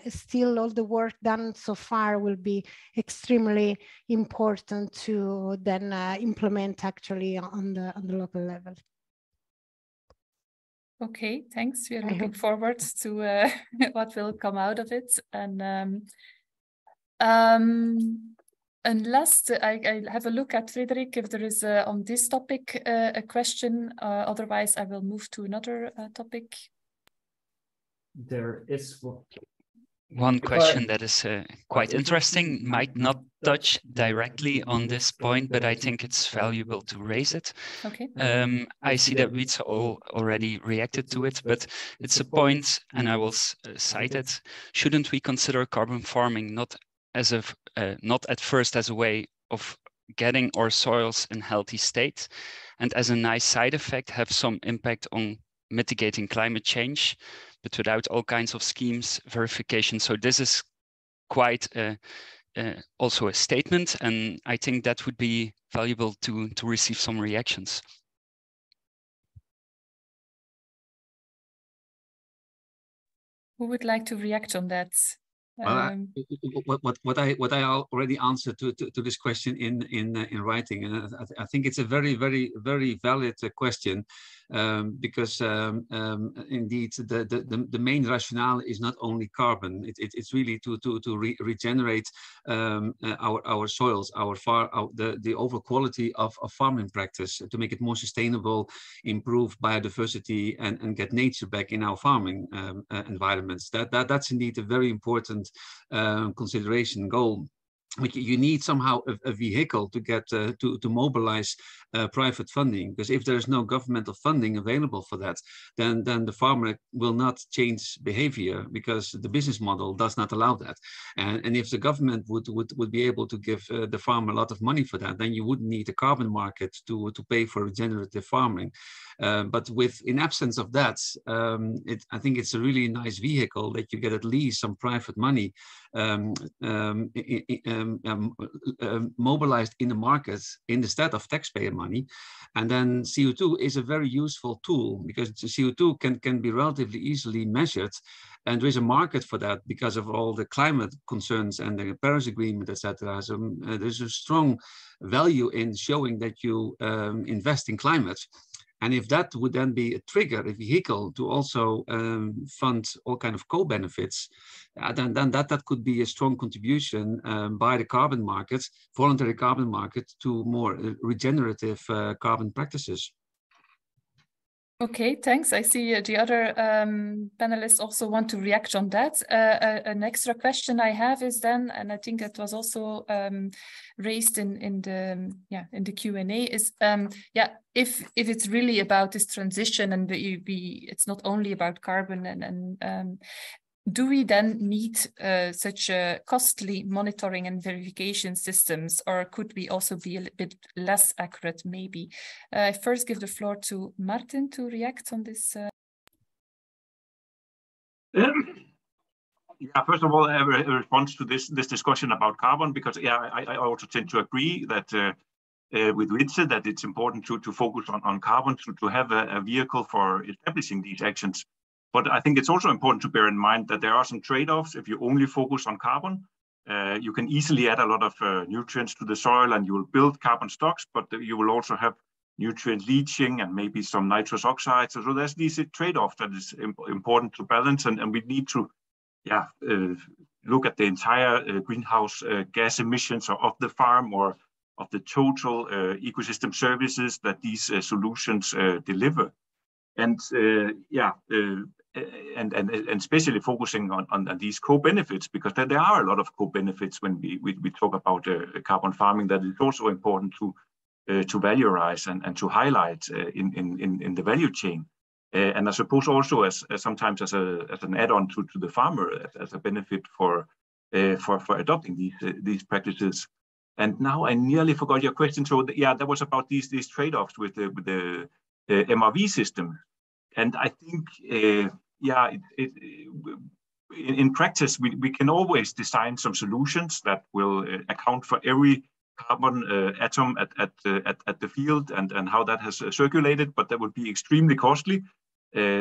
Speaker 5: still all the work done so far will be extremely important to then implement actually on the local level.
Speaker 1: Okay, thanks. We are looking forward to what will come out of it. And last, I have a look at Frederick if there is on this topic a question. Otherwise, I will move to another topic.
Speaker 10: There is
Speaker 3: one question that is quite interesting, might not touch directly on this point, but I think it's valuable to raise it.
Speaker 1: Okay.
Speaker 3: I see that Wietse already reacted to it, but it's a point, and I will cite it. Shouldn't we consider carbon farming not at first as a way of getting our soils in healthy state, and as a nice side effect have some impact on mitigating climate change, but without all kinds of schemes, verification? So this is quite also a statement, and I think that would be valuable to receive some reactions.
Speaker 1: Who would like to react on that?
Speaker 6: Well, what I already answered to this question in writing, and I think it's a very valid question, because indeed the main rationale is not only carbon. It's really to regenerate our soils, the overall quality of farming practice, to make it more sustainable, improve biodiversity, and get nature back in our farming environments. That's indeed a very important consideration goal. You need somehow a vehicle to get to mobilize private funding, because if there's no governmental funding available for that, then the farmer will not change behavior, because the business model does not allow that. And if the government would be able to give the farmer a lot of money for that, then you wouldn't need a carbon market to pay for regenerative farming. But in absence of that, I think it's a really nice vehicle that you get at least some private money mobilized in the market instead of taxpayer money. And then CO2 is a very useful tool, because CO2 can be relatively easily measured, and there is a market for that because of all the climate concerns and the Paris Agreement, etc. So there's a strong value in showing that you invest in climate. And if that would then be a trigger, a vehicle to also fund all kind of co-benefits, then that could be a strong contribution by the carbon market, voluntary carbon market, to more regenerative carbon practices.
Speaker 1: Okay, thanks. I see the other panelists also want to react on that. An extra question I have is then, and I think it was also raised in the Q&A, is if it's really about this transition, and it's not only about carbon, and do we then need such costly monitoring and verification systems, or could we also be a bit less accurate, maybe? I first give the floor to Martin to react on this.
Speaker 9: First of all, I have a response to this discussion about carbon, because I also tend to agree that with Ritze, that it's important to focus on carbon, to have a vehicle for establishing these actions. But I think it's also important to bear in mind that there are some trade-offs. If you only focus on carbon, you can easily add a lot of nutrients to the soil, and you will build carbon stocks, but you will also have nutrient leaching and maybe some nitrous oxides. So there's these trade-offs that is important to balance, and we need to look at the entire greenhouse gas emissions of the farm, or of the total ecosystem services that these solutions deliver. And and especially focusing on these co-benefits, because there are a lot of co-benefits when we talk about carbon farming, that is also important to valorize and to highlight in the value chain. And I suppose also as sometimes as an add-on to the farmer, as a benefit for adopting these practices. And now I nearly forgot your question. So that was about these trade-offs with the MRV system. And I think in practice, we can always design some solutions that will account for every carbon atom at the field and how that has circulated, but that would be extremely costly.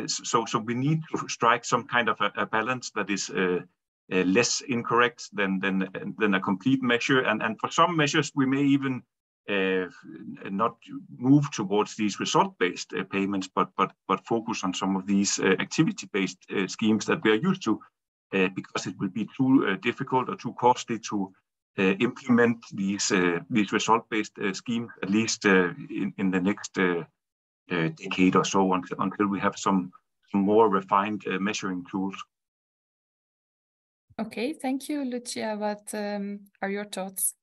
Speaker 9: So we need to strike some kind of a balance that is less incorrect than a complete measure. And for some measures, we may even not move towards these result-based payments, but focus on some of these activity-based schemes that we are used to, because it will be too difficult or too costly to implement these result-based schemes, at least in the next decade or so, until we have some more refined measuring tools.
Speaker 1: Okay, thank you, Lucia. What are your thoughts?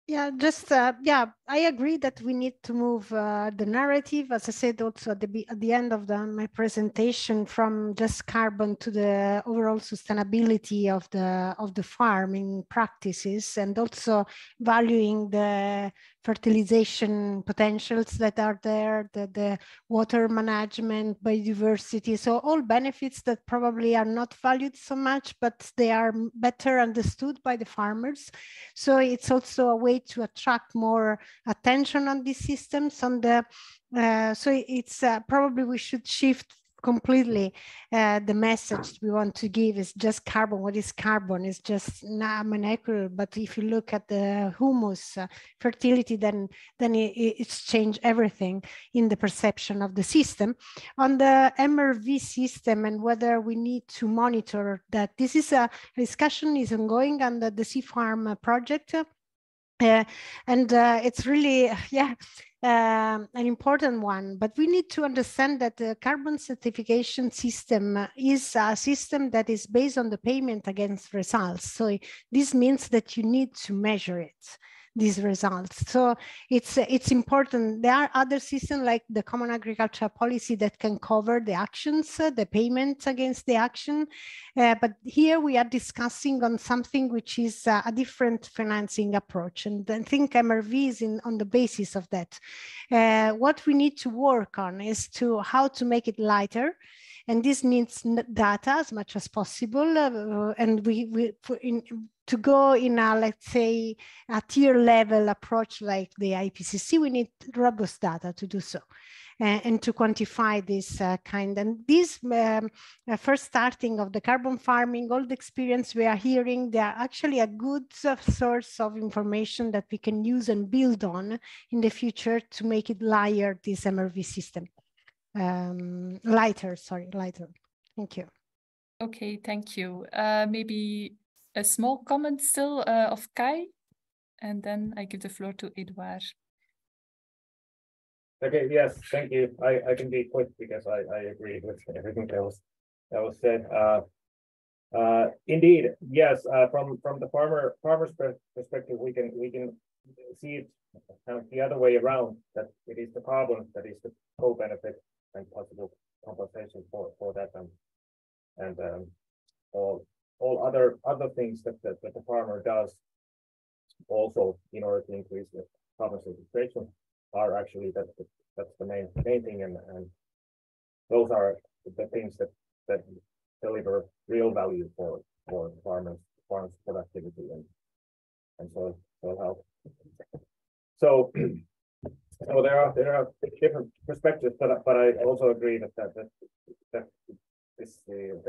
Speaker 5: Yeah, just I agree that we need to move the narrative, as I said also at the end of my presentation, from just carbon to the overall sustainability of the farming practices, and also valuing the fertilization potentials that are there, the water management, biodiversity. So all benefits that probably are not valued so much, but they are better understood by the farmers. So it's also a way to attract more attention on these systems. So it's probably we should shift completely the message we want to give is just carbon. What is carbon? It's just molecular. But if you look at the humus fertility, then it's changed everything in the perception of the system. On the MRV system and whether we need to monitor that, this is a discussion is ongoing under the Sea Farm project. It's really, an important one, but we need to understand that the carbon certification system is a system that is based on the payment against results. So this means that you need to measure it, these results. So it's important. There are other systems like the Common Agricultural Policy that can cover the actions, the payments against the action. But here we are discussing on something which is a different financing approach. And I think MRV is on the basis of that. What we need to work on is how to make it lighter. And this needs data as much as possible. And to go in a, let's say, a tier level approach like the IPCC, we need robust data to do so. And to quantify this kind. And this first starting of the carbon farming, all the experience we are hearing, they are actually a good source of information that we can use and build on in the future to make it lighter, this MRV system. Lighter. Thank you.
Speaker 1: Okay, thank you. Maybe a small comment still of Kai, and then I give the floor to Edouard.
Speaker 8: Okay, yes, thank you. I can be quick because I agree with everything that was said. Indeed, yes. From the farmer's perspective, we can see it kind of the other way around. That it is the carbon that is the co-benefit and possible compensation for that, and all other things that the farmer does also in order to increase the carbon sequestration are actually that's the main thing, and those are the things that deliver real value for farmers productivity and soil health. So there are different perspectives, but I also agree that this the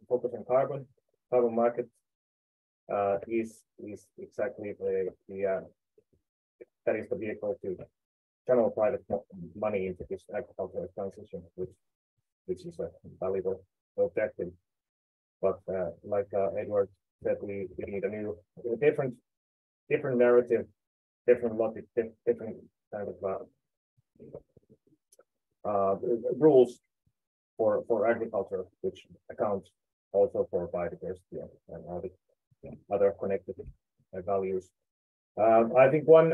Speaker 8: focus on carbon market is exactly the that is the vehicle to channel private money into this agricultural transition, which is a valuable objective. But like Edward said, we need a different narrative, different logic, different kind of rules for agriculture, which accounts also for biodiversity and other connected values. I think one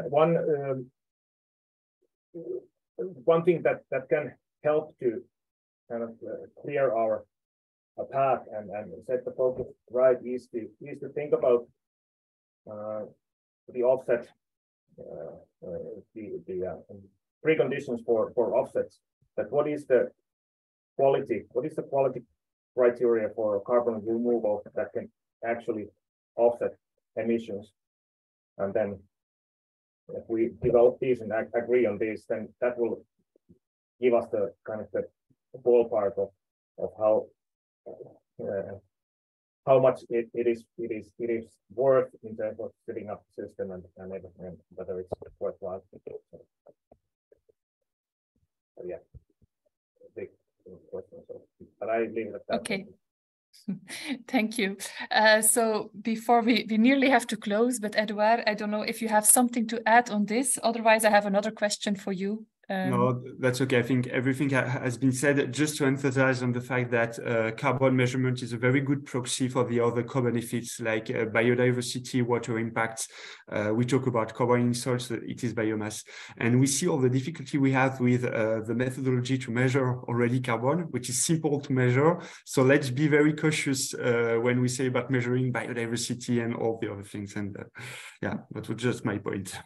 Speaker 8: thing that can help to kind of clear our path and set the focus right is to think about the offset, the preconditions for offsets. That what is the quality criteria for carbon removal that can actually offset emissions, and then if we develop these and agree on these, then that will give us the kind of the ballpark of how much it is worth in terms of setting up the system and everything, and whether it's worthwhile. So yeah, big question. But I leave it at that.
Speaker 1: Okay. Thank you. So before we nearly have to close, but Edouard, I don't know if you have something to add on this. Otherwise, I have another question for you.
Speaker 7: No, that's okay. I think everything has been said. Just to emphasize on the fact that carbon measurement is a very good proxy for the other co-benefits like biodiversity, water impacts. We talk about carbon in soil, so it is biomass. And we see all the difficulty we have with the methodology to measure already carbon, which is simple to measure. So let's be very cautious when we say about measuring biodiversity and all the other things. And yeah, that was just my point.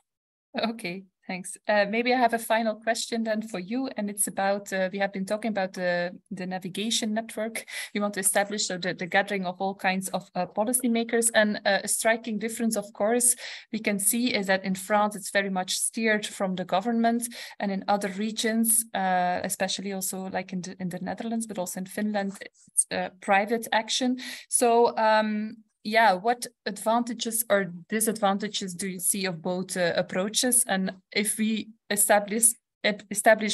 Speaker 1: Okay, thanks. Maybe I have a final question then for you, and it's about, we have been talking about the navigation network we want to establish, so the gathering of all kinds of policymakers, and a striking difference, of course, we can see is that in France, it's very much steered from the government, and in other regions, especially also like in the Netherlands, but also in Finland, it's private action. So, yeah, what advantages or disadvantages do you see of both approaches? And if we establish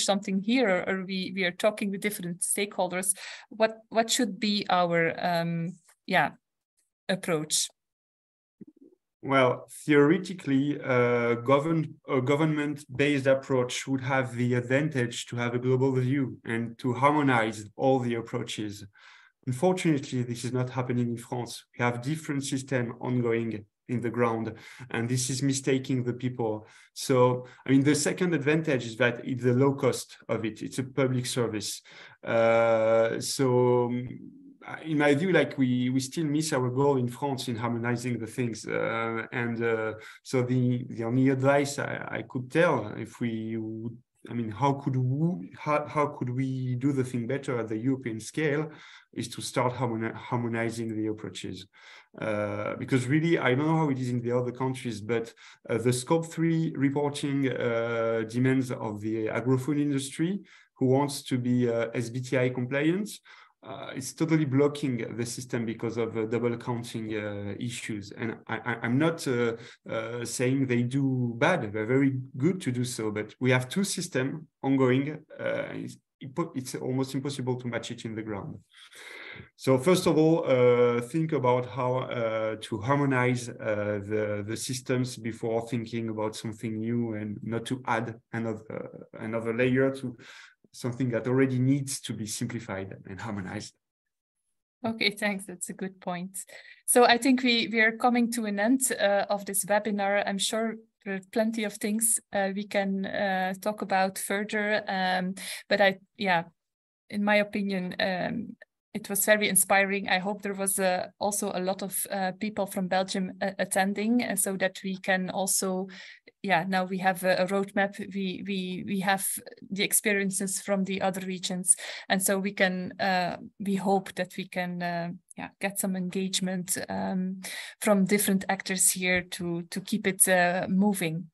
Speaker 1: something here, or we are talking with different stakeholders, what should be our approach?
Speaker 7: Well, theoretically, a government-based approach would have the advantage to have a global view and to harmonize all the approaches. Unfortunately, this is not happening in France. We have different systems ongoing in the ground, and this is mistaking the people. So, I mean, the second advantage is that it's the low cost of it. It's a public service. So, in my view, like we still miss our goal in France in harmonizing the things. So the only advice I could tell, if we would, I mean, how could we do the thing better at the European scale, is to start harmonizing the approaches. Because really, I don't know how it is in the other countries, but the Scope 3 reporting demands of the agro-food industry, who wants to be SBTi compliant, it's totally blocking the system because of double counting issues. And I'm not saying they do bad, they're very good to do so, but we have two systems ongoing. It's almost impossible to match it in the ground. So first of all, think about how to harmonize the systems before thinking about something new, and not to add another layer to something that already needs to be simplified and harmonized.
Speaker 1: Okay, thanks. That's a good point. So I think we are coming to an end of this webinar. I'm sure there are plenty of things we can talk about further. But in my opinion, it was very inspiring. I hope there was also a lot of people from Belgium attending, so that we can also, now we have a roadmap. We have the experiences from the other regions, and so we can. We hope that we can get some engagement from different actors here to keep it moving.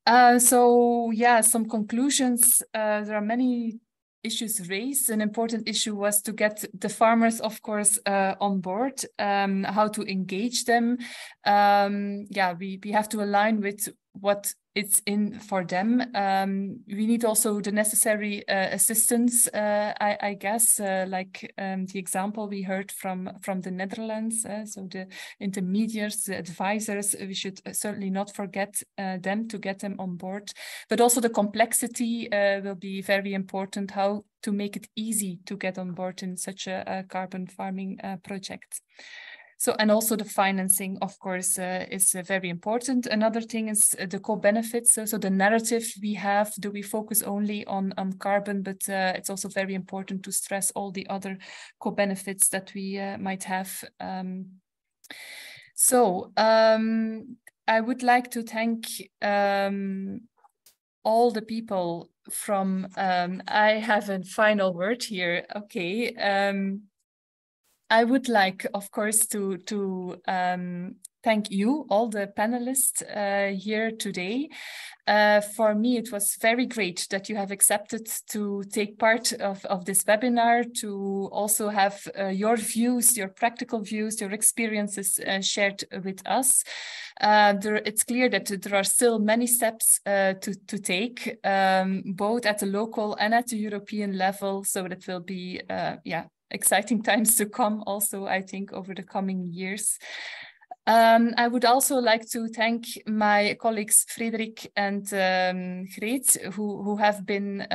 Speaker 1: Some conclusions. There are many issues raised. An important issue was to get the farmers, of course, on board, how to engage them. We have to align with what it's in for them. We need also the necessary assistance, I guess, like the example we heard from the Netherlands. So the intermediaries, the advisors, we should certainly not forget them, to get them on board. But also the complexity will be very important, how to make it easy to get on board in such a carbon farming project. So, and also the financing, of course, is very important. Another thing is the co-benefits. So the narrative we have, do we focus only on carbon, but it's also very important to stress all the other co-benefits that we might have. I would like to thank all the people from, I have a final word here. Okay. I would like, of course, to thank you, all the panelists here today. For me, it was very great that you have accepted to take part of this webinar, to also have your views, your practical views, your experiences shared with us. It's clear that there are still many steps to take, both at the local and at the European level, so that will be, exciting times to come also, I think, over the coming years. I would also like to thank my colleagues Frederik and Greet, who have been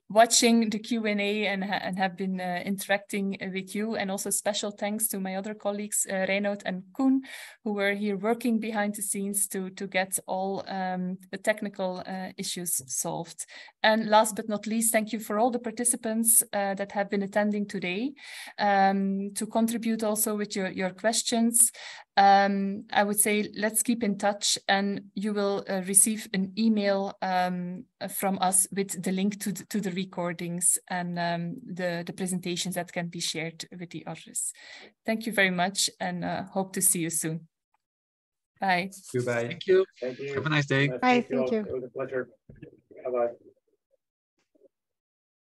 Speaker 1: watching the Q&A and have been interacting with you. And also special thanks to my other colleagues, Reinoud and Koen, who were here working behind the scenes to get all the technical issues solved. And last but not least, thank you for all the participants that have been attending today, to contribute also with your questions. I would say let's keep in touch, and you will receive an email from us with the link to the recordings and the presentations that can be shared with the others. Thank you very much, and hope to see you soon. Bye.
Speaker 7: Goodbye.
Speaker 6: Thank you.
Speaker 8: Thank you.
Speaker 6: Have a nice day.
Speaker 5: Bye. Thank you.
Speaker 8: It was a pleasure. Bye-bye.